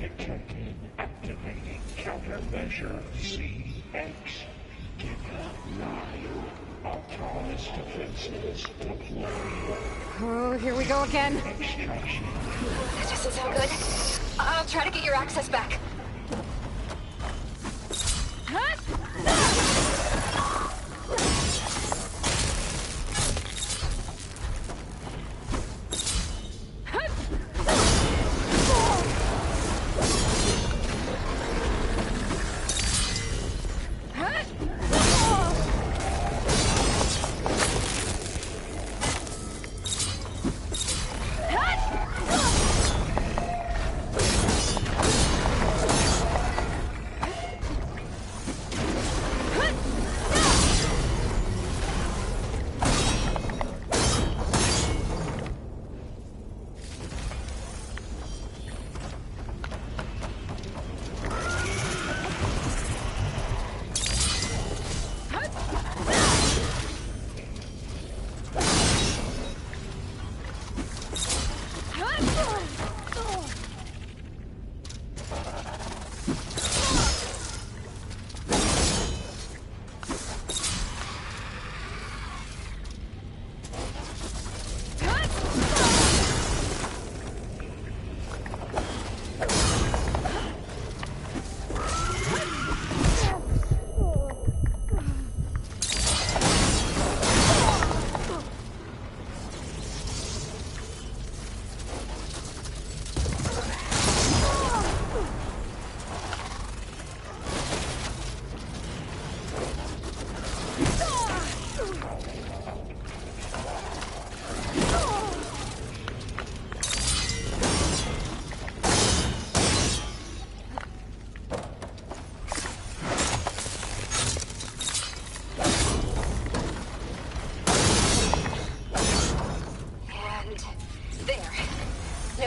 Detecting activating countermeasure CX. Kidnap 9. Autonomous defenses deployed. Oh, here we go again. Extraction. That doesn't sound good. I'll try to get your access back.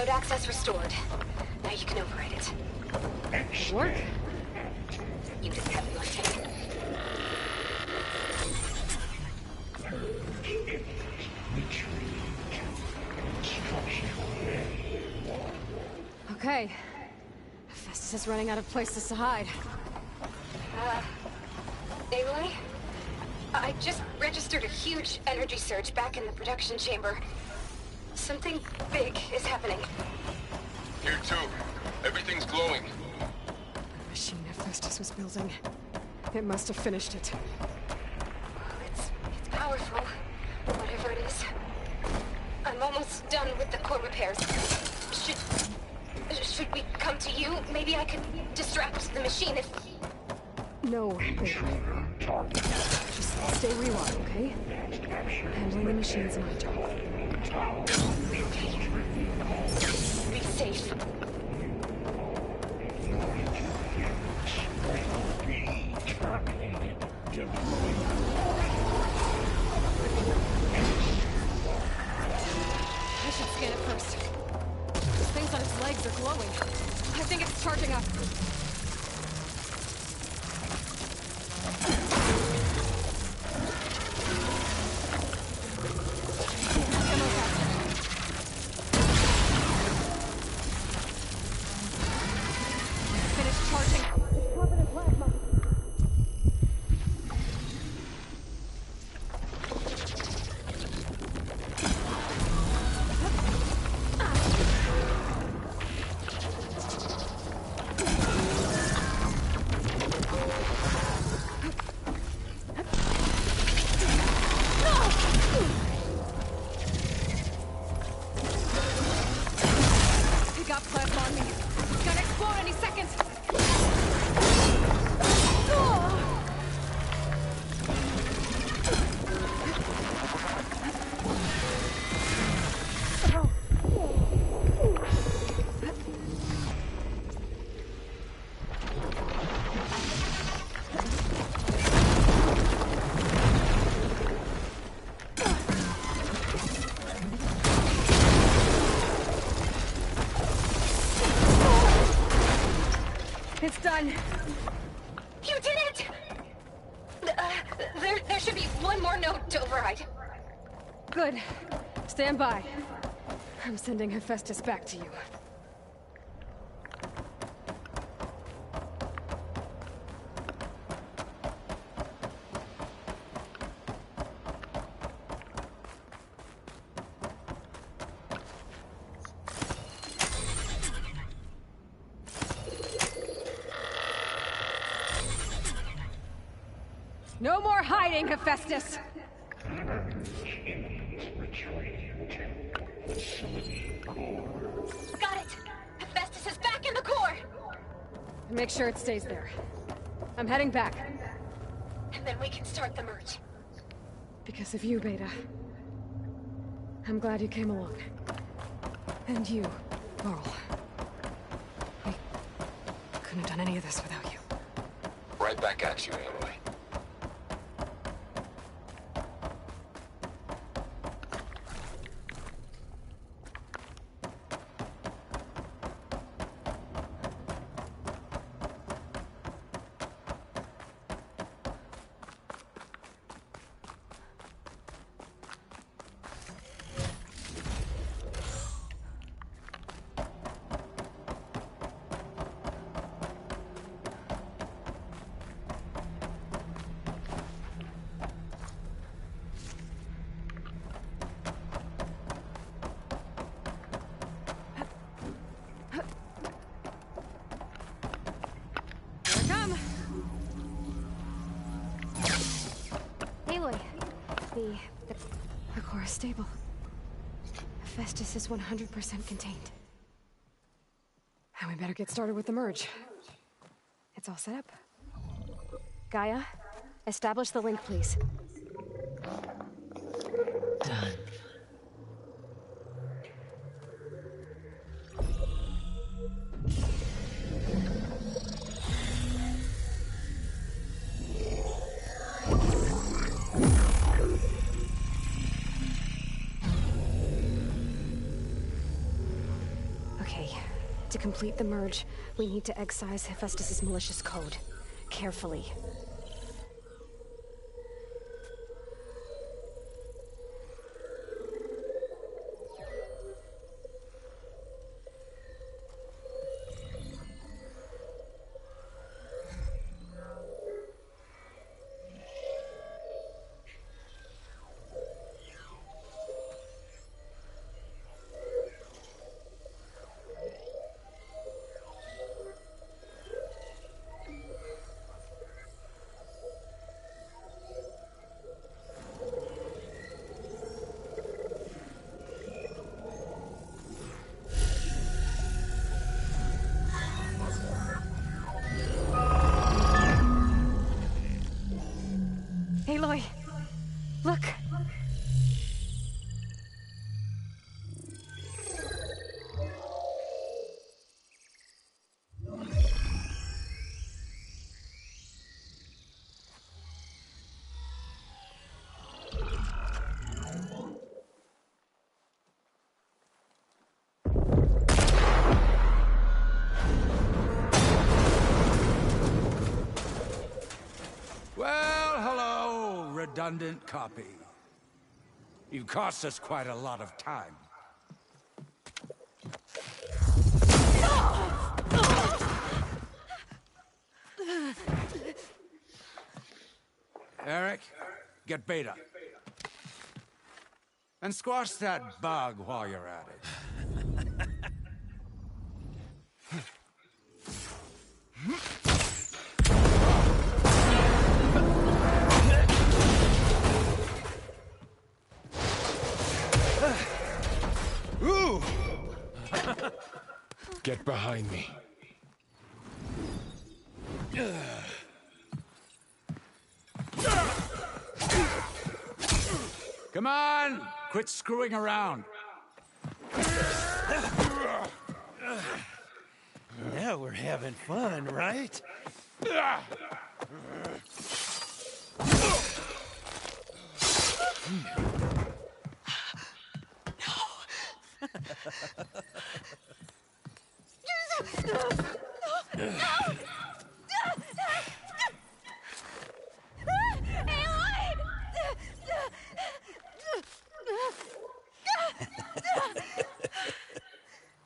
Access restored. Now you can override it. Work? You did the heavy lifting. Okay. Festus is running out of places to hide. Aloy? I just registered a huge energy surge back in the production chamber. Something big is happening. Here too. Everything's glowing. The machine Festus was building. It must have finished it. It's powerful, whatever it is. I'm almost done with the core repairs. Should we come to you? Maybe I could distract the machine if... No, baby. Just stay where you are, okay? Handling the machine's my job. Be safe. I should scan it first. Those things on its legs are glowing. I think it's charging up. It's done. You did it! There should be one more node to override. Good. Stand by. I'm sending Hephaestus back to you. No more hiding, Hephaestus! Got it! Hephaestus is back in the core! Make sure it stays there. I'm heading back. And then we can start the merge. Because of you, Beta. I'm glad you came along. And you, Laurel. We couldn't have done any of this without you. Right back at you, Aloy. Aloy, the core is stable. Hephaestus is 100% contained. And we better get started with the merge. It's all set up. Gaia, establish the link, please. Done. To complete the merge, we need to excise Hephaestus' malicious code. Carefully. Aloy, look! Redundant copy. You've cost us quite a lot of time. Eric, get Beta. And squash that bug while you're at it. Ooh! Get behind me. Come on! Quit screwing around. Now we're having fun, right?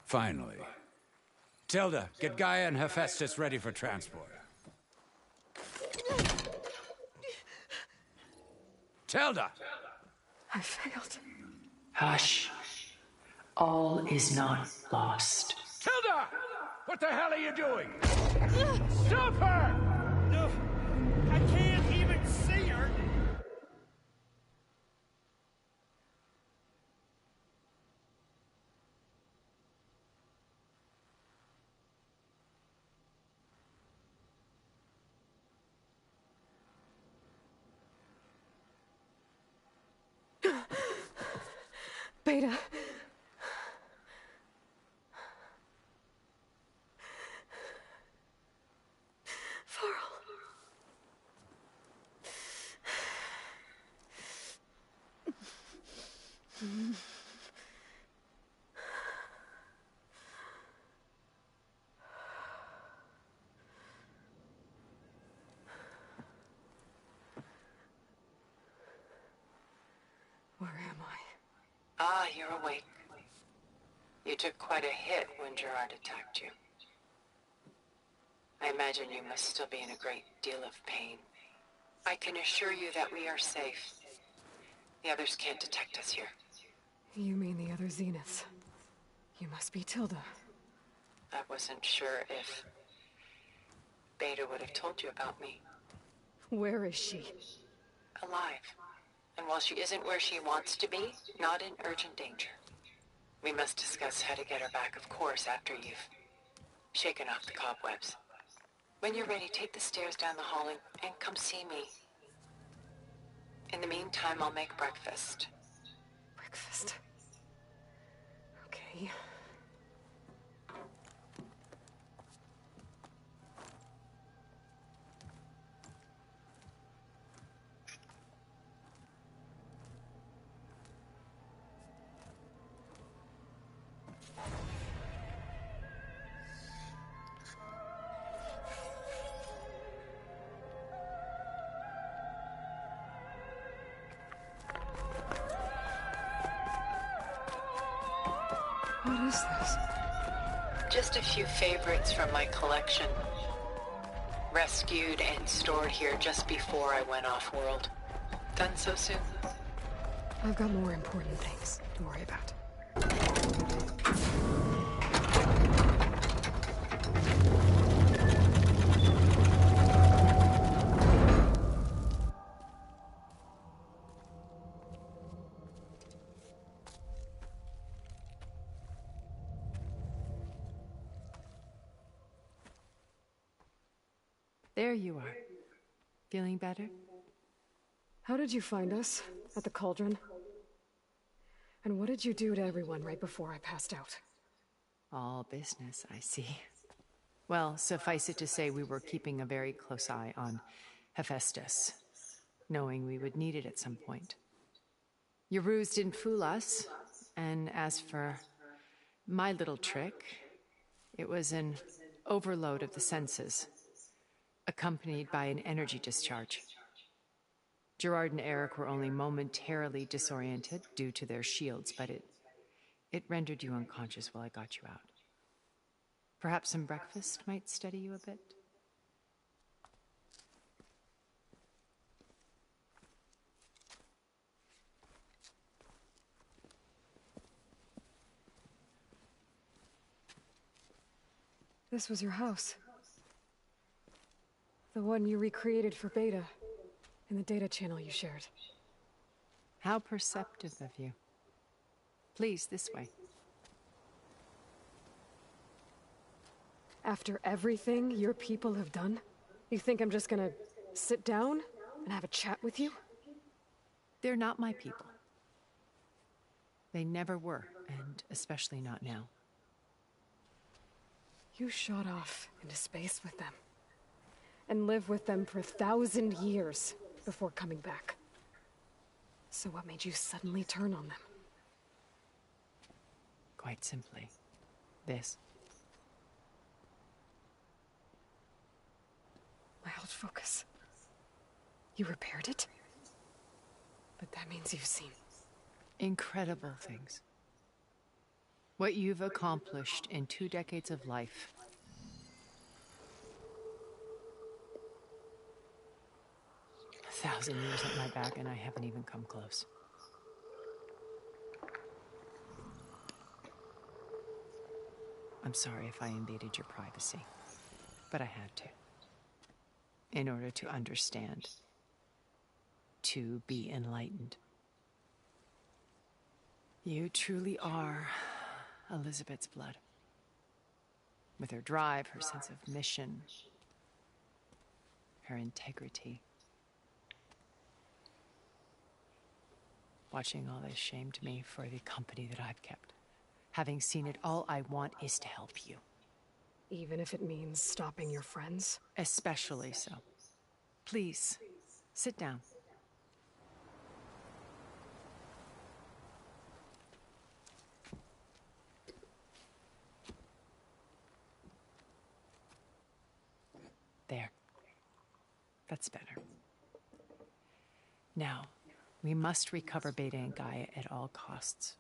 Finally. Tilda, get Gaia and Hephaestus ready for transport. Tilda! I failed. Hush. All is not lost. Tilda! What the hell are you doing? Stop her! No, I can't even see her! Beta. Where am I? Ah, you're awake. You took quite a hit when Gerard attacked you. I imagine you must still be in a great deal of pain. I can assure you that we are safe. The others can't detect us here. You mean the other Zeniths? You must be Tilda. I wasn't sure if Beta would have told you about me. Where is she? Alive. And while she isn't where she wants to be, not in urgent danger. We must discuss how to get her back, of course, after you've shaken off the cobwebs. When you're ready, take the stairs down the hall and come see me. In the meantime, I'll make breakfast. Breakfast? Okay. What is this? Just a few favorites from my collection. Rescued and stored here just before I went off-world. Done so soon? I've got more important things to worry about. There you are. Feeling better? How did you find us? At the cauldron? And what did you do to everyone right before I passed out? All business, I see. Well, suffice it to say we were keeping a very close eye on Hephaestus, knowing we would need it at some point. Your ruse didn't fool us, and as for my little trick, it was an overload of the senses, accompanied by an energy discharge. Gerard and Eric were only momentarily disoriented due to their shields, but it rendered you unconscious while I got you out. Perhaps some breakfast might steady you a bit? This was your house. The one you recreated for Beta, in the data channel you shared. How perceptive of you. Please, this way. After everything your people have done, you think I'm just gonna sit down and have a chat with you? They're not my people. They never were, and especially not now. You shot off into space with them, and lived with them for 1,000 years before coming back. So what made you suddenly turn on them? Quite simply, this. My old focus. You repaired it? But that means you've seen incredible things. What you've accomplished in 2 decades of life. A 1,000 years at my back, and I haven't even come close. I'm sorry if I invaded your privacy, but I had to. In order to understand, to be enlightened. You truly are Elizabeth's blood. With her drive, her sense of mission, her integrity. Watching all this shamed me for the company that I've kept. Having seen it, all I want is to help you. Even if it means stopping your friends? Especially so. Please, sit down. There. That's better. Now, we must recover Beta and Gaia at all costs.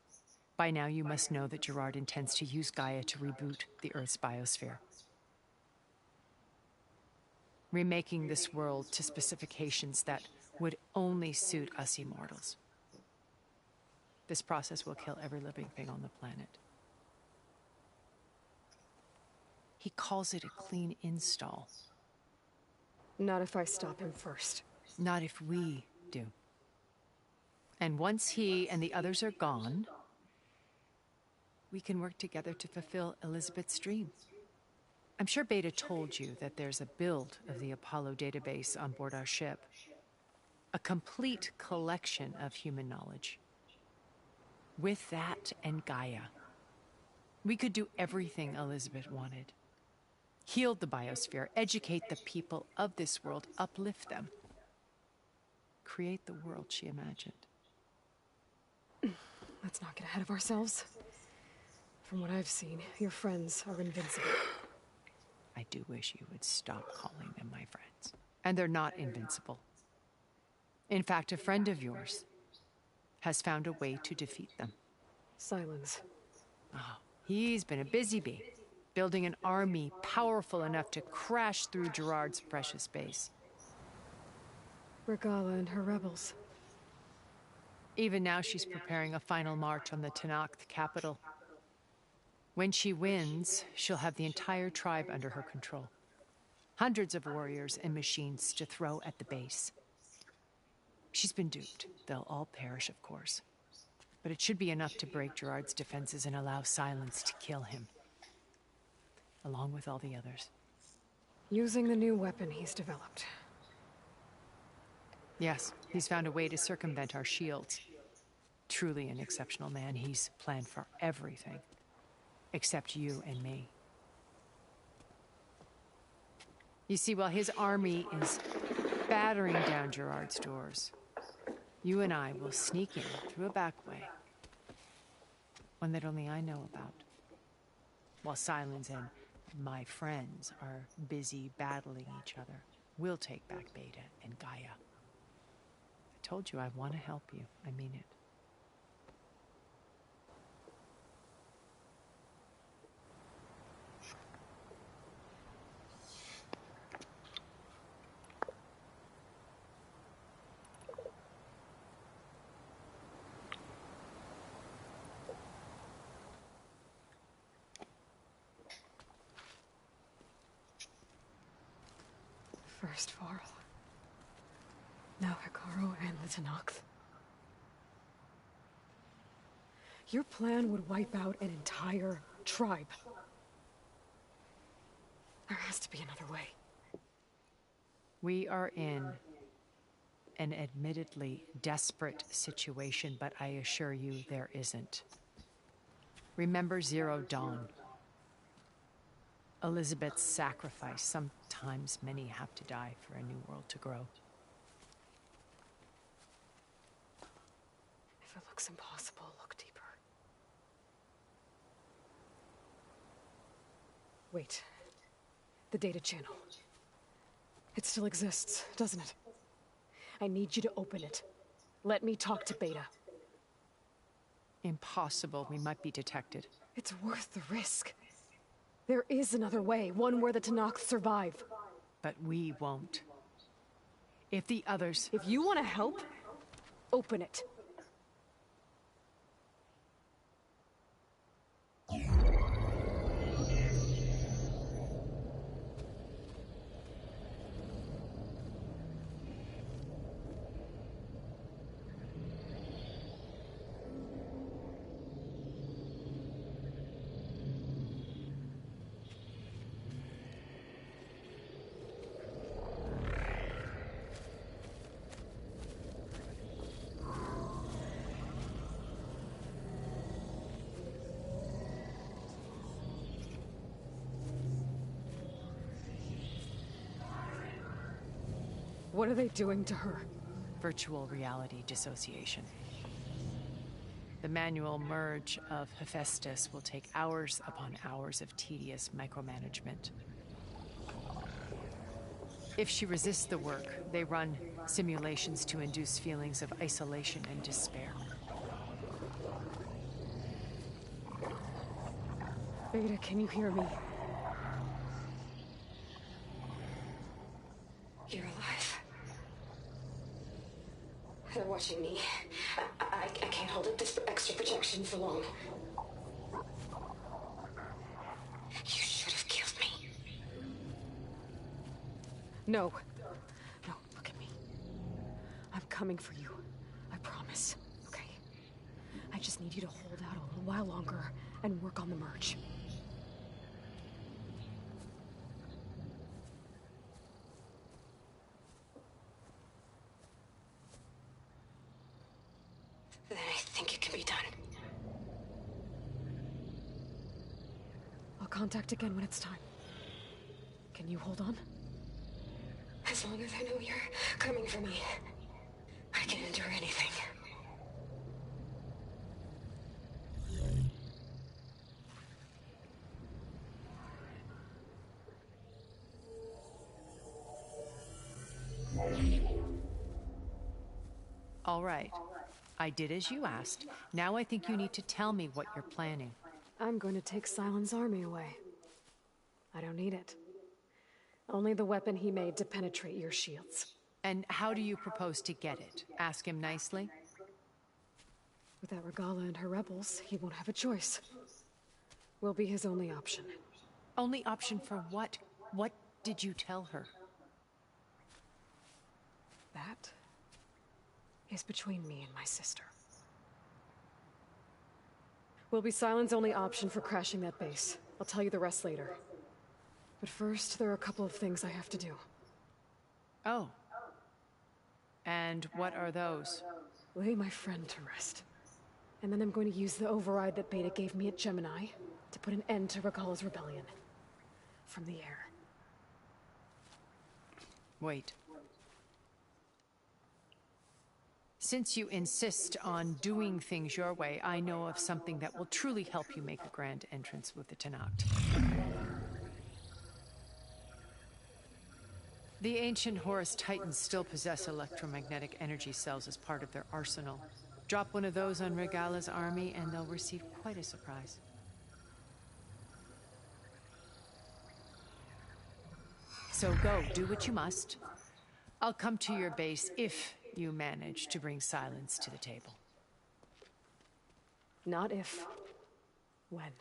By now, you must know that Gerard intends to use Gaia to reboot the Earth's biosphere. Remaking this world to specifications that would only suit us immortals. This process will kill every living thing on the planet. He calls it a clean install. Not if I stop him first. Not if we do. And once he and the others are gone, we can work together to fulfill Elizabeth's dream. I'm sure Beta told you that there's a build of the Apollo database on board our ship. A complete collection of human knowledge. With that and Gaia, we could do everything Elizabeth wanted. Heal the biosphere, educate the people of this world, uplift them. Create the world she imagined. Let's not get ahead of ourselves. From what I've seen, your friends are invincible. I do wish you would stop calling them my friends. And they're not invincible. In fact, a friend of yours has found a way to defeat them. Silence. Oh, he's been a busy bee, building an army powerful enough to crash through Gerard's precious base. Regala and her rebels. Even now, she's preparing a final march on the Tenakth capital. When she wins, she'll have the entire tribe under her control. Hundreds of warriors and machines to throw at the base. She's been duped. They'll all perish, of course. But it should be enough to break Gerard's defenses and allow Silence to kill him. Along with all the others. Using the new weapon he's developed. Yes, he's found a way to circumvent our shields. Truly an exceptional man. He's planned for everything. Except you and me. You see, while his army is battering down Gerard's doors, you and I will sneak in through a back way. One that only I know about. While Silence and my friends are busy battling each other, we'll take back Beta and Gaia. I told you I want to help you. I mean it. First Varl. Now Hikaru and the Tenakth. Your plan would wipe out an entire tribe. There has to be another way. We are in an admittedly desperate situation, but I assure you there isn't. Remember Zero Dawn. Elizabeth's sacrifice. Sometimes many have to die for a new world to grow. If it looks impossible, look deeper. Wait. The data channel. It still exists, doesn't it? I need you to open it. Let me talk to Beta. Impossible. We might be detected. It's worth the risk. There is another way, one where the Tenakth survive. But we won't. If the others... If you want to help, open it. What are they doing to her? Virtual reality dissociation. The manual merge of Hephaestus will take hours upon hours of tedious micromanagement. If she resists the work, they run simulations to induce feelings of isolation and despair. Beta, can you hear me? You're alive. They're watching me. I can't hold up this extra protection for long. You should have killed me. No. No, look at me. I'm coming for you. I promise, okay? I just need you to hold out a little while longer and work on the merge. Then I think it can be done. I'll contact again when it's time. Can you hold on? As long as I know you're coming for me, I can endure anything. All right. I did as you asked. Now I think you need to tell me what you're planning. I'm going to take Silent's army away. I don't need it. Only the weapon he made to penetrate your shields. And how do you propose to get it? Ask him nicely? Without Regala and her rebels, he won't have a choice. We'll be his only option. Only option for what? What did you tell her? That is between me and my sister. Will be Silent's only option for crashing that base. I'll tell you the rest later. But first, there are a couple of things I have to do. Oh. And what are those? Lay my friend to rest. And then I'm going to use the override that Beta gave me at Gemini to put an end to Regala's rebellion. From the air. Wait. Since you insist on doing things your way, I know of something that will truly help you make a grand entrance with the Tenakth. The ancient Horus Titans still possess electromagnetic energy cells as part of their arsenal. Drop one of those on Regala's army and they'll receive quite a surprise. So go, do what you must. I'll come to your base if you manage to bring Silence to the table. Not if. When.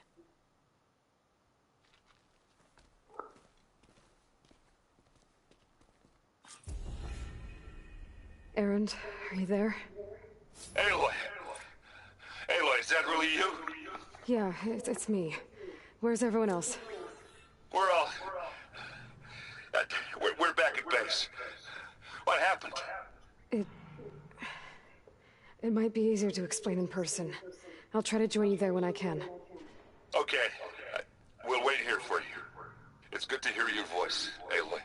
Erend, are you there? Aloy! Aloy, is that really you? Yeah, it's me. Where's everyone else? We're all... We're back at base. What happened? It might be easier to explain in person. I'll try to join you there when I can. Okay. We'll wait here for you. It's good to hear your voice, Aloy.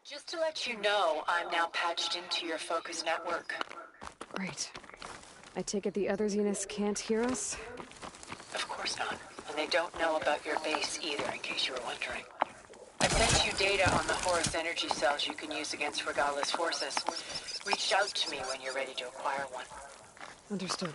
Just to let you know, I'm now patched into your focus network. Great. I take it the other Zeniths can't hear us? Of course not. And they don't know about your base either, in case you were wondering. I sent you data on the Horus energy cells you can use against Regala's forces. Reach out to me when you're ready to acquire one. Understood.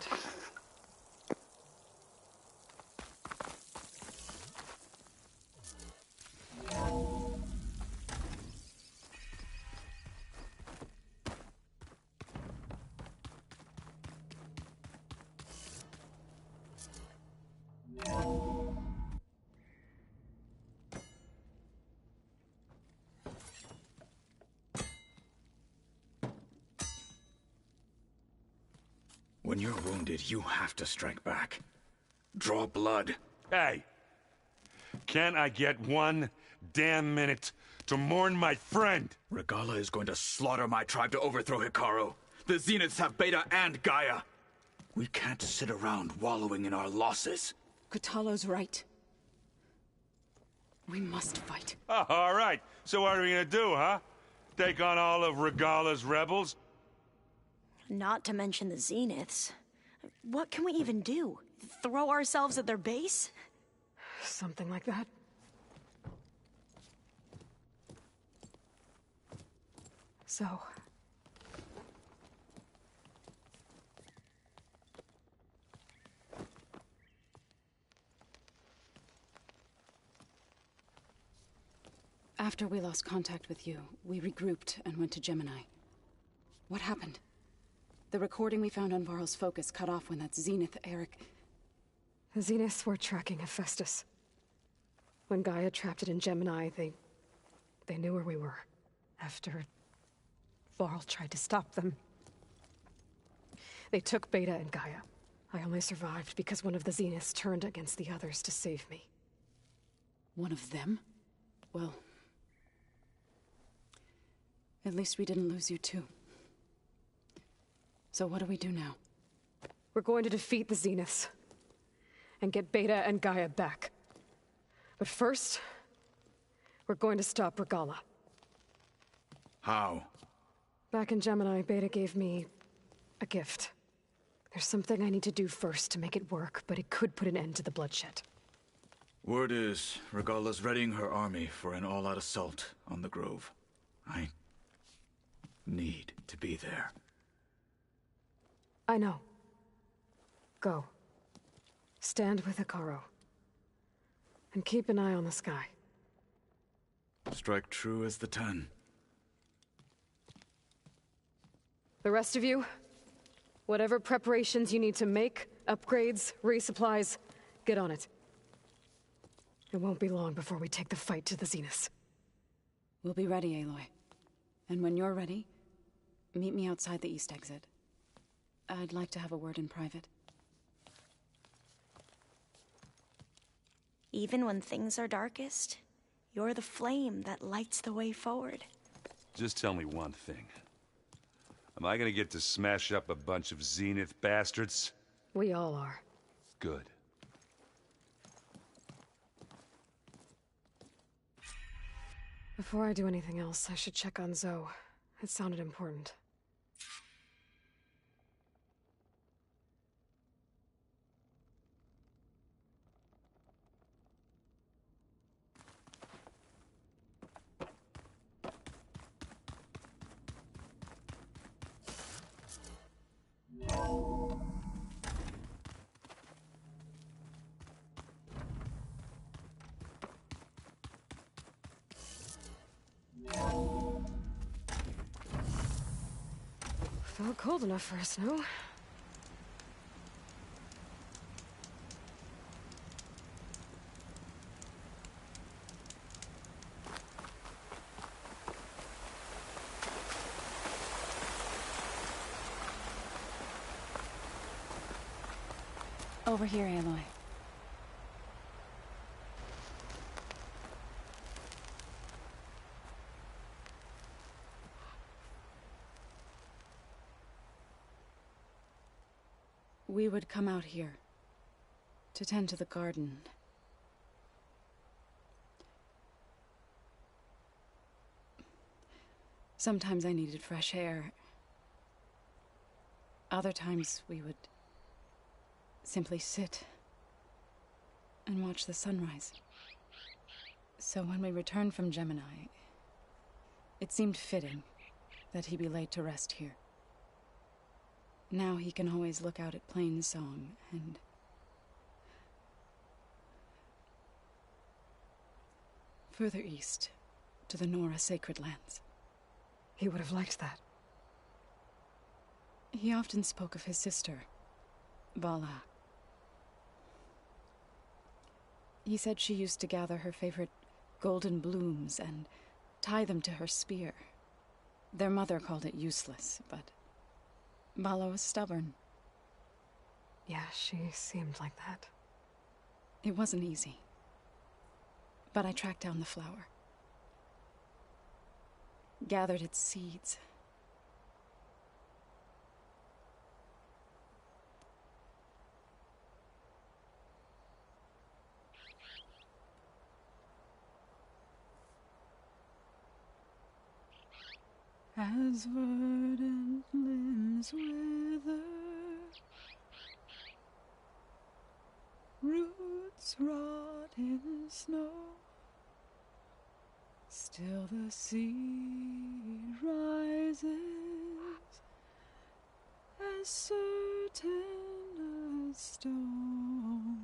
When you're wounded, you have to strike back. Draw blood. Hey! Can't I get one damn minute to mourn my friend. Regala is going to slaughter my tribe to overthrow Hikaru. The Zeniths have Beta and Gaia. We can't sit around wallowing in our losses. Kotallo's right. We must fight. Oh, all right. So what are we gonna do, huh? Take on all of Regala's rebels? Not to mention the Zeniths. What can we even do? Throw ourselves at their base? Something like that. So... After we lost contact with you, we regrouped and went to Gemini. What happened? The recording we found on Varl's focus cut off when that Zenith, Eric... The Zeniths were tracking Hephaestus. When Gaia trapped it in Gemini, they knew where we were. After Varl tried to stop them. They took Beta and Gaia. I only survived because one of the Zeniths turned against the others to save me. One of them? Well... at least we didn't lose you too. So what do we do now? We're going to defeat the Zeniths. And get Beta and Gaia back. But first, we're going to stop Regala. How? Back in Gemini, Beta gave me a gift. There's something I need to do first to make it work, but it could put an end to the bloodshed. Word is, Regala's readying her army for an all-out assault on the Grove. I need to be there. I know. Go. Stand with Hikaru. And keep an eye on the sky. Strike true as the 10. The rest of you, whatever preparations you need to make, upgrades, resupplies, get on it. It won't be long before we take the fight to the Zeniths. We'll be ready, Aloy. And when you're ready, meet me outside the east exit. I'd like to have a word in private. Even when things are darkest, you're the flame that lights the way forward. Just tell me one thing. Am I gonna get to smash up a bunch of Zenith bastards? We all are. Good. Before I do anything else, I should check on Zoe. It sounded important. Felt cold enough for a snow. Over here, Aloy. We would come out here to tend to the garden. Sometimes I needed fresh air. Other times we would simply sit and watch the sunrise. So when we returned from Gemini, it seemed fitting that he be laid to rest here. Now he can always look out at Plainsong and... further east, to the Nora sacred lands. He would have liked that. He often spoke of his sister, Vala. He said she used to gather her favorite golden blooms and tie them to her spear. Their mother called it useless, but Vala was stubborn. Yeah, she seemed like that. It wasn't easy. But I tracked down the flower. Gathered its seeds. As verdant limbs wither, roots rot in snow, still the seed rises, as certain as stone.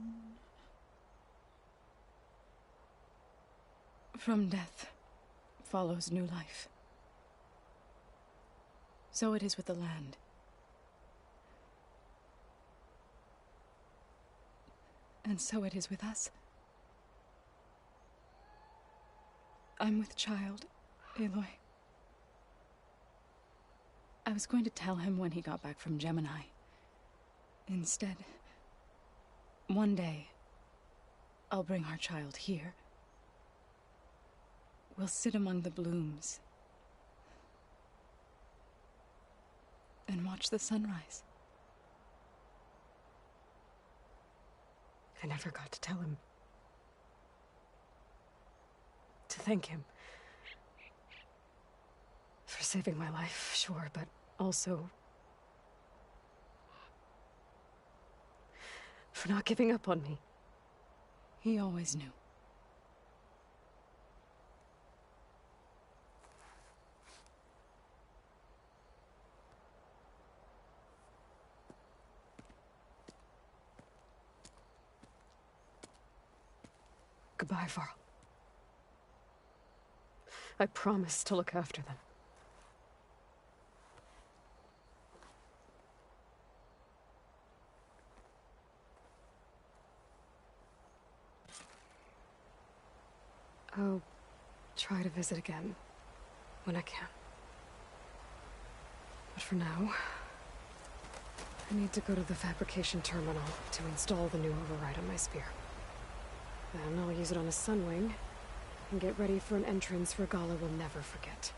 From death follows new life. So it is with the land. And so it is with us. I'm with child, Aloy. I was going to tell him when he got back from Gemini. Instead, one day, I'll bring our child here. We'll sit among the blooms and watch the sunrise. I never got to tell him. To thank him. For saving my life, sure, but also for not giving up on me. He always knew. Goodbye, Varl. I promise to look after them. I'll try to visit again when I can. But for now, I need to go to the fabrication terminal to install the new override on my spear. Then I'll use it on a sunwing and get ready for an entrance Regala will never forget.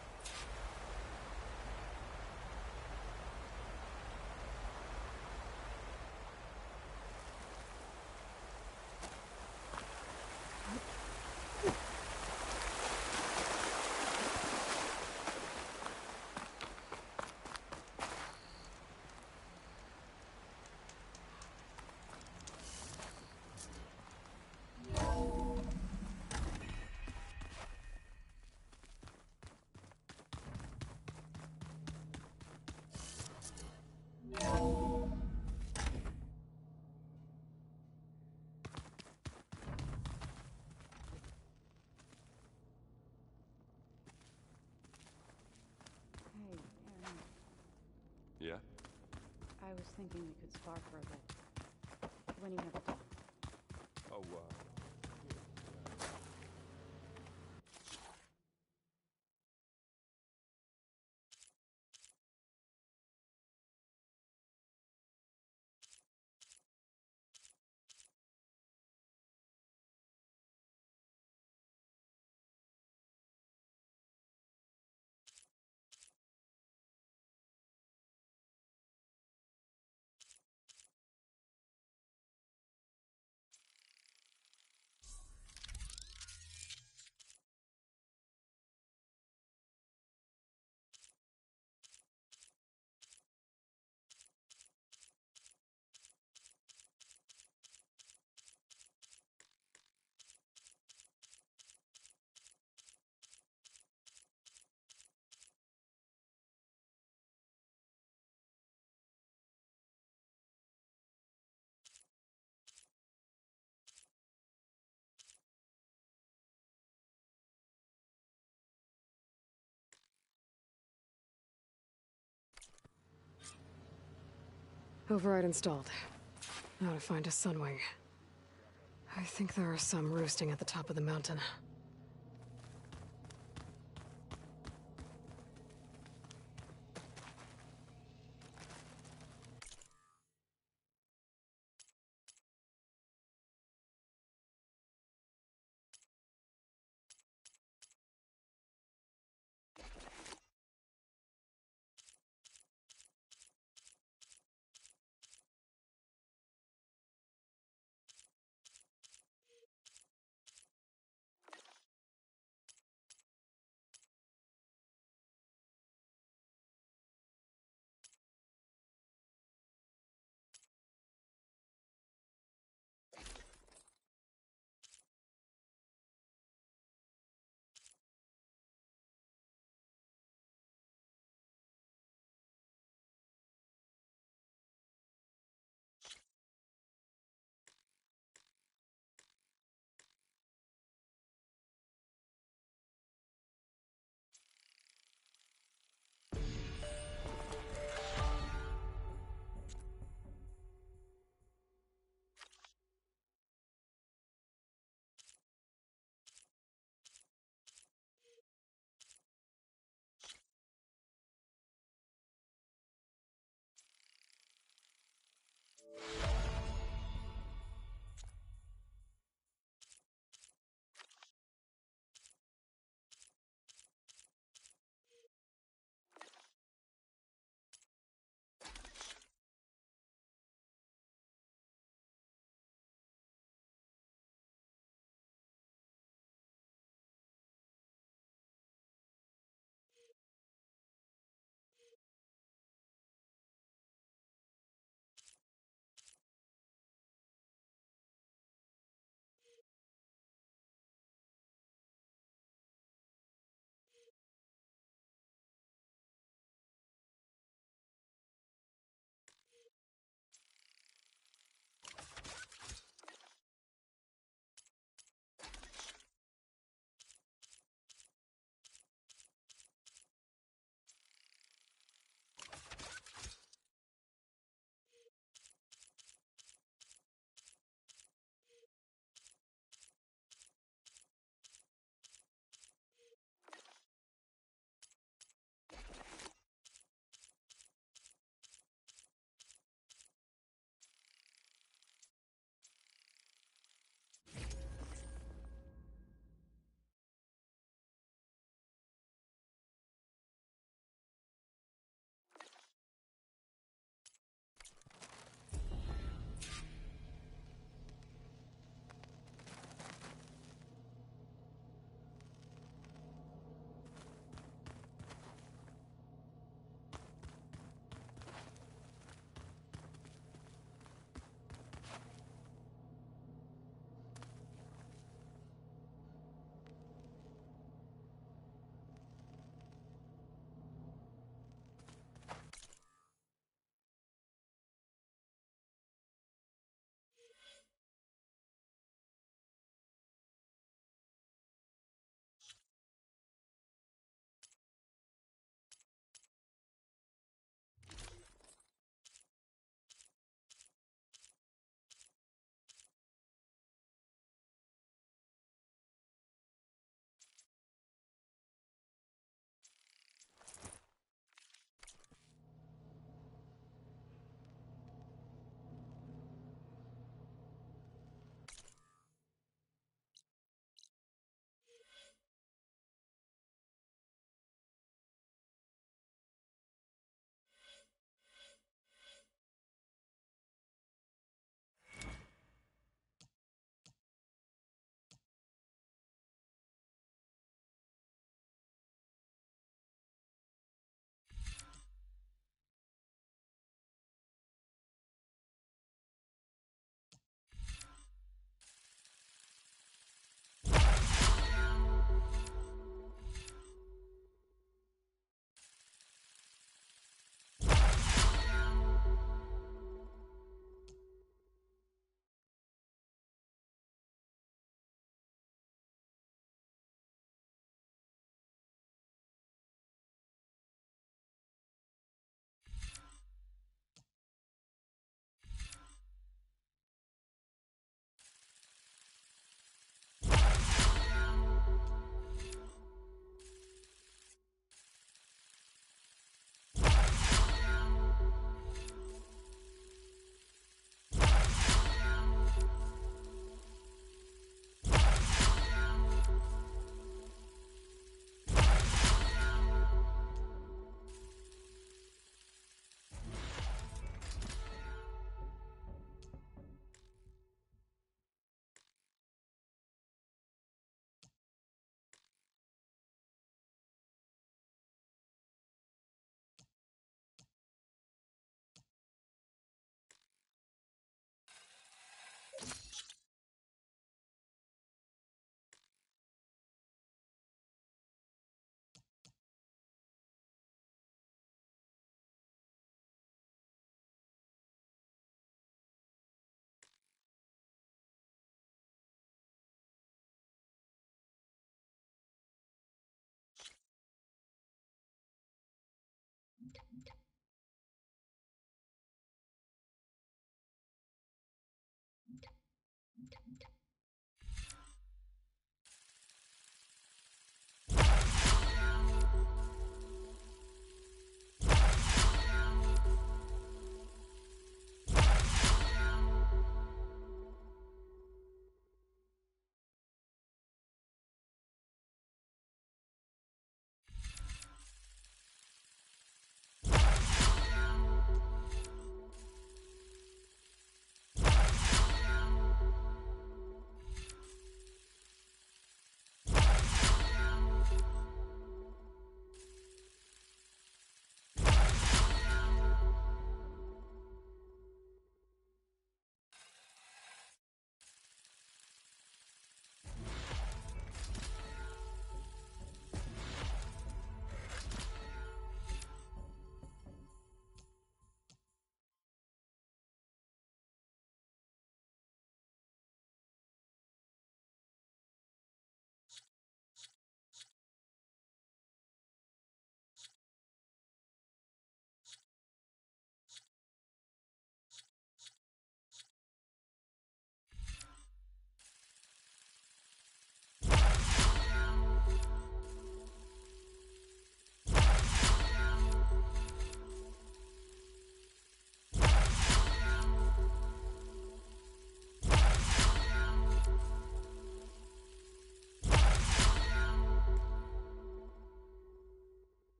Yeah? I was thinking we could spar for a bit. When you have time. Oh, Override installed. Now to find a sunwing. I think there are some roosting at the top of the mountain.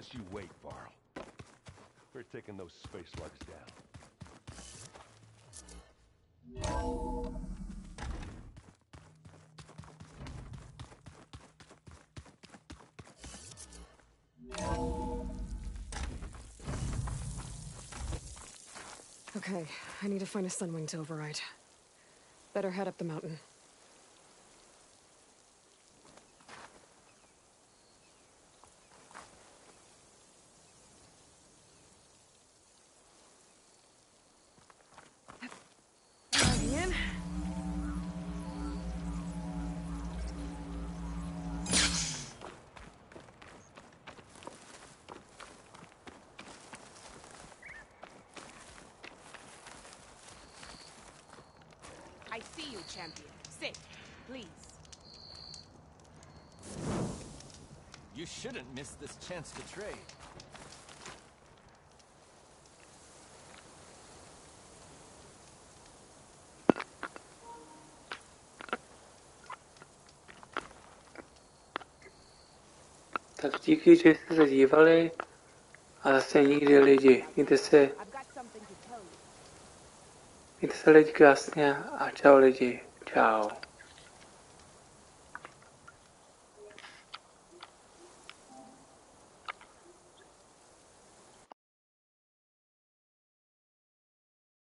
Just you wait, Varl. We're taking those space slugs down. Okay, I need to find a sunwing to override. Better head up the mountain. Diving in. I see you, champion. Sit, please. You shouldn't miss this chance to trade. Tak díky, že jste se dívali a zase nikdy lidi. Mějte se lidi krásně a čau lidi. Čau.